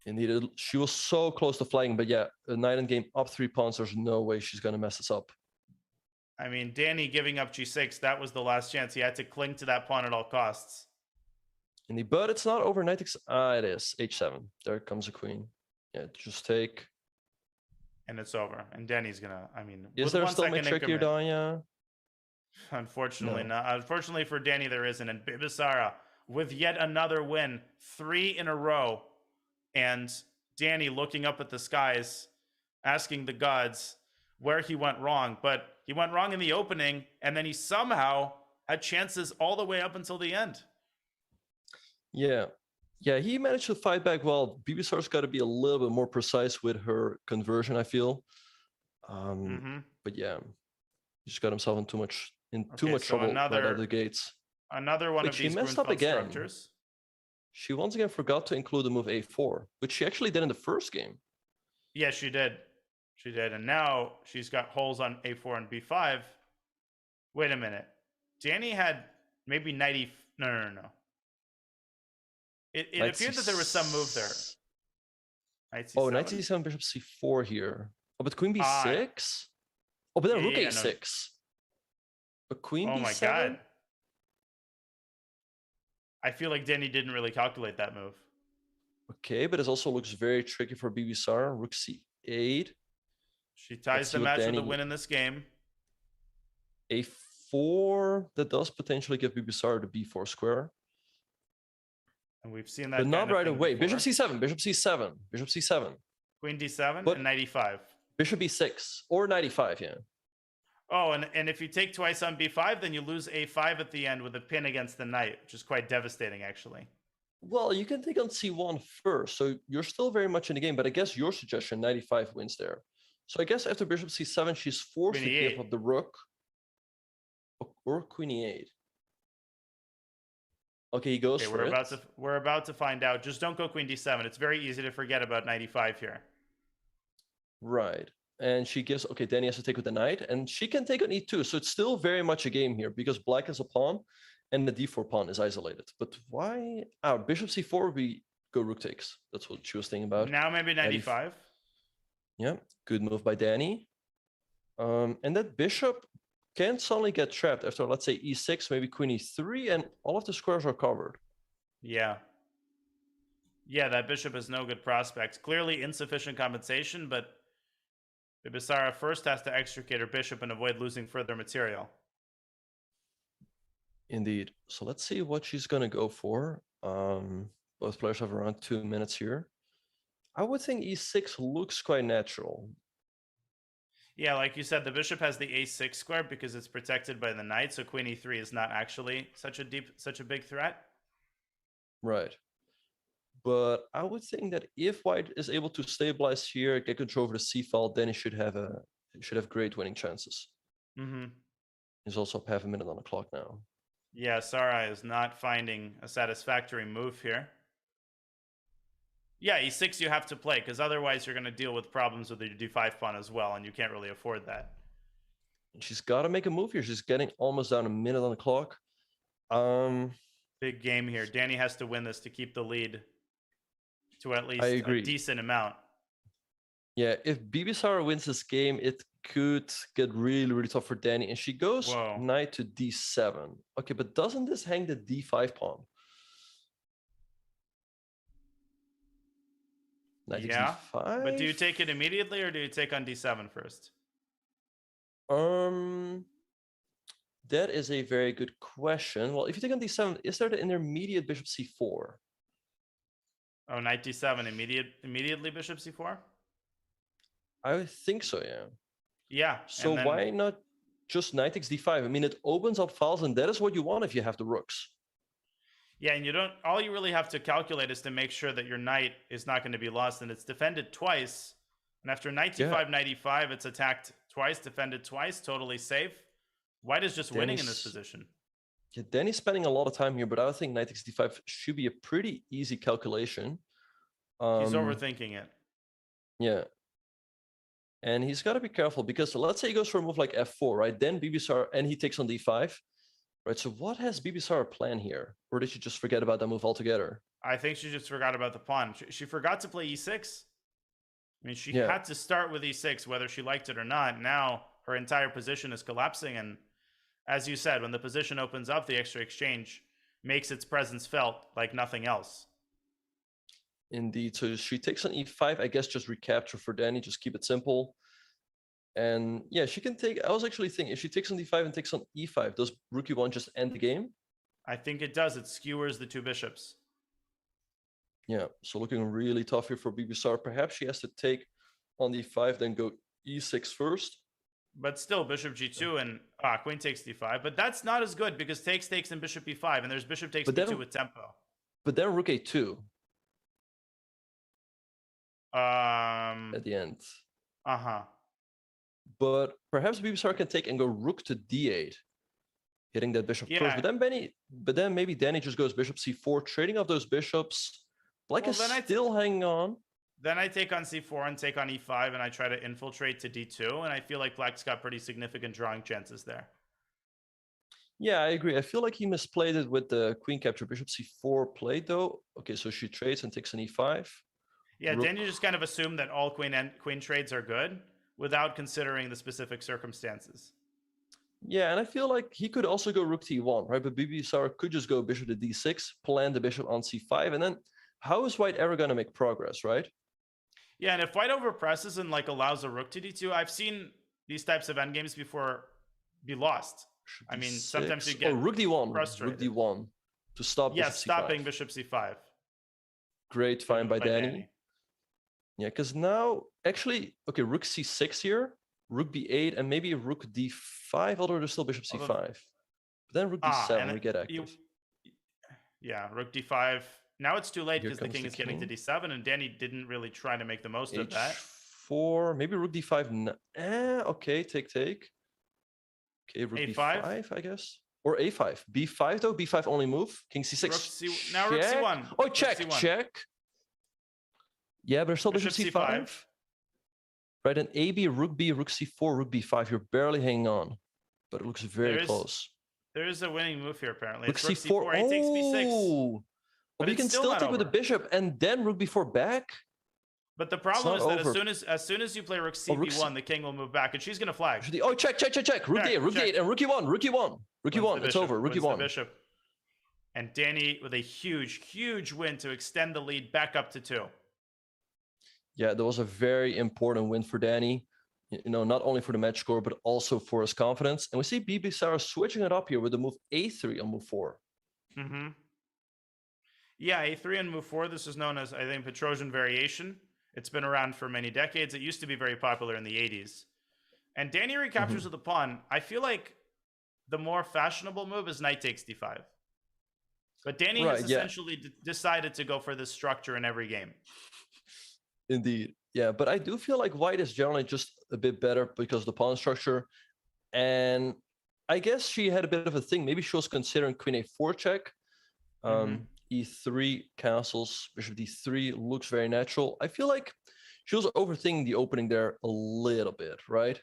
Indeed, she was so close to flying, but yeah, a knight in game up 3 pawns. There's no way she's going to mess this up. I mean, Danny giving up G6, that was the last chance. He had to cling to that pawn at all costs. Indeed, but it's not over. Knight takes. It is. H7. There comes a queen. Yeah, just take. And it's over. And Danny's going to, I mean, Is with there 1 still a second trick here, increment. Danya? Unfortunately No. not. Unfortunately for Danny, there isn't. And Bibisara with yet another win, 3 in a row. And Danny looking up at the skies, asking the gods where he went wrong. But he went wrong in the opening, and then he somehow had chances all the way up until the end. Yeah. Yeah, he managed to fight back well. Bibisar's got to be a little bit more precise with her conversion, I feel. But yeah, he just got himself in too much trouble right out of the gates. Another one Wait, of she these messed up Grunfeld again. structures. She once again forgot to include the move A4, which she actually did in the first game. Yes, she did. She did. And now she's got holes on A4 and B5. Wait a minute. Danny had maybe 90. No. It appeared that there was some move there. Knight C7. Knight C7, Bishop C4 here. Oh, but Queen B6? Oh, but then Rook yeah, A6. no. But Queen Oh B7? my god. I feel like Danny didn't really calculate that move. Okay, but it also looks very tricky for Bibisar. Rook C8. She ties Let's see the what match with Danny- a win in this game. A4, that does potentially give Bibisar the B4 square. And we've seen that But kind not of right thing away. before. Bishop C7, Bishop C7, Bishop C7. Queen D7 But- and 95. Bishop B6 or 95, yeah. Oh, and if you take twice on B5, then you lose A5 at the end with a pin against the knight, which is quite devastating, actually. Well, you can take on C1 first, so you're still very much in the game, but I guess your suggestion, 95 wins there. So I guess after Bishop C7, she's forced Queen to give E8. up the Rook or Queen E8. Okay, he goes Okay, for it. we're about to find out. Just don't go Queen D7. It's very easy to forget about 95 here. Right. And she gives, okay, Danny has to take with the knight, and she can take on E2. So it's still very much a game here because black is a pawn and the D4 pawn is isolated. But why? Bishop C4, we go Rook takes. That's what she was thinking about. Now maybe 95. Yeah, good move by Danny. And that bishop can suddenly get trapped after, let's say, E6, maybe Queen E3, and all of the squares are covered. Yeah. Yeah, that bishop has no good prospects. Clearly insufficient compensation, but Bibisara first has to extricate her bishop and avoid losing further material. Indeed. So let's see what she's going to go for. Both players have around 2 minutes here. I would think E6 looks quite natural. Yeah, like you said, the bishop has the A6 square because it's protected by the knight, so Queen E3 is not actually such a big threat. Right. But I would think that if white is able to stabilize here, get control over the C file, then he should have great winning chances. Mm-hmm. He's also up half a minute on the clock now. Yeah, Sarai is not finding a satisfactory move here. Yeah, E6 you have to play, because otherwise you're going to deal with problems with your D5 pawn as well, and you can't really afford that. And she's got to make a move here. She's getting almost down a minute on the clock. Big game here. Danny has to win this to keep the lead to at least I agree. a decent amount. Yeah, if Bibisara wins this game, it could get really, really tough for Danny. And she goes Whoa. knight to D7. Okay, but doesn't this hang the D5 pawn? Knight to Yeah, D5? but do you take it immediately or do you take on D7 first? That is a very good question. Well, if you take on D7, is there the intermediate bishop C4? Oh, knight D7, immediately bishop C4? I would think so, yeah. Yeah. So and then- why not just knight takes D5? I mean, it opens up files, and that is what you want if you have the rooks. Yeah, and all you really have to calculate is to make sure that your knight is not going to be lost, and it's defended twice. And after knight D5, knight E5, it's attacked twice, defended twice, totally safe. White is just winning in this Danny's- position. Yeah, Danny's spending a lot of time here, but I think knight takes d5 should be a pretty easy calculation. He's overthinking it. Yeah. And he's got to be careful because let's say he goes for a move like f4, right? Then Bibisar, and he takes on d5, right? So what has Bibisar plan here? Or did she just forget about that move altogether? I think she just forgot about the pawn. She forgot to play e6. I mean, she Yeah. had to start with e6, whether she liked it or not. Now her entire position is collapsing. And as you said, when the position opens up, the extra exchange makes its presence felt like nothing else. Indeed. So she takes on e5, I guess just recapture for Danny, just keep it simple. And yeah, she can take, I was actually thinking, if she takes on d5 and takes on e5, does rook e1 just end the game? I think it does. It skewers the two bishops. Yeah, so looking really tough here for Bibisar. Perhaps she has to take on d5, then go e6 first. But still, bishop g2 and queen takes d5. But that's not as good because takes and bishop e5. And there's bishop takes But then- b2 with tempo. But then rook a2 at the end. But perhaps Bibisar can take and go rook to d8, hitting that bishop Yeah. first. But then maybe Danny just goes bishop c4, trading off those bishops. Black Well, is then still hanging on. Then I take on c4 and take on e5, and I try to infiltrate to d2. And I feel like black's got pretty significant drawing chances there. Yeah, I agree. I feel like he misplayed it with the queen capture bishop c4 play though. Okay, so she trades and takes an e5. Yeah, Rook- then you just kind of assume that all queen trades are good without considering the specific circumstances. Yeah, and I feel like he could also go rook to e1, right? But Bibisar could just go bishop to d6, plant the bishop on c5, and then how is white ever going to make progress, right? Yeah, and if white overpresses and like allows a rook to d2, I've seen these types of endgames before be lost. Bishop I mean, d6. sometimes you get rook d1, frustrated. rook d1 to stop Yeah, bishop c5. stopping bishop c5. Great find by Danny. Yeah, because now, actually, okay, rook c6 here, rook b8, and maybe rook d5, although there's still bishop c5. Although- But then rook d7, we get active. Yeah, rook d5. Now it's too late Here because the comes king the is getting to king. d7, and Danny didn't really try to make the most of that. h4, maybe rook d5. Okay, take. Okay, rook A5? b5, I guess. Or a5. b5 though, b5 only move. King c6. Now rook check. c1. Oh, Rook check, c1. check. Yeah, but there's still bishop Bishop c5. c5. Right, and b, rook c4, rook b5. You're barely hanging on, but it looks very There is- close. There is a winning move here, apparently. Rook It's rook c4. c4, he takes b6. Oh, But but you it's can still still not take with the over. bishop and then rook b4 back. But the problem not is that over. as soon as you play rook Oh, rook cb1, the king will move back, and she's gonna flag. Oh, check. Rook Check, d8, rook check. d8, and rook e1, rook e1. Rook Wins e1, the it's bishop, over, rook wins the e1. bishop. And Danny with a huge win to extend the lead back up to 2. Yeah, that was a very important win for Danny. You know, not only for the match score, but also for his confidence. And we see Bibisar switching it up here with the move a3 on move 4. Mm-hmm. Yeah, a3 and move 4. This is known as, I think, Petrosian variation. It's been around for many decades. It used to be very popular in the 80s. And Danny recaptures with the pawn. I feel like the more fashionable move is knight takes d5. But Danny has essentially decided to go for this structure in every game. Indeed. Yeah, but I do feel like white is generally just a bit better because of the pawn structure. And I guess she had a bit of a thing. Maybe she was considering queen a4 check. E3 castles, bishop d3 looks very natural. I feel like she was overthinking the opening there a little bit, right?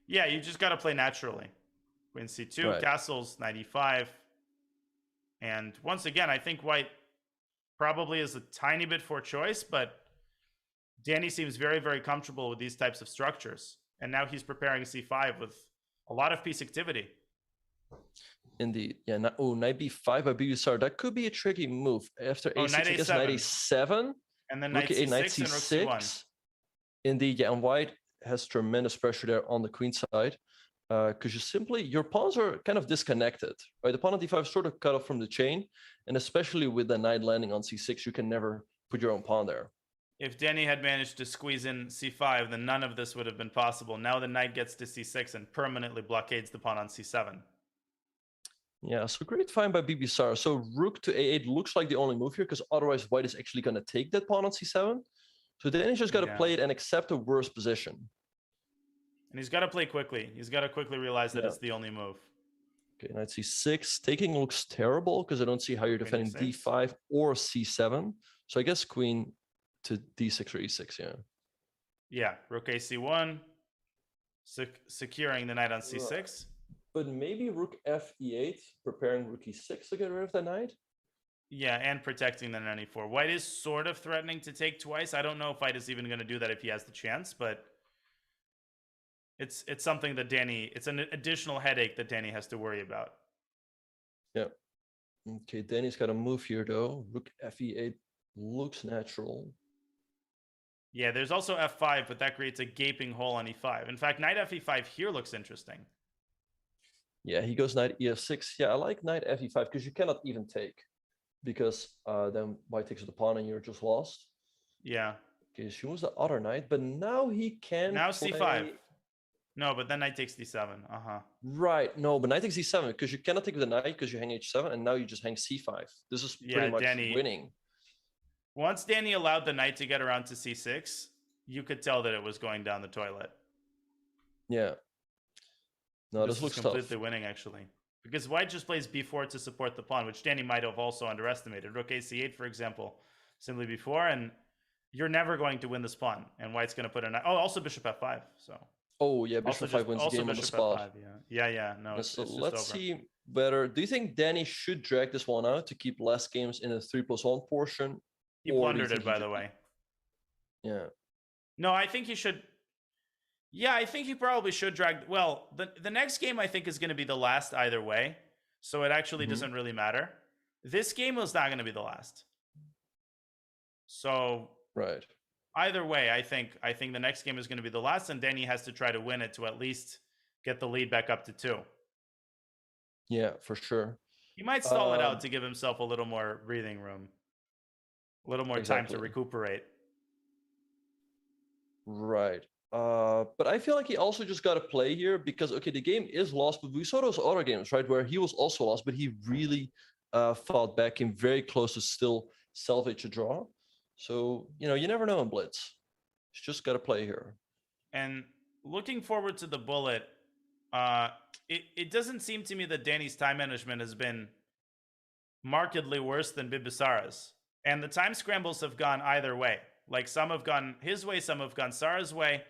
Yeah, you just got to play naturally. Queen c2, Right. castles, knight e5. And once again, I think white probably is a tiny bit for choice, but Danny seems very comfortable with these types of structures. And now he's preparing c5 with a lot of piece activity. Indeed. Yeah. Knight b5 by Bibisar. That could be a tricky move. After a6, knight I guess a7. knight a7. And then Rook knight a8, knight c6 and rook c1. c6. Indeed. Yeah. And white has tremendous pressure there on the queen side. Because your pawns are kind of disconnected, right? The pawn on d5 is sort of cut off from the chain. And especially with the knight landing on c6, you can never put your own pawn there. If Danny had managed to squeeze in c5, then none of this would have been possible. Now the knight gets to c6 and permanently blockades the pawn on c7. Yeah, so great find by Bibisar. So rook to a8 looks like the only move here because otherwise white is actually going to take that pawn on c7. So then he's just got to play it and accept a worse position. And he's got to play quickly. He's got to quickly realize that Yeah. it's the only move. Okay, knight c6. Taking looks terrible because I don't see how you're defending Queen d5 or c7. So I guess queen to d6 or e6, yeah. Yeah, rook ac1, securing the knight on c6. But maybe rook f e8, preparing rook e6 to get rid of the knight? Yeah, and protecting the knight on e4. White is sort of threatening to take twice. I don't know if White is even going to do that if he has the chance, but it's something that it's an additional headache that Danny has to worry about. Yeah. Okay, Danny's got a move here, though. Rook f e8 looks natural. Yeah, there's also f5, but that creates a gaping hole on e5. In fact, knight fe5 here looks interesting. Yeah, he goes knight ef6. Yeah, I like knight fe5 because you cannot even take. Because then white takes the pawn and you're just lost. Yeah. Okay, she moves the other knight, but now he can Now play... c5. No, but then knight takes d7. Right, no, but knight takes d7 because you cannot take with the knight because you hang h7 and now you just hang c5. This is pretty much Danny, winning. Once Danny allowed the knight to get around to c6, you could tell that it was going down the toilet. Yeah. No, this is looks completely tough. winning, actually. Because white just plays b4 to support the pawn, which Danny might have also underestimated. Rook ac8, for example, simply before, and you're never going to win this pawn. And white's going to put a knight. Oh, also bishop f5. So. Oh, yeah, bishop f5 wins the game on the spot. F5, yeah. No, so it's let's over. see better. Do you think Danny should drag this one out to keep less games in the 3+1 portion? He plundered it, by the way. Yeah. No, I think he should. Yeah, I think he probably should drag. Well, the next game I think is going to be the last either way. So it actually doesn't really matter. This game was not going to be the last. So right. Either way, I think the next game is going to be the last, and Danny has to try to win it to at least get the lead back up to 2. Yeah, for sure. He might stall it out to give himself a little more breathing room. A little more time to recuperate. Right. But I feel like he also just got to play here because, okay, the game is lost, but we saw those other games, right, where he was also lost, but he really fought back, came very close to still salvage a draw. So, you never know in Blitz. He's just got to play here. And looking forward to the bullet, it doesn't seem to me that Danny's time management has been markedly worse than Bibisara's. And the time scrambles have gone either way. Like, some have gone his way, some have gone Sara's way.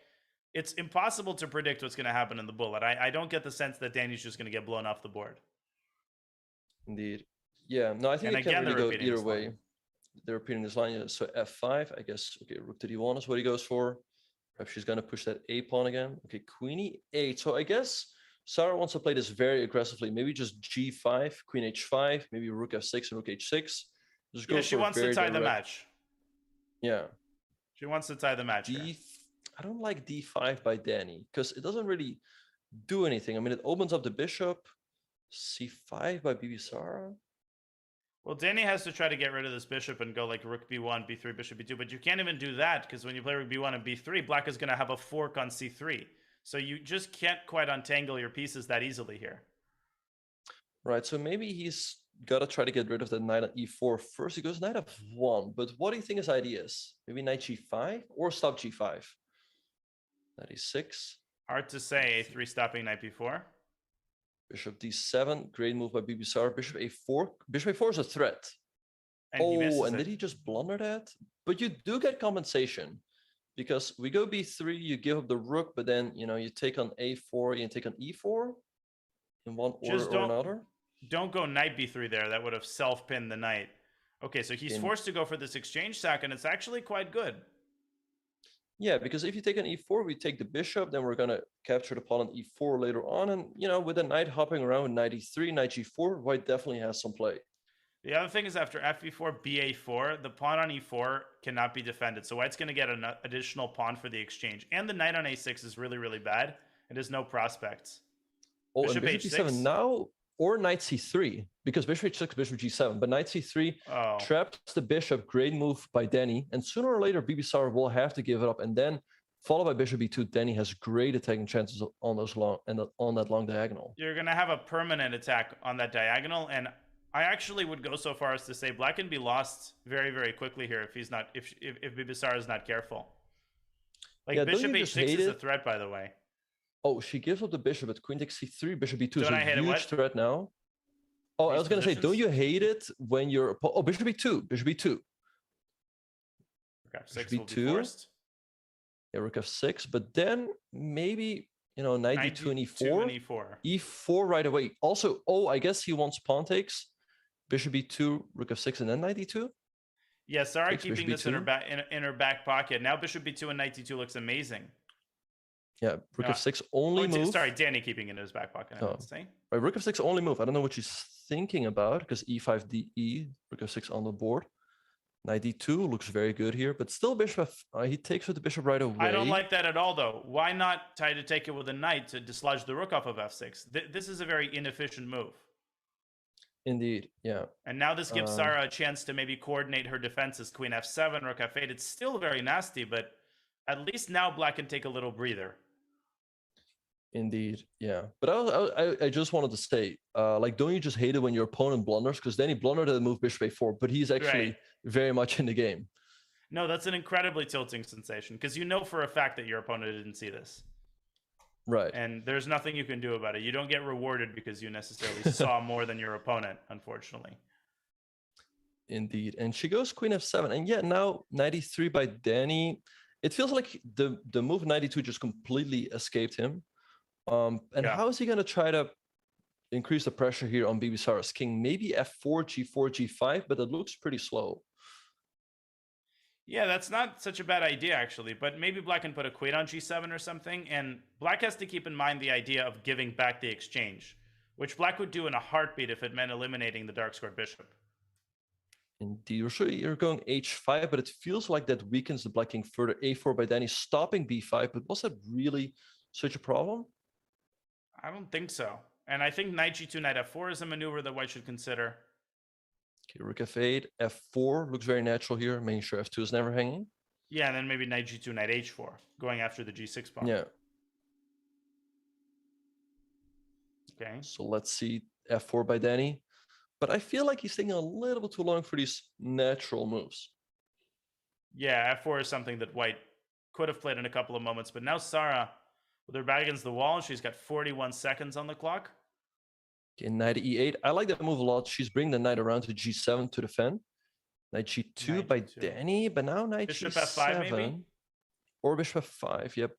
It's impossible to predict what's going to happen in the bullet. I don't get the sense that Danny's just going to get blown off the board. Indeed. Yeah, no, I think it can really go either way. They're repeating this line. So f5, I guess. Okay, rook to d1 is what he goes for. Perhaps she's going to push that a pawn again. Okay, queen e8. So I guess Sara wants to play this very aggressively. Maybe just g5, queen h5, maybe rook f6 and rook h6. Just go she wants to tie the match. Yeah. She wants to tie the match. I don't like d5 by Danny because it doesn't really do anything. I mean, it opens up the bishop. c5 by Bibisara. Well, Danny has to try to get rid of this bishop and go like rook b1, b3, bishop b2, but you can't even do that because when you play rook b1 and b3, black is going to have a fork on c3. So you just can't quite untangle your pieces that easily here. Right, so maybe he's got to try to get rid of the knight on e4 first. He goes knight f1, but what do you think his idea is? Maybe knight g5 or stop g5? Knight e6. Hard to say. a3 stopping knight b4. Bishop d7, great move by Bibisara. Bishop a4. Bishop a4 is a threat. And did he just blunder that? But you do get compensation because we go b3, you give up the rook, but then you take on a4, you take on e4 in one order or another. Don't go knight b3 there. That would have self-pinned the knight. Okay, so he's forced to go for this exchange sack, and it's actually quite good. Yeah, because if you take an e4, we take the bishop, then we're going to capture the pawn on e4 later on. And, with the knight hopping around with knight e3, knight g4, white definitely has some play. The other thing is after fb4, ba4, the pawn on e4 cannot be defended. So white's going to get an additional pawn for the exchange. And the knight on a6 is really, really bad. It has no prospects. Oh, bishop and bishop h6 now, or knight c3, because bishop h6, bishop g7. But knight c3 traps the bishop. Great move by Danny. And sooner or later, Bibisara will have to give it up. And then, followed by bishop b2, Danny has great attacking chances on those long on that long diagonal. You're going to have a permanent attack on that diagonal. And I actually would go so far as to say black can be lost very, very quickly here if he's not if Bibisara is not careful. Like, bishop h6 is a threat, by the way. Oh, she gives up the bishop at queen takes c3, bishop b2 is Don't I a hate it, huge what? threat now. Oh, I These was gonna say, don't positions? you hate it when you're oh, bishop b2, bishop b2. Okay, 6 Bishop will be b2. forced. Yeah, rook f6, but then maybe, you know, knight d2 and 2 and e4. e4. E4 right away. Also, oh, I guess he wants pawn takes. Bishop b2, rook f6, and then knight d2. Yeah, Sarah Takes keeping bishop this in her b2. back in her back pocket. Now bishop b2 and knight d2 looks amazing. Yeah, rook No, f6 only move. Sorry, Danny keeping it in his back pocket. I Oh. would say. Right, rook f6 only move. I don't know what she's thinking about because e5 de, rook f6 on the board. Knight d2 looks very good here, but still bishop he takes with the bishop right away. I don't like that at all, though. Why not try to take it with a knight to dislodge the rook off of f6? This is a very inefficient move. Indeed, yeah. And now this gives Sarah a chance to maybe coordinate her defenses. Queen f7, rook f8. It's still very nasty, but at least now black can take a little breather. Indeed, yeah. But I just wanted to say, like, don't you just hate it when your opponent blunders? Because then he blundered the move bishop a4, but he's actually Right. very much in the game. No, that's an incredibly tilting sensation because you know for a fact that your opponent didn't see this. Right. And there's nothing you can do about it. You don't get rewarded because you necessarily saw more than your opponent, unfortunately. Indeed. And she goes queen f7. And yeah, now knight e3 by Danny. It feels like the move knight e2 just completely escaped him. And Yeah. how is he going to try to increase the pressure here on Bibisara's king? Maybe f4, g4, g5, but it looks pretty slow. Yeah, that's not such a bad idea, actually. But maybe black can put a queen on g7 or something. And black has to keep in mind the idea of giving back the exchange, which black would do in a heartbeat if it meant eliminating the dark squared bishop. Indeed. So you're going h5, but it feels like that weakens the black king further. a4 by Danny, stopping b5. But was that really such a problem? I don't think so. And I think knight g2, knight f4 is a maneuver that white should consider. Okay, rook f8, f4 looks very natural here, making sure f2 is never hanging. Yeah, and then maybe knight g2, knight h4, going after the g6 pawn. Yeah. Okay. So let's see f4 by Danny. But I feel like he's taking a little bit too long for these natural moves. Yeah, f4 is something that white could have played in a couple of moments, but now Sarah, with her back against the wall, she's got 41 seconds on the clock. Okay, knight e8. I like that move a lot. She's bringing the knight around to g7 to defend. Knight g2 Knight by G2. Danny, but now knight Bishop g7. f5 maybe? Or bishop f5, yep.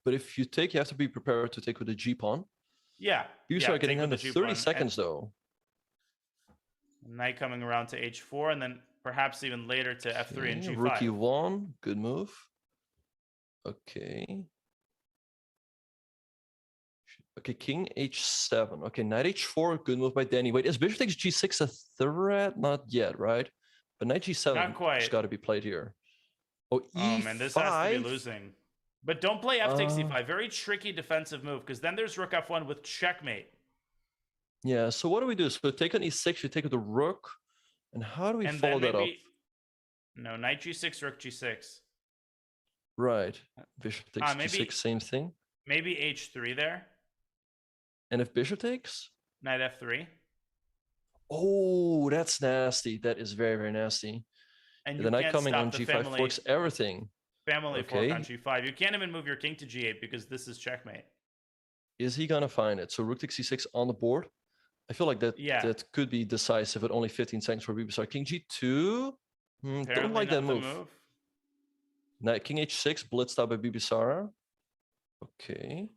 But if you take, you have to be prepared to take with the g pawn. Yeah. You yeah, start getting take under with the 30 G pawn. seconds though. And knight coming around to h4, and then perhaps even later to f3 and Okay, g5. rook e1, good move. Okay. Okay, king h7. Okay, knight h4, good move by Danny. Wait, is bishop takes g6 a threat? Not yet, right? But knight g7 Not quite. has got to be played here. Oh, Oh e5. man, this has to be losing. But don't play f takes e5. Very tricky defensive move, because then there's rook f1 with checkmate. Yeah, so what do we do? So take on e6, you take with the rook. And how do we And follow then that up? maybe no, knight g6, rook g6. Right. Bishop takes maybe- g6, same thing. Maybe h3 there. And if bishop takes? Knight f3. Oh, that's nasty. That is very, very nasty. And The you knight can't coming stop on the g5 family, forks everything. family fork Okay. on g5. You can't even move your king to g8 because this is checkmate. Is he gonna find it? So rook takes c6 on the board. I feel like that Yeah. that could be decisive at only 15 seconds for Bibisar. King g2. Don't Apparently like that not the move. Knight king h6 blitzed out by Bibisara. Okay.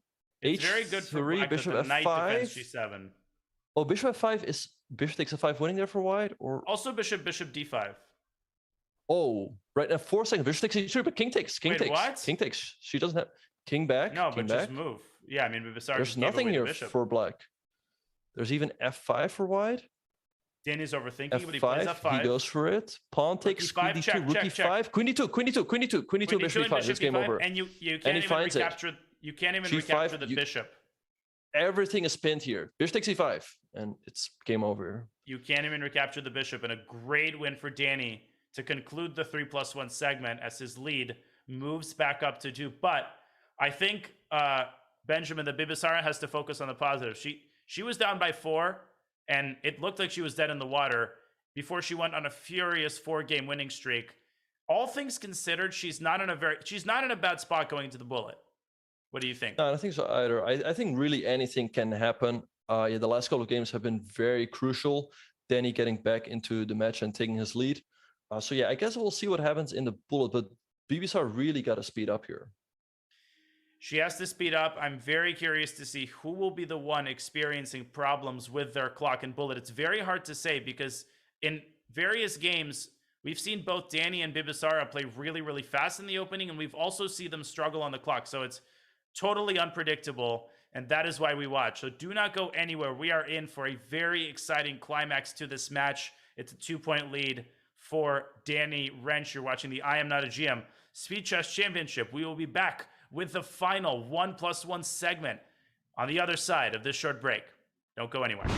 It's very good for H3, black that bishop the knight defends f5. g7. Oh, bishop f5 is bishop takes f5 winning there for white, or Also bishop d5. oh, right now 4 seconds. Bishop takes e3, but king takes. King Wait, takes. what? King takes. She doesn't have king back. No, king but back. just move. Yeah, I mean, Bibisar There's just gave nothing away the here bishop. for black. There's even f5 for white. Danny's overthinking, but he plays f5. f5. He goes for it. Pawn takes e5, queen d2. check, Rook check, e5. check. Queen d2. Queen d2. Queen d2. Queen d2. Queen Bishop d2 e5. and It's game e5, over. And you can't he even finds it. recapture. You can't even G5, recapture the you- bishop. Everything is pinned here. Bishop takes e5, and it's game over. You can't even recapture the bishop, and a great win for Danny to conclude the 3+1 segment as his lead moves back up to 2. But I think Benjamin, the Bibisara, has to focus on the positive. She was down by 4, and it looked like she was dead in the water before she went on a furious 4-game winning streak. All things considered, she's not in a bad spot going into the bullet. What do you think? No, I don't think so either. I think really anything can happen. Yeah, the last couple of games have been very crucial. Danny getting back into the match and taking his lead. So yeah, I guess we'll see what happens in the bullet, but BBSR really got to speed up here. She has to speed up. I'm very curious to see who will be the one experiencing problems with their clock and bullet. It's very hard to say because in various games, we've seen both Danny and Bibisara play really, really fast in the opening, and we've also seen them struggle on the clock. So it's totally unpredictable, and that is why we watch. So do not go anywhere. We are in for a very exciting climax to this match. It's a 2-point lead for Danny Rensch. You're watching the I Am Not a GM Speed Chess Championship. We will be back with the final 1+1 segment on the other side of this short break. Don't go anywhere.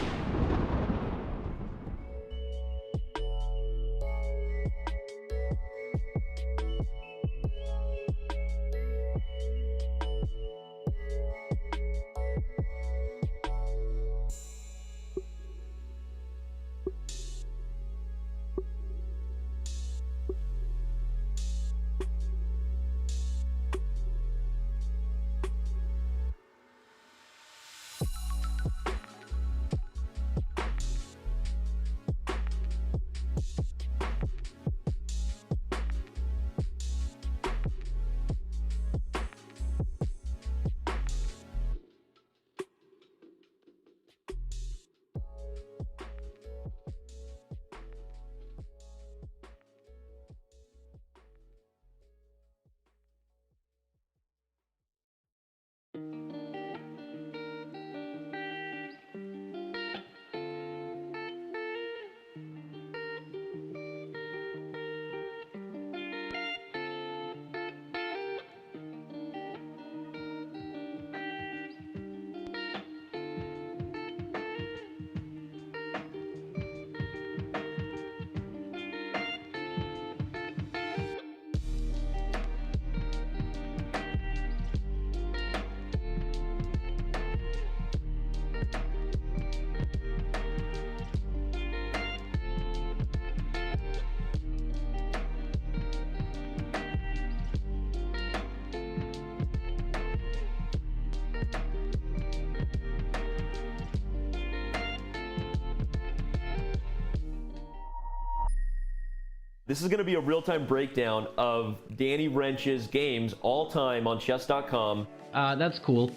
This is going to be a real-time breakdown of Danny Rensch's games all time on chess.com. That's cool.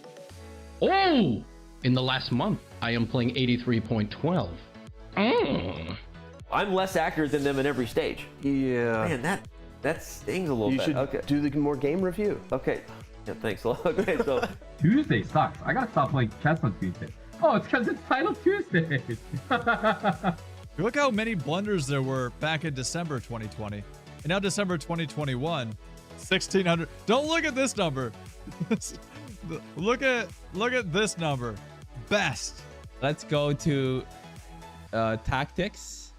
Oh! In the last month, I am playing 83.12. I'm less accurate than them in every stage. Yeah. Man, that stings a little You bit. should Okay. do the more game review. Okay. Yeah, thanks a lot. Okay, so Tuesday sucks. I gotta stop playing chess on Tuesday. Oh, it's because it's Title Tuesday. Look how many blunders there were back in December 2020. And now December 2021, 1,600. Don't look at this number. look at this number. Best. Let's go to tactics.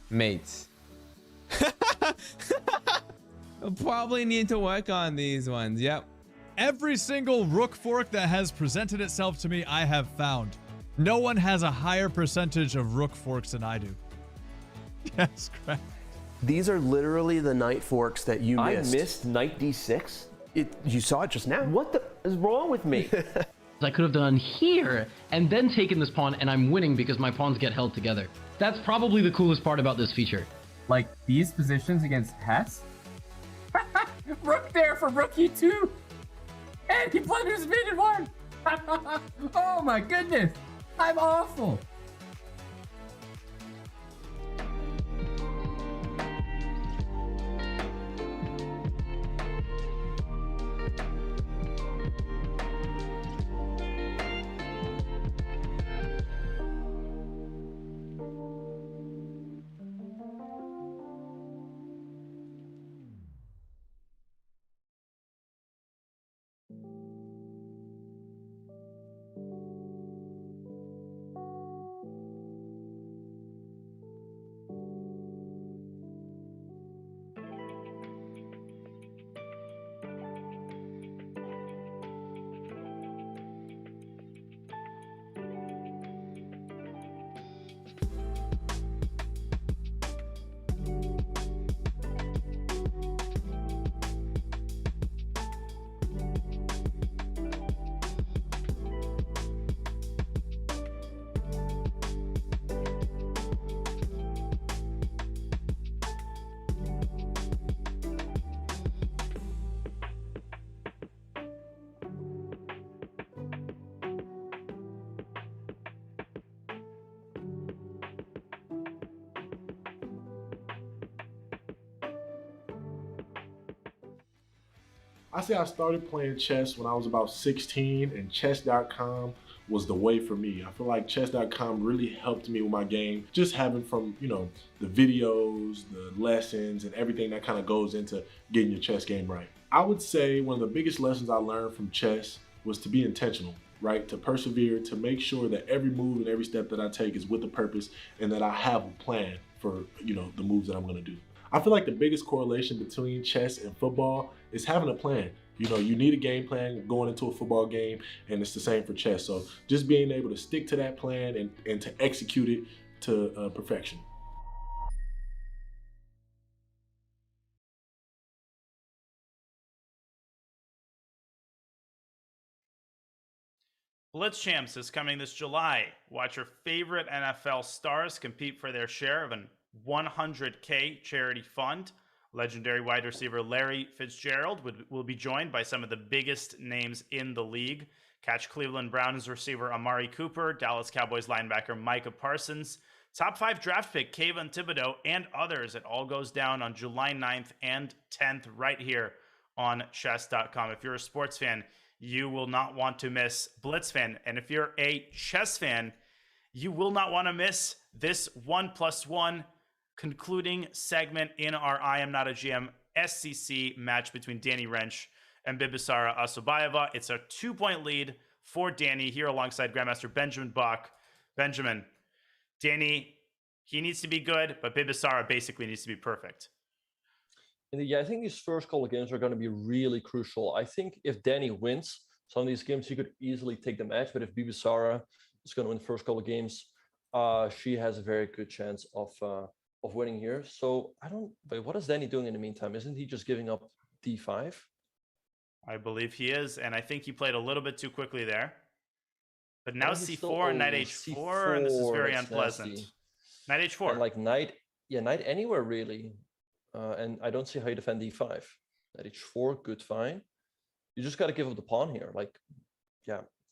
Mates. I'll probably need to work on these ones. Yep. Every single rook fork that has presented itself to me, I have found. No one has a higher percentage of rook forks than I do. Yes, correct. These are literally the knight forks that you missed. I missed knight d6? You saw it just now. What the is wrong with me? I could have done here and then taken this pawn, and I'm winning because my pawns get held together. That's probably the coolest part about this feature. Like these positions against Hess? Rook there for rook e2. And he blunders mate in one. Oh my goodness. I'm awful. I say I started playing chess when I was about 16, and chess.com was the way for me. I feel like chess.com really helped me with my game, just having from, the videos, the lessons, and everything that kind of goes into getting your chess game right. I would say one of the biggest lessons I learned from chess was to be intentional, right? To persevere, to make sure that every move and every step that I take is with a purpose and that I have a plan for, the moves that I'm gonna do. I feel like the biggest correlation between chess and football is having a plan. You need a game plan going into a football game, and it's the same for chess. So just being able to stick to that plan and to execute it to perfection. Blitz Champs is coming this July. Watch your favorite NFL stars compete for their share of an $100K charity fund. Legendary wide receiver Larry Fitzgerald will be joined by some of the biggest names in the league. Catch Cleveland Browns receiver Amari Cooper, Dallas Cowboys linebacker Micah Parsons, top 5 draft pick Kayvon Thibodeau, and others. It all goes down on July 9th and 10th right here on chess.com. If you're a sports fan, you will not want to miss Blitz fan. And if you're a chess fan, you will not want to miss this 1+1 concluding segment in our I Am Not a GM SCC match between Danny Rensch and Bibisara Asobayeva. It's a 2-point lead for Danny here alongside Grandmaster Benjamin Bach. Benjamin, Danny, he needs to be good, but Bibisara basically needs to be perfect. Yeah, I think these first couple of games are going to be really crucial. I think if Danny wins some of these games, he could easily take the match. But if Bibisara is going to win the first couple of games, she has a very good chance of winning here. So wait, what is Danny doing in the meantime? Isn't he just giving up d5? I believe he is, and I think he played a little bit too quickly there. But now c4 and knight h4, and this is very unpleasant. Nasty. Knight h4. And like knight anywhere really. And I don't see how you defend d5. Knight h4, good, fine. You just got to give up the pawn here.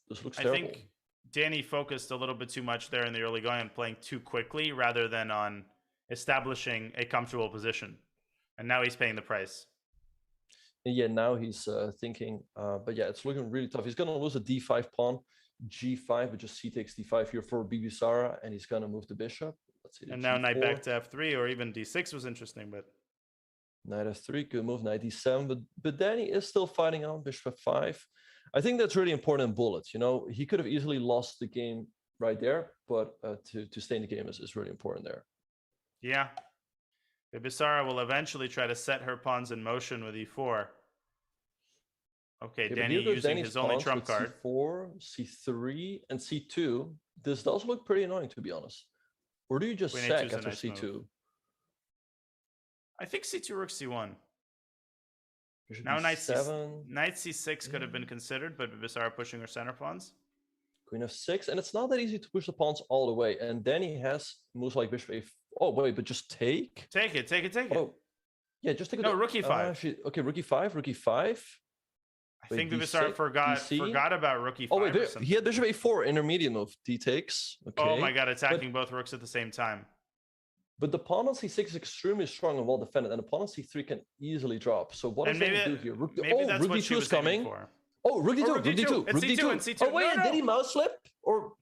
This looks terrible. I think Danny focused a little bit too much there in the early going and playing too quickly rather than on establishing a comfortable position. And now he's paying the price. Yeah, now he's thinking. But yeah, it's looking really tough. He's going to lose a d5 pawn, g5, but just c takes d5 here for Bibisara, and he's going to move the bishop. Let's see. And now knight back to f3, or even d6 was interesting, but knight f3, good move, knight d7, but Danny is still fighting on bishop f5. I think that's really important in bullets. He could have easily lost the game right there, but to stay in the game is really important there. Yeah. Bibisara will eventually try to set her pawns in motion with e4. Okay, Danny using Danny's his only trump card. c4, c3, and c2. This does look pretty annoying, to be honest. Or do you just Queen sack A2 is a after nice c2? move. I think c2 rook c1. Bishop Now knight d7. Knight c6 could have been considered, but Bibisara pushing her center pawns. Queen f6, and it's not that easy to push the pawns all the way. And Danny has moves like bishop a. Oh wait, but just take. Take it. Oh, yeah, just take it. No, rook e5. Okay, rook e5, rook e5. I think Bibisara forgot about rook e5. Oh wait, he had bishop a4, intermediate move. D takes. Okay. Oh my god, attacking both rooks at the same time. But the pawn on c6 is extremely strong and well defended, and the pawn on c3 can easily drop. So what does he do here? Rook d2 is coming. For. Oh, rook d2, rook d2. It's c2 and c2. Oh wait, did he mouse flip? Or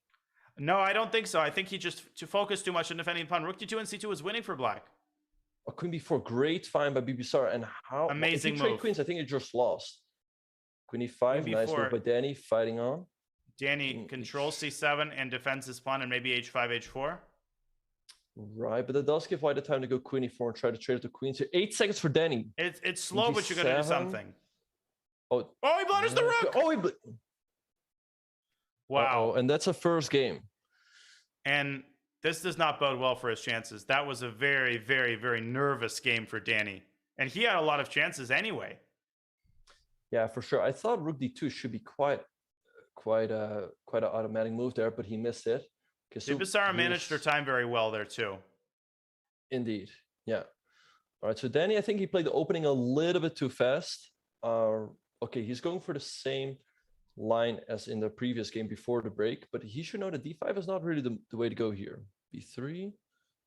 no, I don't think so. I think he just to focus too much on defending the pawn. Rook d2 and c2 is winning for black. A queen b4, great find by Bibisara, and how amazing if move. Trade queens, I think you just lost. Queen e5, nice move by Danny, fighting on. Danny controls c7 and defends his pawn, and maybe h5, h4. Right, but that does give white the time to go queen e4 and try to trade it to queen. So 8 seconds for Danny. It's slow, but you gotta do something. Oh, he blunders the rook. Oh, wow. And that's a first game. And this does not bode well for his chances. That was a very, very, very nervous game for Danny, and he had a lot of chances anyway. Yeah, for sure. I thought rook d2 should be quite an automatic move there, but he missed it. Okay, so Bibisara managed her time very well there too. Indeed, yeah. All right, so Danny, I think he played the opening a little bit too fast. Okay, he's going for the same line as in the previous game before the break, but he should know that d5 is not really the way to go here. b3.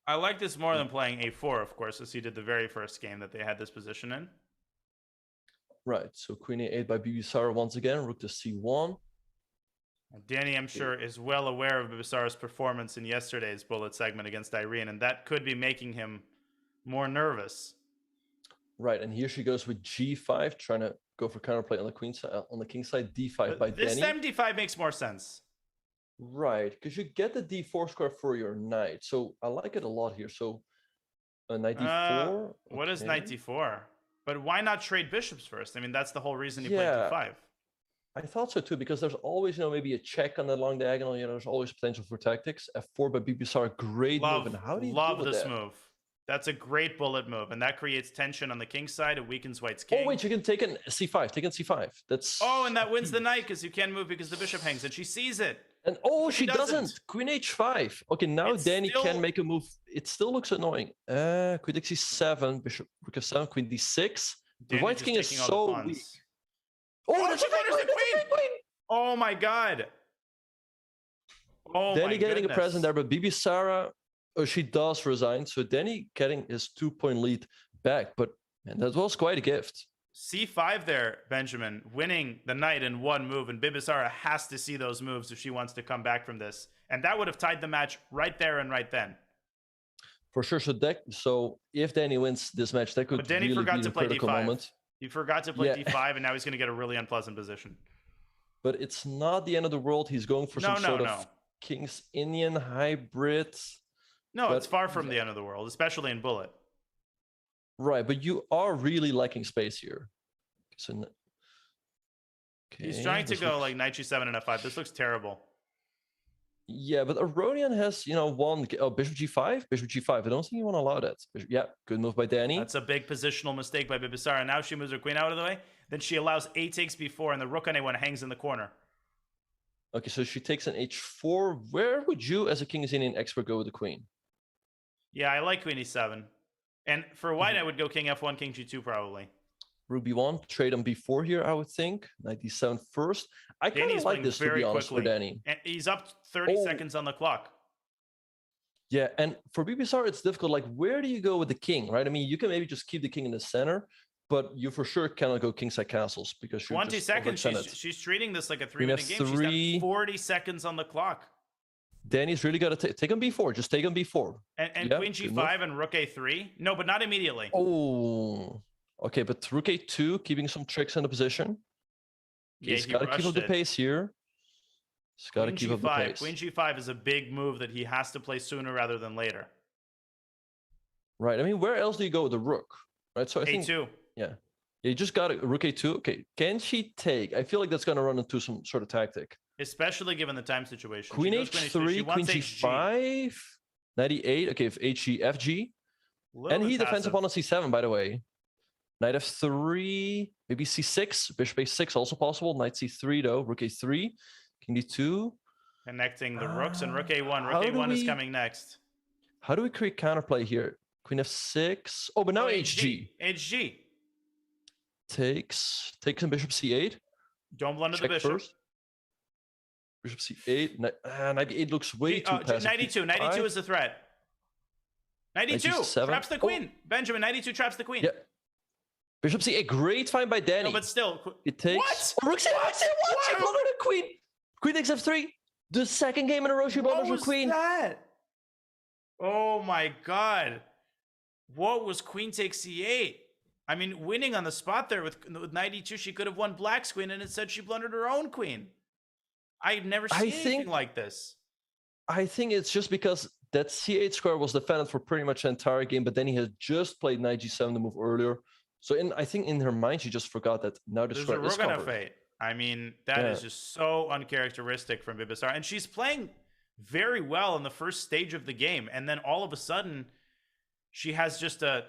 I like this more than playing a4, of course, as he did the very first game that they had this position in. Right, so queen a8 by Bibisara once again, rook to c1. Danny, I'm sure, is well aware of Bibisara's performance in yesterday's bullet segment against Irene, and that could be making him more nervous. Right, and here she goes with g5, trying to go for counterplay on the queen side, on the king side, d5 by this Danny. time d5 makes more sense. Right, because you get the d4 square for your knight, so I like it a lot here. So knight d4. What is knight d4? But why not trade bishops first? I mean, that's the whole reason you Yeah. played d5. I thought so too, because there's always, maybe a check on the long diagonal. There's always potential for tactics. F4 by Bibisara, great move. And how do you love deal with this that? move? That's a great bullet move, and that creates tension on the king side. It weakens White's king. Oh wait, you can take an c5. Take an c5. That's. Oh, and that wins the knight because you can't move because the bishop hangs, and she sees it. And she doesn't. Queen h5. Okay, now Danny can make a move. It still looks annoying. Queen takes c7, bishop rook f7, queen d6. The white king is so weak. Oh, that's a queen! Oh my god. Oh Danny my getting goodness. a present there, but Bibisara, she does resign. So Danny getting his 2-point lead back. But man, that was quite a gift. C5 there, Benjamin, winning the knight in one move, and Bibisara has to see those moves if she wants to come back from this. And that would have tied the match right there and right then. For sure. So if Danny wins this match, that could But Danny really forgot be to the play critical d5. moment. He forgot to play Yeah. d5, and now he's going to get a really unpleasant position. But it's not the end of the world. He's going for some sort of King's Indian hybrid. No, it's far from the end of the world, especially in bullet. Right, but you are really lacking space here. So, He's trying to go like knight g7 and f5. This looks terrible. Yeah, but Aronian has, one bishop g5, bishop g5. I don't think you want to allow that. Yeah, good move by Danny. That's a big positional mistake by Bibisara. Now she moves her queen out of the way. Then she allows a takes b4, and the rook on a1 hangs in the corner. Okay, so she takes an h4. Where would you, as a King's Indian expert, go with the queen? Yeah, I like queen e7. And for white, I would go king f1, king g2 probably. Rook b1, trade on b4 here, I would think. Knight d7 first. I kind of like this, to be honest, for Danny. And he's up 30 seconds on the clock. Yeah, and for Bibisara, it's difficult. Like, where do you go with the king, right? I mean, you can maybe just keep the king in the center, but you for sure cannot go kingside castles because you're 20 just seconds. overextended. She's treating this like a 3-minute game. F3. She's got 40 seconds on the clock. Danny's really got to take on b4. Just take on b4. And Yeah, queen g5 and rook a3. No, but not immediately. Oh, okay, but rook a2, keeping some tricks in the position. Yeah, He's he got to keep up the rushed it. pace here. He's got to keep up the pace. Queen g5 is a big move that he has to play sooner rather than later. Right. I mean, where else do you go with the rook? Right. So I think a2. Yeah. You just got a rook a2. Okay. Can she take? I feel like that's going to run into some sort of tactic. Especially given the time situation. Queen She goes h3, She queen wants g5, knight e8. Okay, if hg, fg. And he defends upon a c7, by the way. Knight f3, maybe c6, bishop a6, also possible. Knight c3, though. Rook a3, king d2. Connecting the rooks and rook a1. How Rook do a1 is we- coming next. How do we create counterplay here? Queen f6. Oh, but now Oh, hg. HG. Takes on bishop c8. Don't blunder the Check bishop. first. Bishop c8. Knight b8 looks way too passive. Knight e2. Knight e2 is the threat. Knight Knight e2 g7. traps the queen. Benjamin, knight e2 traps the queen. Yeah. Bishop c8. Great find by Danny. No, but still. It takes. What? Oh, rook c8. Rook c8. What? She blundered a queen. Queen takes f3. The second game in a row she blunders her What was queen. that? Oh my god. What was queen takes c8? I mean, winning on the spot there with knight e2, she could have won black's queen, and instead she blundered her own queen. I've never seen anything like this. I think it's just because that c8 square was defended for pretty much the entire game, but then he had just played knight g7 the move earlier. So I think in her mind she just forgot that now the There's a square is rook on covered. f8. I mean, that is just so uncharacteristic from Bibisara. And she's playing very well in the first stage of the game. And then all of a sudden, she has just a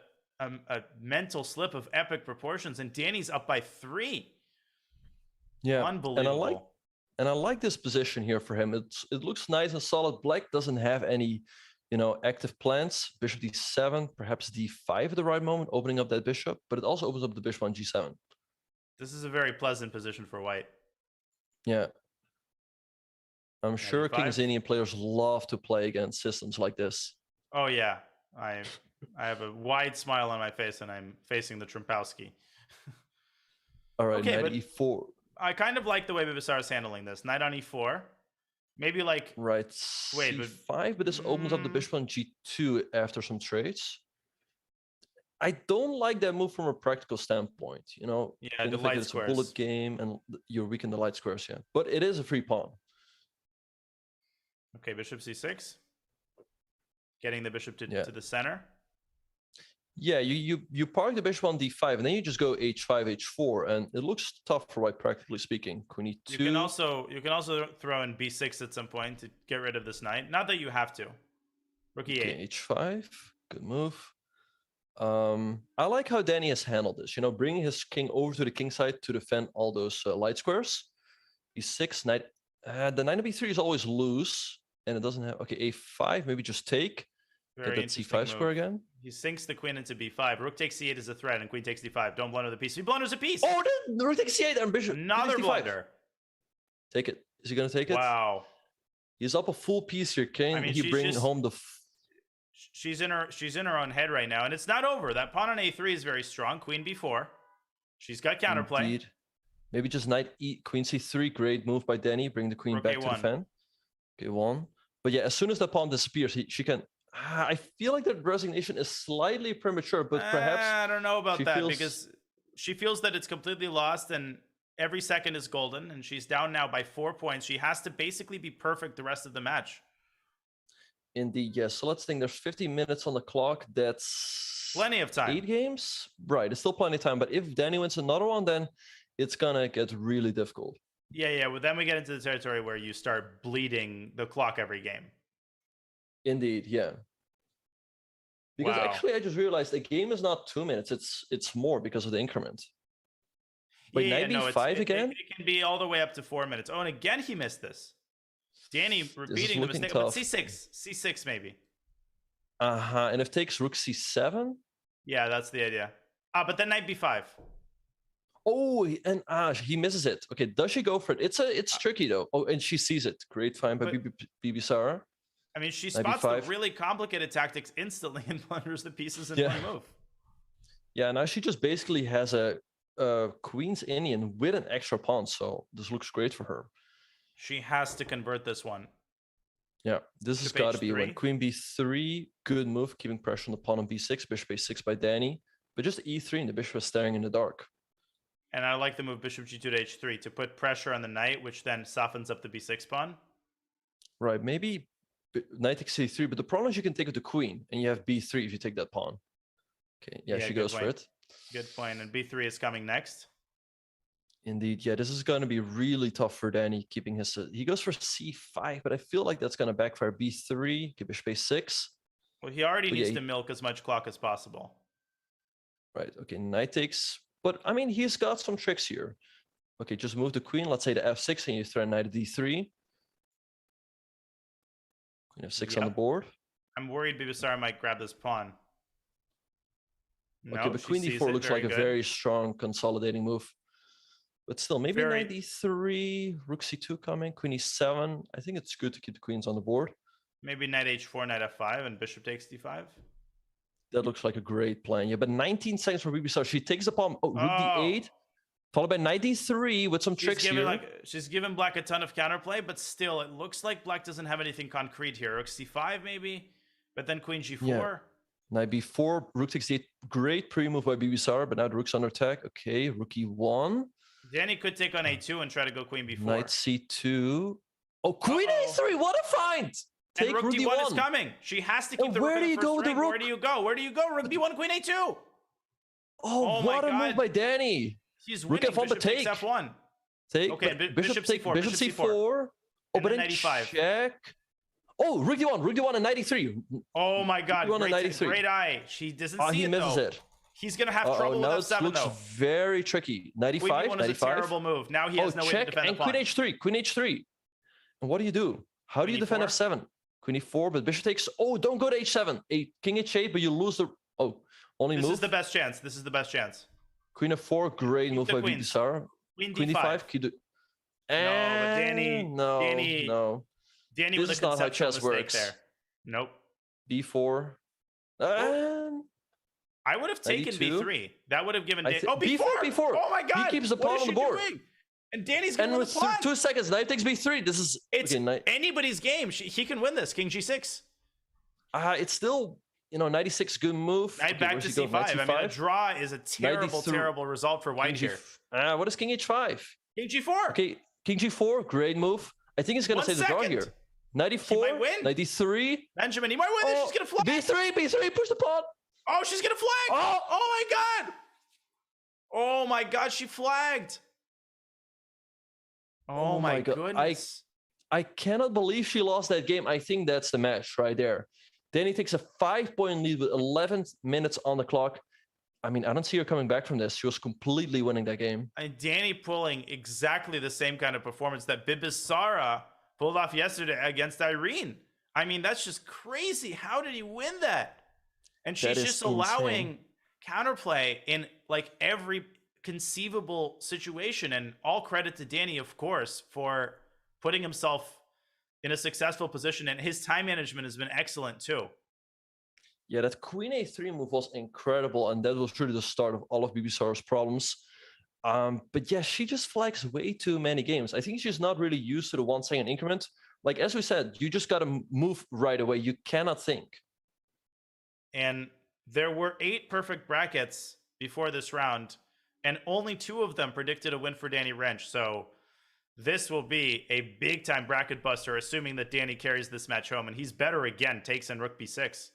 mental slip of epic proportions. And Danny's up by 3. Yeah, Unbelievable. And I like this position here for him. It looks nice and solid. Black doesn't have any, active plans. Bishop d7, perhaps d5 at the right moment, opening up that bishop. But it also opens up the bishop on g7. This is a very pleasant position for white. Yeah. I'm sure d5. King's Indian players love to play against systems like this. Oh, yeah. I have a wide smile on my face, and I'm facing the Trumpowski. All right, Okay, knight but e4. I kind of like the way Bibisar is handling this. Knight on e4. Maybe like... Right, Wait, c5, but this opens up the bishop on g2 after some trades. I don't like that move from a practical standpoint. You know, Yeah, given the fact light that it's a squares. bullet game and you're weak in the light squares, yeah. But it is a free pawn. Okay, bishop c6. Getting the bishop to the center. Yeah, you park the bishop on d5, and then you just go h5, h4, and it looks tough for white, practically speaking. Queen e2. You can also throw in b6 at some point to get rid of this knight. Not that you have to. Rook e8. Okay, h5, good move. I like how Danny has handled this. You know, bringing his king over to the king side to defend all those light squares. e6, knight. The knight on b3 is always loose, and it doesn't have. Okay, a5, maybe just take. Very Get that c5 square again. He sinks the queen into b5. Rook takes c8 as a threat, and queen takes d5. Don't blunder the piece. He blunders a piece. Oh, the rook takes c8 and bishop. Another blunder. Take it. Is he gonna take it? Wow. He's up a full piece here. Can he bring home the? She's in her own head right now, and it's not over. That pawn on a3 is very strong. Queen b4. She's got counterplay. Indeed. Maybe just knight queen c3. Great move by Danny. Bring the queen Rook back a1. to defend. Okay, one. But yeah, as soon as that pawn disappears, she can. I feel like that resignation is slightly premature, but perhaps I don't know about that because she feels that it's completely lost and every second is golden, and she's down now by 4 points. She has to basically be perfect the rest of the match. Indeed, yes. So let's think. There's 50 minutes on the clock. That's plenty of time. 8 games, right? It's still plenty of time. But if Danny wins another one, then it's gonna get really difficult. Yeah. Well, then we get into the territory where you start bleeding the clock every game. Indeed, yeah. Because actually, I just realized the game is not 2 minutes; it's more because of the increment. Wait, yeah, knight b5 again? It can be all the way up to 4 minutes. Oh, and again he missed this. Danny repeating the mistake. Tough. C6 maybe. And if takes rook c7. Yeah, that's the idea. But then knight b5. Oh, and he misses it. Okay, does she go for it? It's tricky though. Oh, and she sees it. Great find by Bibisar. I mean, she spots the really complicated tactics instantly and blunders the pieces in one move. Yeah, now she just basically has a queen's Indian with an extra pawn, so this looks great for her. She has to convert this one. Yeah, this has got to be one. Queen b3, good move, keeping pressure on the pawn on b6, bishop a6 by Danny, but just e3 and the bishop is staring in the dark. And I like the move bishop g2 to h3 to put pressure on the knight, which then softens up the b6 pawn. Right, maybe knight takes c3, but the problem is you can take with the queen, and you have b3 if you take that pawn. Okay, yeah, she goes for it. Good point, and b3 is coming next. Indeed, yeah, this is going to be really tough for Danny, keeping his... he goes for c5, but I feel like that's going to backfire. b3, okay, bishop a6. Well, he already needs to milk as much clock as possible. Right, okay, knight takes... But, I mean, he's got some tricks here. Okay, just move the queen, let's say the f6, and you threaten knight to d3. Queen f6 on the board. I'm worried Bibisar might grab this pawn. Okay, but queen d4 looks like a very strong consolidating move. But still, maybe knight d3, rook c2 coming, queen e7. I think it's good to keep the queens on the board. Maybe knight h4, knight f5, and bishop takes d5. That looks like a great plan. Yeah, but 19 seconds for Bibisar. She takes the pawn. Oh, rook d8, followed by knight d3 with some tricks here. She's given black a ton of counterplay, but still, it looks like black doesn't have anything concrete here. Rook c5 maybe, but then queen g4. Yeah. Knight b4, rook takes d8. Great pre-move by Bibisar, but now the rook's under attack. Okay, rook e1. Danny could take on a2 and try to go queen b4. Knight c2. Oh, queen a3. What a find! Take rook d1 is coming. She has to keep the rook. Where do you go with the rook? Where do you go? Where do you go? Rook b1, queen a2. Oh, what a move by Danny. She's winning. Rook f1, but take. F1. Take. Okay, bishop c4. Bishop c4. Oh, but then check. Oh, rook d1 and knight e3. Oh my God, great eye. She doesn't see it, he misses it. He's going to have trouble with f7, though. Now it looks very tricky. Knight e5, queen e1 is a terrible move. Now he has no way to defend the pawn. Queen h3, queen h3. And what do you do? How do you defend f7? Queen e4, but bishop takes... Oh, don't go to h7. King h8, but you lose the... Oh, only move. This is the best chance. This is the best chance. Queen f4, great move by Bibisar. Queen d5. No, but Danny... No. Danny this with is a not how conceptual chess mistake works. there. Nope. b4. I would have taken 92. B3. That would have given I Danny. thi- Oh, B4! before. Oh my God! He keeps the What pawn is on the she board. doing? And Danny's And going with to the pawn. 2 seconds, knight takes b3. This is It's okay, knight. anybody's game. He can win this. King G6. It's still 96 good move. Knight back where's to he going? C5. Knight I mean, a C5? draw is a terrible, 93. terrible result for white King here. what is King H5? King G4. Okay, King G4, great move. I think he's gonna 1 save the draw second. here. 94, He might win. 93. Benjamin, he might win this. She's going to flag. B3, push the pawn. Oh, she's going to flag. Oh my God. Oh my God, she flagged. Oh my God. goodness. I cannot believe she lost that game. I think that's the match right there. Then he takes a 5-point lead with 11 minutes on the clock. I mean, I don't see her coming back from this. She was completely winning that game. And Danny pulling exactly the same kind of performance that Bibisara pulled off yesterday against Irene. I mean, that's just crazy. How did he win that? And she's That is just allowing insane. counterplay in like every conceivable situation. And all credit to Danny, of course, for putting himself in a successful position. And his time management has been excellent too. Yeah, that Queen A3 move was incredible, and that was really the start of all of Bibisara's problems. But yeah, she just flags way too many games. I think she's not really used to the 1 second increment. Like, as we said, you just got to move right away. You cannot think. And there were 8 perfect brackets before this round, and only 2 of them predicted a win for Danny Rensch. So this will be a big time bracket buster, assuming that Danny carries this match home, and he's better again, takes in Rook B6.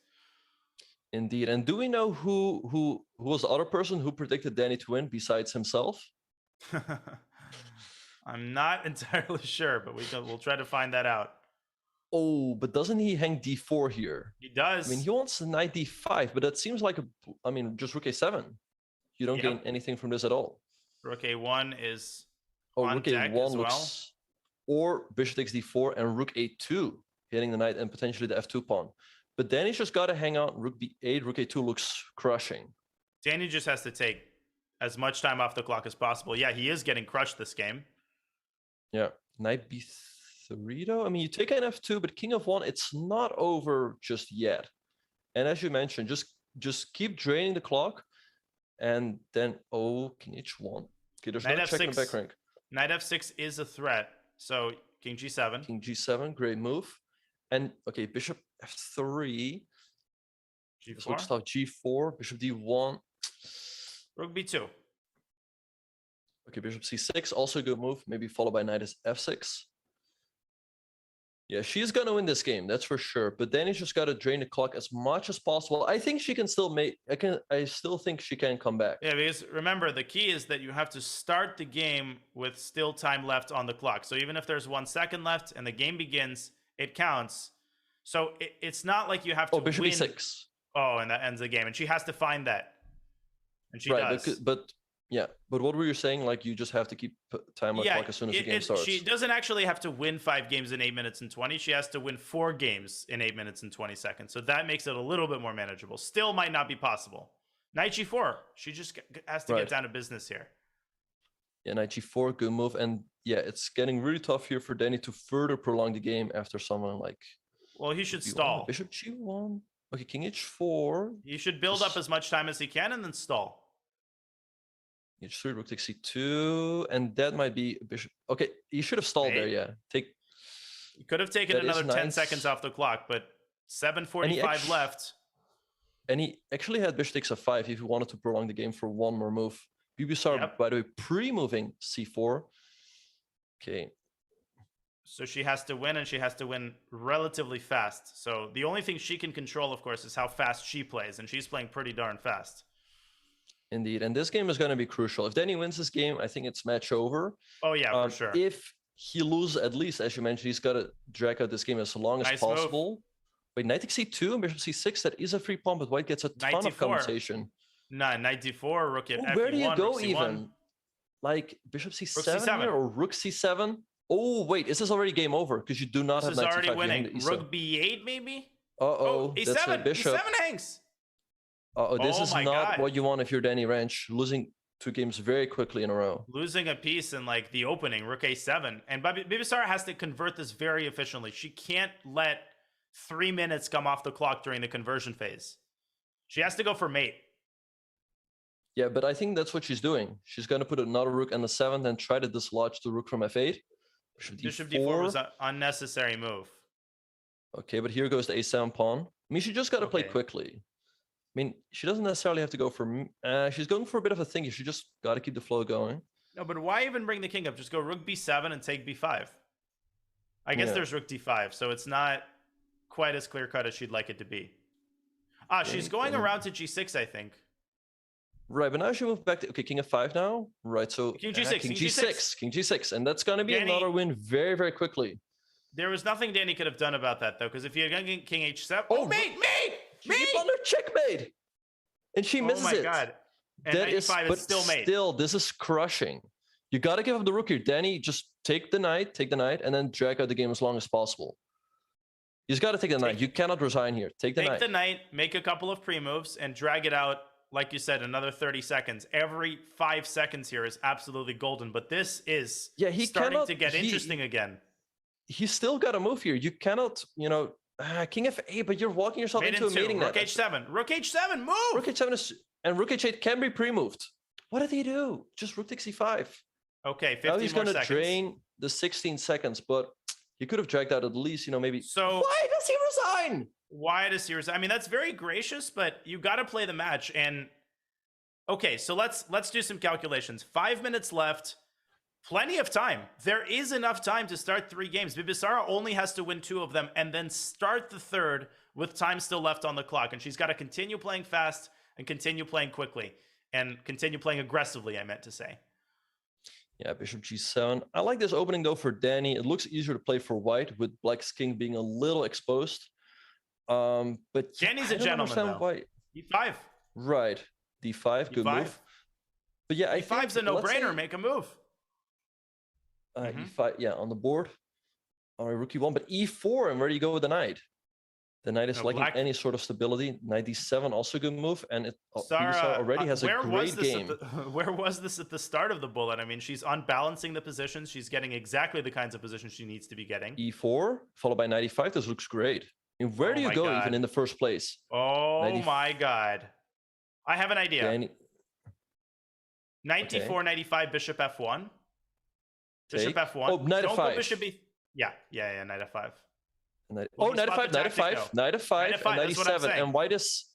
Indeed. And do we know who was the other person who predicted Danny to win besides himself? I'm not entirely sure, but we'll try to find that out. Oh, but doesn't he hang D4 here? He does. I mean, he wants knight D5, but that seems like just Rook A7. You don't gain anything from this at all. Rook A1 is on Rook deck A1 as looks, or Bishop takes D4 and Rook A2, hitting the knight and potentially the F2 pawn. But then he's just got to hang out. Rook B8, Rook A2 looks crushing. Danny just has to take as much time off the clock as possible. Yeah, he is getting crushed this game. Yeah, knight B3 though. I mean, you take an F2, but King of 1, it's not over just yet. And as you mentioned, just keep draining the clock, and then King H1. Okay, there's no check in the back rank. Knight F6 is a threat. So King G7. King G7, great move. And okay, Bishop F3. G4. This looks tough. G4, Bishop D1. Rook B2. Okay, Bishop C6, also a good move. Maybe followed by Knight is F6. Yeah, she's gonna win this game, that's for sure. But then he's just gotta drain the clock as much as possible. I think she can still I still think she can come back. Yeah, because remember, the key is that you have to start the game with still time left on the clock. So even if there's 1 second left and the game begins, it counts. So it's not like you have to Bishop win. E6. Oh, and that ends the game. And she has to find that. And she does. But what were you saying? Like, you just have to keep time on the clock as soon as the game starts. She doesn't actually have to win 5 games in 8 minutes and 20. She has to win 4 games in 8 minutes and 20 seconds. So that makes it a little bit more manageable. Still might not be possible. Knight G4. She just has to get down to business here. Yeah, Knight G4, good move. And yeah, it's getting really tough here for Danny to further prolong the game after someone like... Well, he should stall. Bishop G1. Okay, King H4. He should build up as much time as he can and then stall. H3, Rook takes C2, and that might be Bishop. Okay, he should have stalled there, yeah. He could have taken another 10 seconds off the clock, but 7:45 left. And he actually had Bishop takes A5 if he wanted to prolong the game for one more move. Bibisara, by the way, pre-moving C4. Okay. So she has to win, and she has to win relatively fast. So the only thing she can control, of course, is how fast she plays, and she's playing pretty darn fast. Indeed, and this game is going to be crucial. If Danny wins this game, I think it's match over. Oh yeah, for sure. If he loses, at least, as you mentioned, he's got to drag out this game as long as possible. Move. Wait, Knight takes C2 and Bishop C6, that is a free pawn, but White gets a ton of compensation. No, Knight D4, Rook F1, where do you go Rook C1. even? Like Bishop C7, Rook C7. Here, or Rook C7? Oh, wait, is this already game over? Because you do not have Knight This is already C5 winning. Rook B8, maybe? Uh-oh, E7, that's a bishop. E7 hangs. Uh-oh, this is not what you want if you're Danny Rensch, losing 2 games very quickly in a row. Losing a piece in like the opening, Rook A7. And Bibisara has to convert this very efficiently. She can't let 3 minutes come off the clock during the conversion phase. She has to go for mate. Yeah, but I think that's what she's doing. She's going to put another rook and a 7th and try to dislodge the rook from f8. Bishop d4 was an unnecessary move. Okay, but here goes the a7 pawn. I mean, she just got to play quickly. I mean, she doesn't necessarily have to go for... she's going for a bit of a thing. She just got to keep the flow going. No, but why even bring the king up? Just go rook b7 and take b5. I guess there's rook d5, so it's not quite as clear-cut as she'd like it to be. She's going around to g6, I think. Right, but now she moved back to... Okay, king f5 now. Right, so... King g6, king g6. King g6. And that's going to be Danny, another win very, very quickly. There was nothing Danny could have done about that, though, because if you had gone king h7... Oh, mate! She under checkmate! And she misses it. Oh, my God. And that is, but still mate. Still, this is crushing. You got to give up the rook here. Danny, just take the knight, and then drag out the game as long as possible. You just got to take the knight. You cannot resign here. Take the knight. Take the knight, make a couple of pre-moves, and drag it out, like you said, another 30 seconds. Every 5 seconds here is absolutely golden, but this is starting to get interesting again. He's still got to move here. You cannot, king f8, but you're walking yourself into a mating net. Rook h7. Rook h7, move! Rook h7 is... And rook h8 can be pre-moved. What did he do? Just rook takes e5. Okay, 15 now he's more going to seconds. drain the 16 seconds, but he could have dragged out at least, maybe... So why does he resign? Why does he resign? I mean, that's very gracious, but you got to play the match. And okay, so let's do some calculations. 5 minutes left. Plenty of time. There is enough time to start 3 games. Bibisara only has to win 2 of them and then start the 3rd with time still left on the clock. And she's got to continue playing fast and continue playing quickly and continue playing aggressively, I meant to say. Yeah, bishop g7. I like this opening, though, for Danny. It looks easier to play for white with black's king being a little exposed. But Danny's a gentleman, though. Why... e5. Right. d5, good move. But yeah, e5's a no-brainer. Make a move. e5, yeah, on the board. All right, rook e1, but e4, and where do you go with the knight? The knight is lacking any sort of stability. Knight d7, also good move, and Sarah already has a great game. Where was this at the start of the bullet? I mean, she's unbalancing the positions. She's getting exactly the kinds of positions she needs to be getting. e4, followed by knight e5. This looks great. I mean, where do you go even in the first place? Oh my God. I have an idea. Knight d4, knight e5, bishop f1. Bishop f1. Oh, knight f5. Bishop b... Yeah, knight f5. Knight f5, knight f5, knight f5, and knight e7. And white is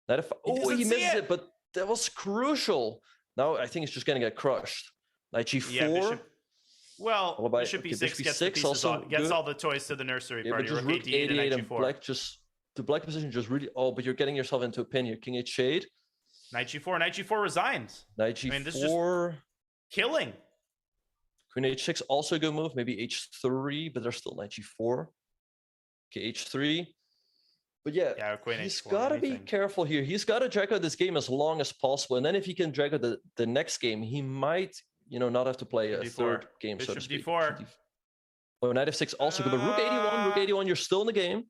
knight f5. Oh, he misses it, but that was crucial. Now I think it's just going to get crushed. Knight g4. Yeah, bishop b6 gets the pieces gets all the toys to the nursery party. But just rook d8 and black the black position just really... Oh, but you're getting yourself into a pin here. King h8. Knight g4 resigns. Knight g4. I mean, this is just killing. Queen h6, also a good move. Maybe h3, but there's still knight g4. Okay, h3. But yeah he's got to be careful here. He's got to drag out this game as long as possible. And then if he can drag out the next game, he might, not have to play a third game, Bishop so to speak. d4. Oh, knight f6 also good. But rook 81, you're still in the game.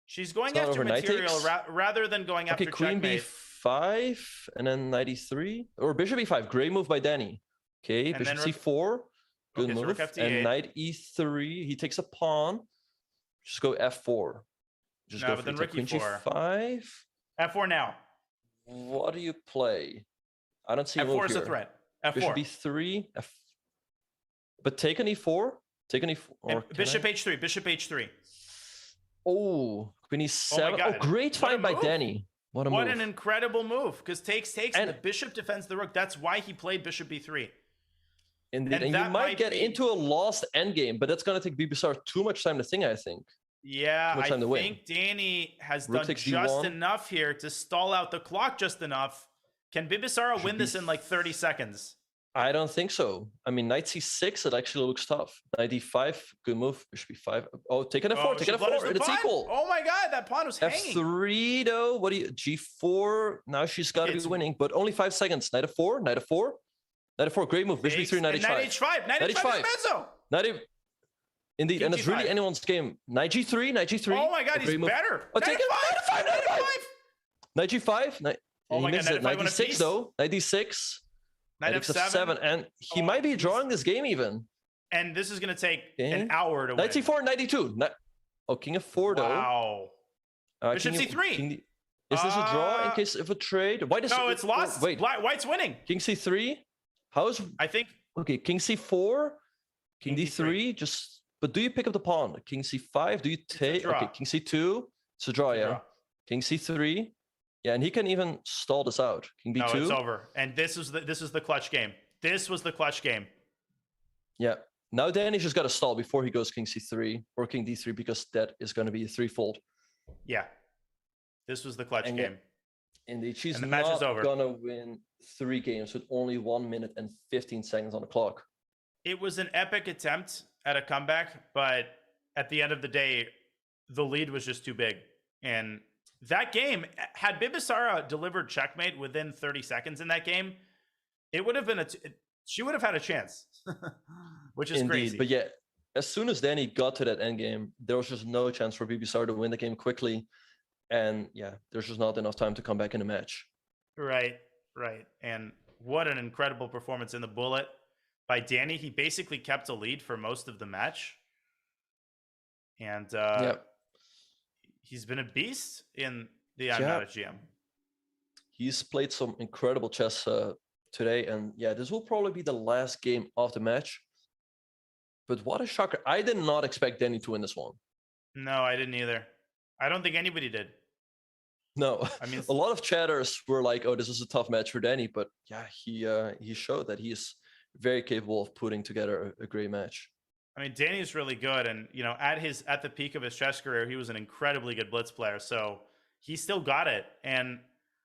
She's going after material rather than going after queen checkmate. b5, and then knight e3. Or bishop e5, great move by Danny. Okay, and bishop c4, good move. And knight e3, he takes a pawn. Just go f4. Just go for queen g5. f4 now. What do you play? I don't see a move f4 is here. a threat. F4. Bishop b3. But take an e4. Take an e4. Bishop h3. Bishop h3. Oh, queen e7. Oh, great find by Danny. What a move. What an incredible move. Because takes, and the bishop defends the rook. That's why he played bishop b3. Indeed, and you might get into a lost endgame, but that's going to take Bibisara too much time to think, I think. Yeah, I think Danny has done just enough here to stall out the clock just enough. Can Bibisara win this in like 30 seconds? I don't think so. I mean, knight c6, it actually looks tough. Knight d5, good move. Bishop b5. Oh, take an f4, take an f4, and it's equal. Oh my God, that pawn was hanging. f3, though. What do you... g4, now she's got to be winning, but only 5 seconds. Knight f4, knight f4. Knight f4, great move. Bishop b3, knight h5. Knight h5, knight h5 is mezzo. Indeed, and it's really anyone's game. Knight g3, knight g3. Oh my God, he's better. Oh, take it. Knight g5. Knight d6 though. Knight d6. Knight f7, and he might be drawing this game even. And this is going to take an hour to win. Knight c4, knight d2. Oh, king f4 though. Wow. Bishop c3. Is this a draw in case of a trade? White is No, it's lost. Wait, White's winning. King C3. How's I think. Okay, King C4, King D3. Just, but do you pick up the pawn? King C5. Do you take? Okay, King C2. It's a draw. Yeah. Draw. King C3. Yeah, and he can even stall this out. King B2. No, it's over. And this is the clutch game. This was the clutch game. Yeah. Now Danny's just got to stall before he goes King C3 or King D3 because that is going to be a threefold. Yeah. This was the clutch game. Indeed. She's and the match is over. Gonna win 3 games with only 1 minute and 15 seconds on the clock. It was an epic attempt at a comeback, but at the end of the day, the lead was just too big. And that game, had Bibisara delivered checkmate within 30 seconds in that game, it would have been she would have had a chance, which is Indeed. crazy. But yeah, as soon as Danny got to that endgame, there was just no chance for Bibisara to win the game quickly. And yeah, there's just not enough time to come back in the match. Right. And what an incredible performance in the bullet by Danny. He basically kept a lead for most of the match. And he's been a beast in the I'm Not a GM. He's played some incredible chess today. And yeah, this will probably be the last game of the match. But what a shocker. I did not expect Danny to win this one. No, I didn't either. I don't think anybody did. No, I mean, a lot of chatters were like, "Oh, this is a tough match for Danny," but yeah, he showed that he's very capable of putting together a great match. I mean, Danny's really good, and at the peak of his chess career, he was an incredibly good blitz player. So he still got it, and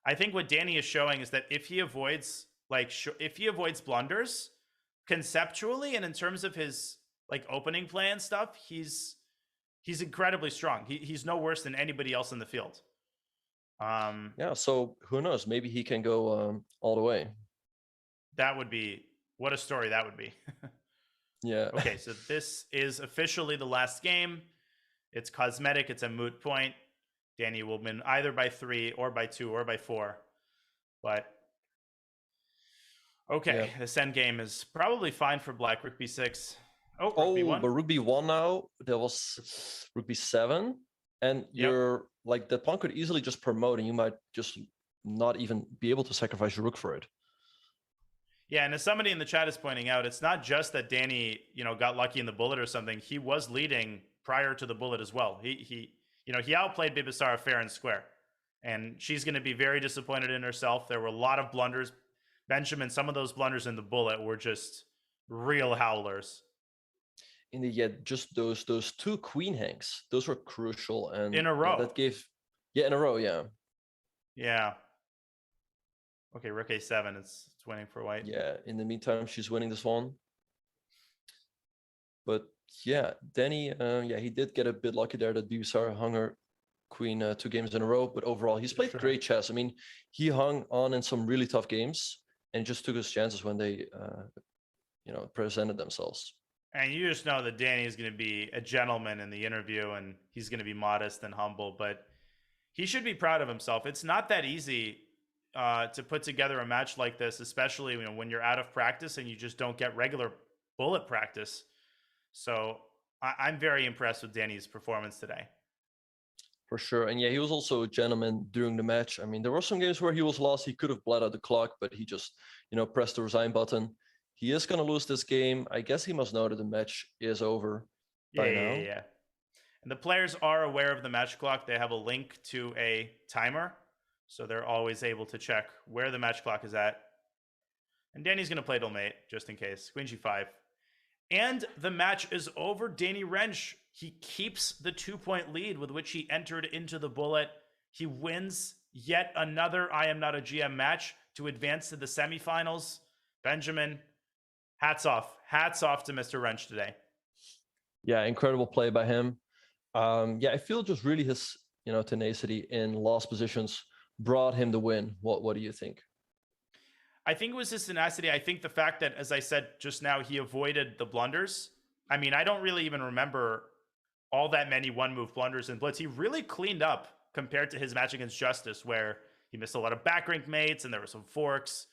I think what Danny is showing is that if he avoids blunders, conceptually and in terms of his opening play and stuff, he's incredibly strong. He's no worse than anybody else in the field. Yeah, so who knows? Maybe he can go all the way. That would be what a story that would be. Yeah. Okay, so this is officially the last game. It's cosmetic. It's a moot point. Danny will win either by 3 or by 2 or by 4. But okay, this end game is probably fine for Black. Rook B6. Oh, but Rook B1 now. There was Rook B7. And you're the pawn could easily just promote, and you might just not even be able to sacrifice your rook for it. Yeah, and as somebody in the chat is pointing out, it's not just that Danny, got lucky in the bullet or something. He was leading prior to the bullet as well. He outplayed Bibisara fair and square, and she's going to be very disappointed in herself. There were a lot of blunders. Benjamin, some of those blunders in the bullet were just real howlers. Indeed, just those 2 queen hangs, those were crucial, and in a row. That gave in a row, yeah. Yeah. Okay, Rook A7, it's winning for White. Yeah, in the meantime, she's winning this one. But yeah, Danny, he did get a bit lucky there that Bibisara hung her queen 2 games in a row, but overall, he's played great chess. I mean, he hung on in some really tough games and just took his chances when they, presented themselves. And you just know that Danny is going to be a gentleman in the interview, and he's going to be modest and humble, but he should be proud of himself. It's not that easy to put together a match like this, especially when you're out of practice and you just don't get regular bullet practice. So I'm very impressed with Danny's performance today. For sure. And yeah, he was also a gentleman during the match. I mean, there were some games where he was lost. He could have bled out the clock, but he just, pressed the resign button. He is going to lose this game. I guess he must know that the match is over by now. Yeah. And the players are aware of the match clock. They have a link to a timer, so they're always able to check where the match clock is at. And Danny's going to play till mate, just in case. Queen G5. And the match is over. Danny Rensch, he keeps the 2-point lead with which he entered into the bullet. He wins yet another I Am Not a GM match to advance to the semifinals. Benjamin, hats off. Hats off to Mr. Rensch today. Yeah, incredible play by him. I feel just really his, tenacity in lost positions brought him the win. What do you think? I think it was his tenacity. I think the fact that, as I said just now, he avoided the blunders. I mean, I don't really even remember all that many one-move blunders in Blitz. He really cleaned up compared to his match against Justice, where he missed a lot of back rank mates and there were some forks.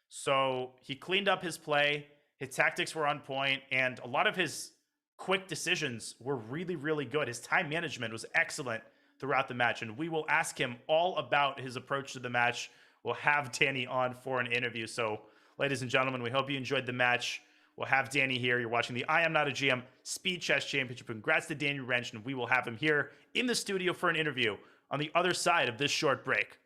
So he cleaned up his play. His tactics were on point, and a lot of his quick decisions were really, really good. His time management was excellent throughout the match, and we will ask him all about his approach to the match. We'll have Danny on for an interview. So, ladies and gentlemen, we hope you enjoyed the match. We'll have Danny here. You're watching the I Am Not a GM Speed Chess Championship. Congrats to Danny Rensch, and we will have him here in the studio for an interview on the other side of this short break.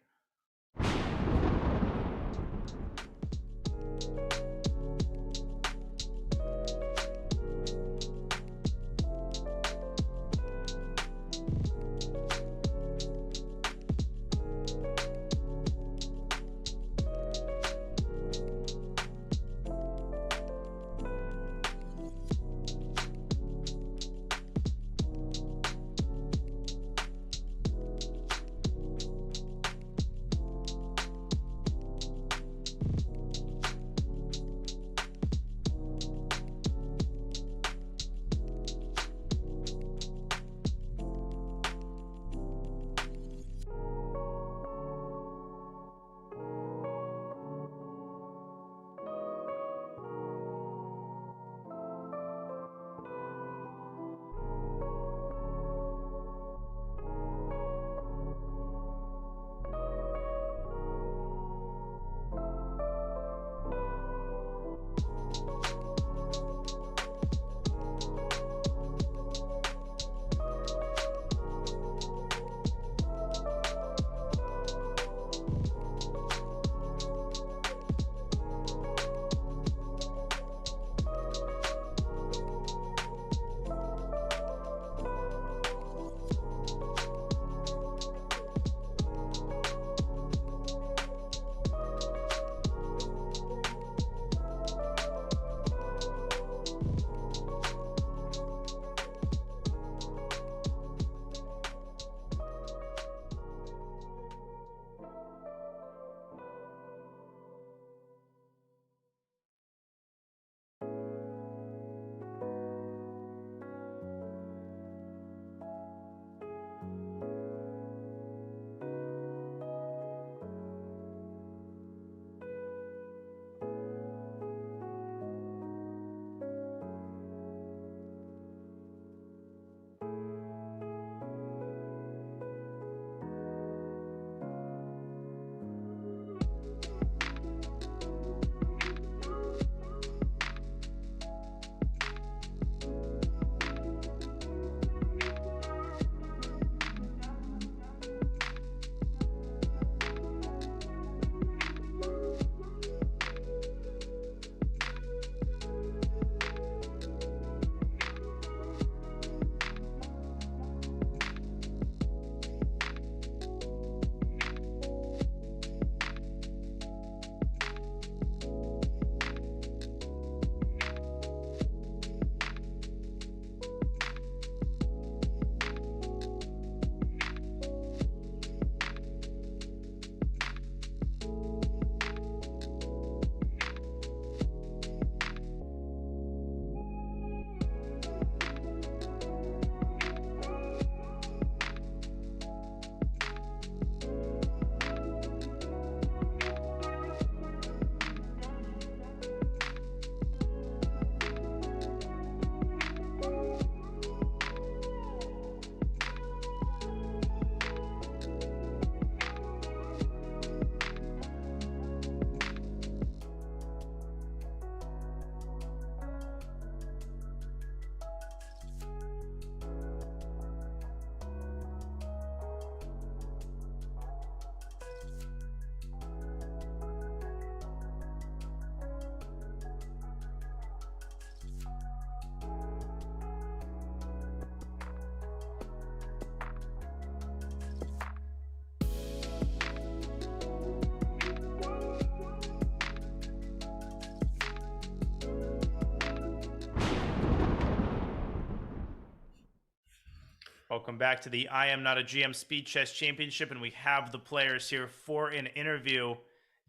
Welcome back to the I Am Not a GM Speed Chess Championship, and we have the players here for an interview.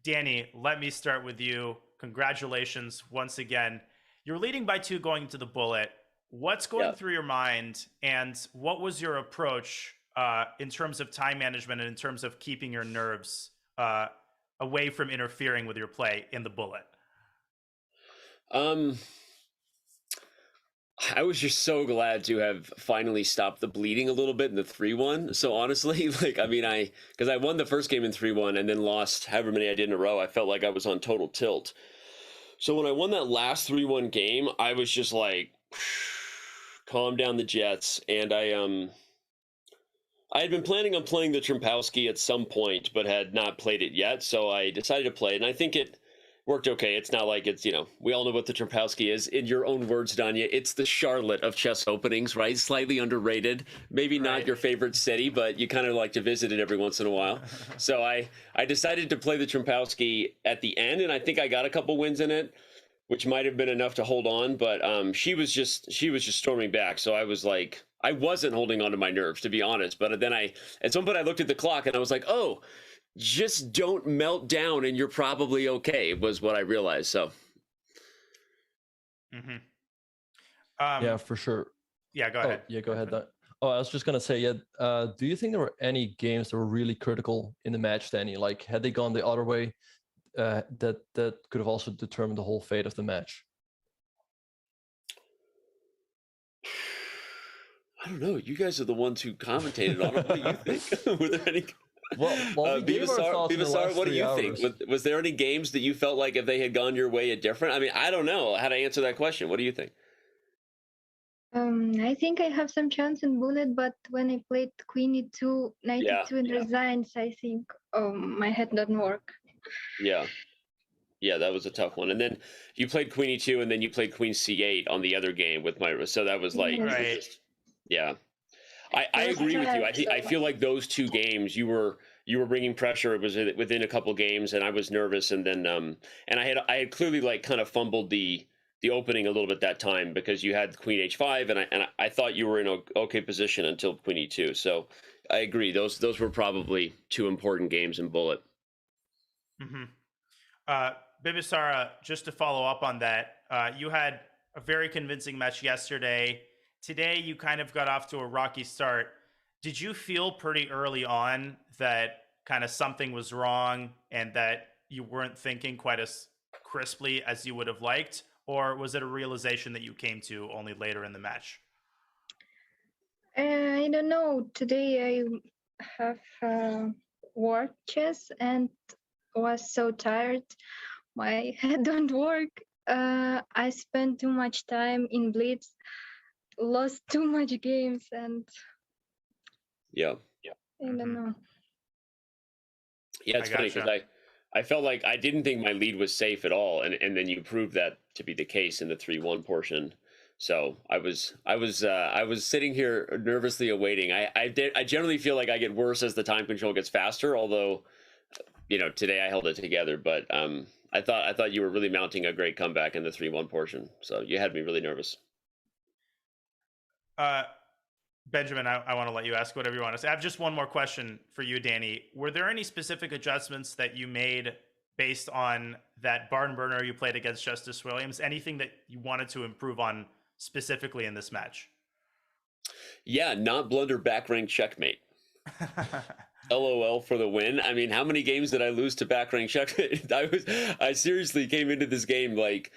Danny, let me start with you. Congratulations once again. You're leading by 2 going into the bullet. What's going through your mind, and what was your approach in terms of time management and in terms of keeping your nerves away from interfering with your play in the bullet? I was just so glad to have finally stopped the bleeding a little bit in the 3-1. So honestly, like, I mean, because I won the first game in 3-1 and then lost however many I did in a row, I felt like I was on total tilt. So when I won that last 3-1 game, I was just like, calm down the jets. And I had been planning on playing the Trempowski at some point, but had not played it yet. So I decided to play it, and I think it worked okay. It's not like it's, we all know what the Trempowski is. In your own words, Danya, it's the Charlotte of chess openings, right? Slightly underrated. Maybe not your favorite city, but you kind of like to visit it every once in a while. So I decided to play the Trempowski at the end, and I think I got a couple wins in it, which might have been enough to hold on. But she was just storming back. So I was like, I wasn't holding on to my nerves, to be honest. But then at some point I looked at the clock and I was like, oh, just don't melt down and you're probably okay, was what I realized. So yeah, for sure. Yeah, go ahead. Yeah, go ahead. Oh, I was just gonna say, do you think there were any games that were really critical in the match, Danny? Like, had they gone the other way, that could have also determined the whole fate of the match? I don't know. You guys are the ones who commentated on it. What do you think? Were there any? Well, Bivasar, what do you think? Was there any games that you felt like if they had gone your way, it different? I mean, I don't know how to answer that question. What do you think? I think I have some chance in Bullet, but when I played Queen E2, 92 and resigns, I think my head doesn't work. Yeah, that was a tough one. And then you played Queen E2, and then you played Queen C8 on the other game with Myra. So that was like, yeah. I agree with you. I feel like those two games, you were bringing pressure. It was within a couple games, and I was nervous. And then and I had clearly like kind of fumbled the opening a little bit that time because you had Queen H5, and I thought you were in an okay position until Queen E2. So I agree. Those were probably two important games in Bullet. Bibisara, just to follow up on that, you had a very convincing match yesterday. Today, you kind of got off to a rocky start. Did you feel pretty early on that kind of something was wrong and that you weren't thinking quite as crisply as you would have liked? Or was it a realization that you came to only later in the match? I don't know. Today I have worked chess and was so tired. My head don't work. I spent too much time in Blitz. Lost too much games, and I don't know. Yeah, it's funny because I felt like I didn't think my lead was safe at all, and then you proved that to be the case in the 3-1 portion. So I was sitting here nervously awaiting. I generally feel like I get worse as the time control gets faster. Although, today I held it together, but I thought you were really mounting a great comeback in the 3-1 portion. So you had me really nervous. Benjamin, I want to let you ask whatever you want to say. I have just one more question for you, Danny. Were there any specific adjustments that you made based on that barn burner you played against Justice Williams? Anything that you wanted to improve on specifically in this match? Yeah, not blunder back rank checkmate. LOL for the win. I mean, how many games did I lose to back rank checkmate? I seriously came into this game like,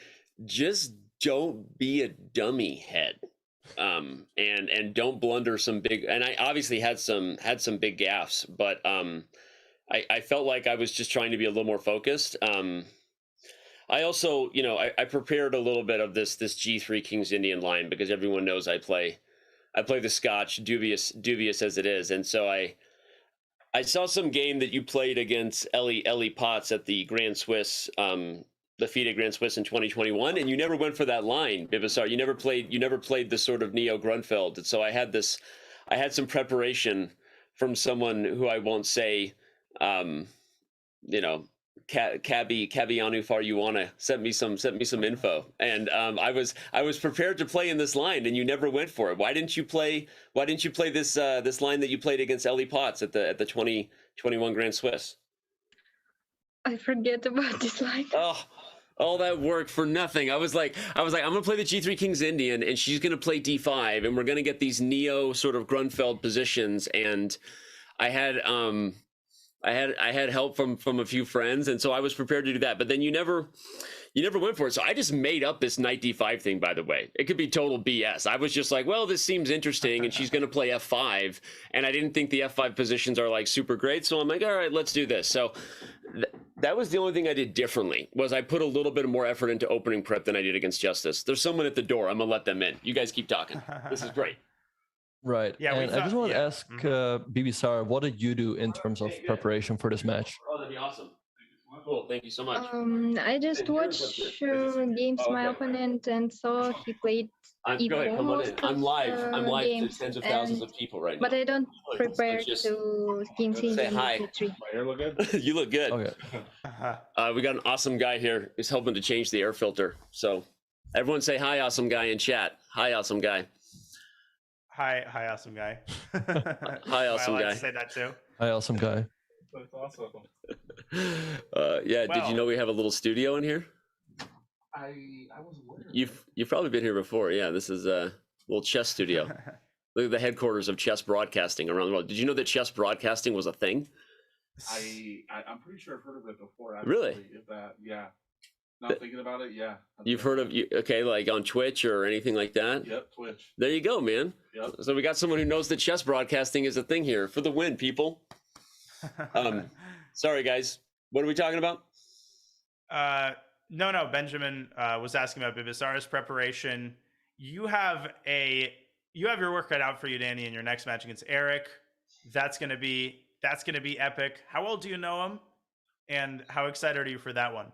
just don't be a dummy head. And don't blunder some big, and I obviously had some big gaffes, but I felt like I was just trying to be a little more focused. I also, I prepared a little bit of this G3 King's Indian line because everyone knows I play the Scotch, dubious as it is, and so I saw some game that you played against Ellie Potts at the Grand Swiss, the FIDE Grand Swiss in 2021, and you never went for that line, Bibasar. You never played the sort of Neo Grunfeld. And so I had some preparation from someone who I won't say, Cabianu Faryuana sent me some info, and I was prepared to play in this line, and you never went for it. Why didn't you play this line that you played against Ellie Potts at the 2021 Grand Swiss? I forget about this line. Oh, all that work for nothing. I was like, I'm gonna play the G3 King's Indian, and she's gonna play D5, and we're gonna get these Neo sort of Grunfeld positions. And I had help from a few friends, and so I was prepared to do that. But then you never You never went for it. So I just made up this knight d5 thing, by the way. It could be total BS. I was just like, well, this seems interesting, and she's going to play f5. And I didn't think the f5 positions are like super great. So I'm like, all right, let's do this. So that was the only thing I did differently, was I put a little bit more effort into opening prep than I did against Justice. There's someone at the door. I'm going to let them in. You guys keep talking. This is great. Right. Yeah, and I just want to ask BB Sarah, what did you do in terms of preparation for this match? Oh, that'd be awesome. Cool. Thank you so much. I just watched games my opponent and saw he played Go ahead, come on in. I'm live. I'm live to games, tens of thousands of people right now. but I don't prepare to games in Say hi. Q3. You look good. Okay. We got an awesome guy here who's helping to change the air filter. So everyone say hi, awesome guy, in chat. Hi, awesome guy. Hi, awesome guy. Hi, awesome I like guy. to say that too. Hi, awesome guy. That's awesome. Yeah, did Well- you know we have a little studio in here? I was aware. You've probably been here before. Yeah, this is a little chess studio. Look at the headquarters of chess broadcasting around the world. Did you know that chess broadcasting was a thing? I'm pretty sure I've heard of it before. Actually, Really? If that, yeah. Not thinking about it, yeah. You've heard of, okay, like on Twitch or anything like that? Yep, Twitch. There you go, man. Yep. So we got someone who knows that chess broadcasting is a thing here. For the win, people. Sorry, guys. What are we talking about? No, Benjamin was asking about Bibisara's preparation. You have your work cut out for you, Danny, in your next match against Eric. That's gonna be epic. How well do you know him? And how excited are you for that one?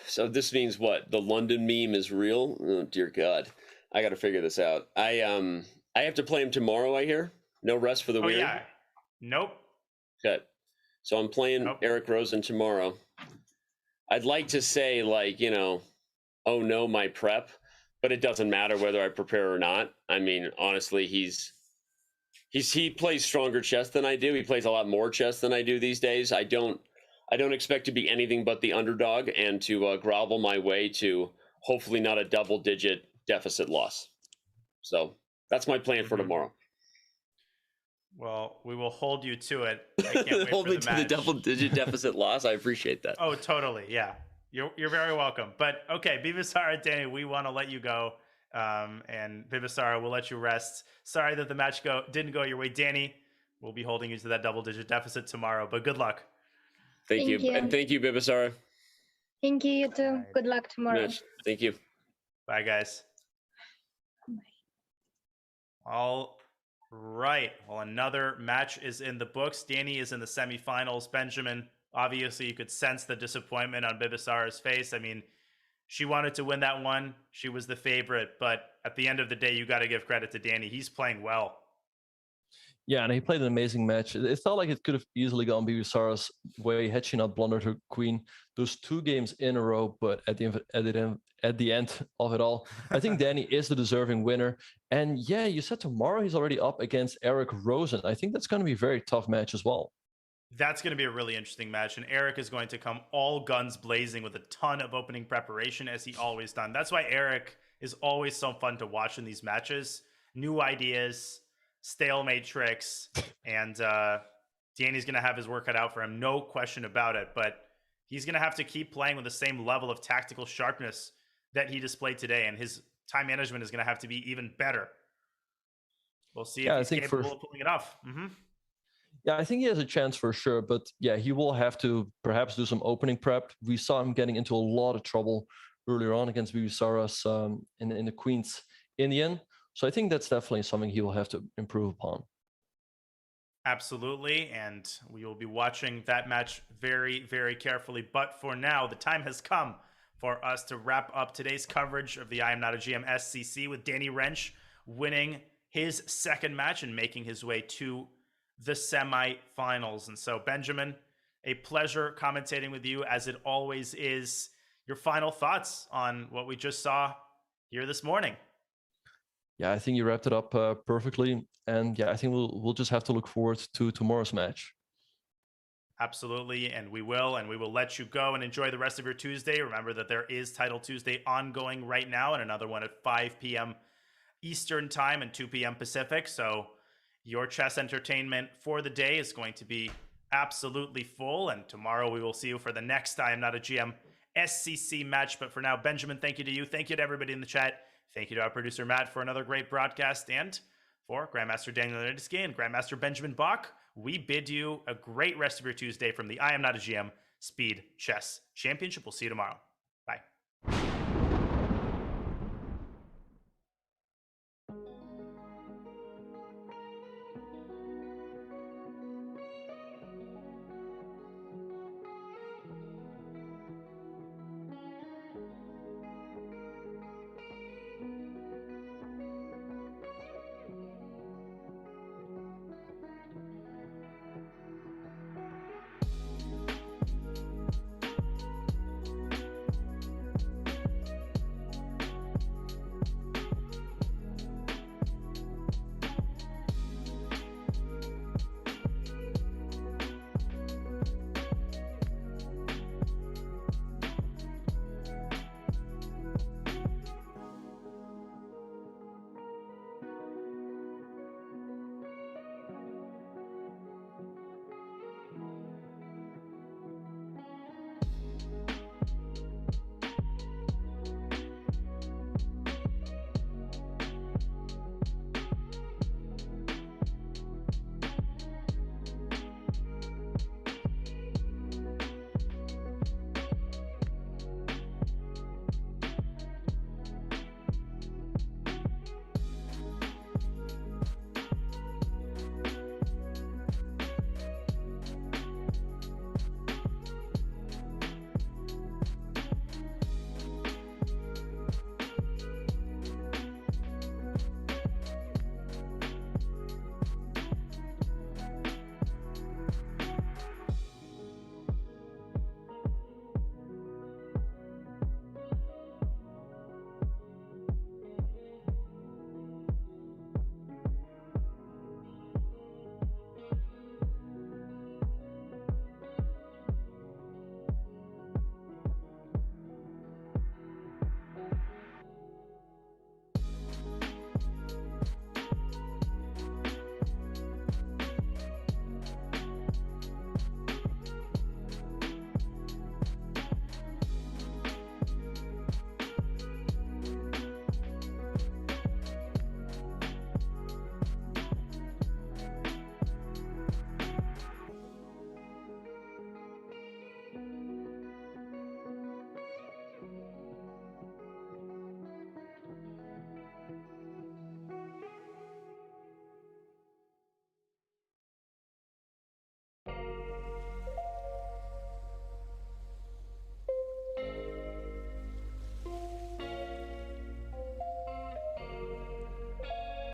So this means what? The London meme is real? Oh dear God. I gotta figure this out. I have to play him tomorrow, I hear. No rest for the weary. Yeah. Nope. Okay. So I'm playing Eric Rosen tomorrow. I'd like to say, like, oh no, my prep, but it doesn't matter whether I prepare or not. I mean, honestly, he plays stronger chess than I do. He plays a lot more chess than I do these days. I don't expect to be anything but the underdog and to grovel my way to hopefully not a double-digit deficit loss. So that's my plan for tomorrow. Well, we will hold you to it. I can't wait Hold for me the to match. the double-digit deficit loss. I appreciate that. Oh, totally. Yeah. You're very welcome. But okay, Bibisara, Danny, we want to let you go. And Bibisara, we'll let you rest. Sorry that the match didn't go your way. Danny, we'll be holding you to that double-digit deficit tomorrow, but good luck. Thank you. And thank you, Bibisara. Thank you, you too. Good luck tomorrow. Thank you. Bye, guys. All right. Well, another match is in the books. Danny is in the semifinals. Benjamin, obviously, you could sense the disappointment on Bibisara's face. I mean, she wanted to win that one. She was the favorite. But at the end of the day, you got to give credit to Danny. He's playing well. Yeah, and he played an amazing match. It felt like it could have easily gone Bibisara's way had she not blundered her queen. Those 2 games in a row, but at the end of it all, I think Danny is the deserving winner. And yeah, you said tomorrow he's already up against Eric Rosen. I think that's going to be a very tough match as well. That's going to be a really interesting match. And Eric is going to come all guns blazing with a ton of opening preparation, as he always done. That's why Eric is always so fun to watch in these matches. New ideas, stalemate tricks, and Danny's going to have his work cut out for him, no question about it. But he's going to have to keep playing with the same level of tactical sharpness that he displayed today, and his time management is going to have to be even better. We'll see if he's capable of pulling it off. Yeah, I think he has a chance for sure, but yeah, he will have to perhaps do some opening prep. We saw him getting into a lot of trouble earlier on against Bibisara's in the Queen's Indian. So I think that's definitely something he will have to improve upon. Absolutely, and we will be watching that match very, very carefully. But for now, the time has come for us to wrap up today's coverage of the I Am Not a GM SCC with Danny Rensch winning his second match and making his way to the semifinals. And so, Benjamin, a pleasure commentating with you, as it always is. Your final thoughts on what we just saw here this morning? Yeah, I think you wrapped it up perfectly. And yeah, I think we'll just have to look forward to tomorrow's match. Absolutely, and we will let you go and enjoy the rest of your Tuesday. Remember that there is Title Tuesday ongoing right now, and another one at 5 p.m. Eastern Time and 2 p.m. Pacific. So your chess entertainment for the day is going to be absolutely full, and tomorrow we will see you for the next I Am Not a GM IMSCC match. But for now, Benjamin, thank you to you. Thank you to everybody in the chat. Thank you to our producer, Matt, for another great broadcast. And for Grandmaster Daniel Nedinsky and Grandmaster Benjamin Bach, we bid you a great rest of your Tuesday from the I Am Not a GM Speed Chess Championship. We'll see you tomorrow.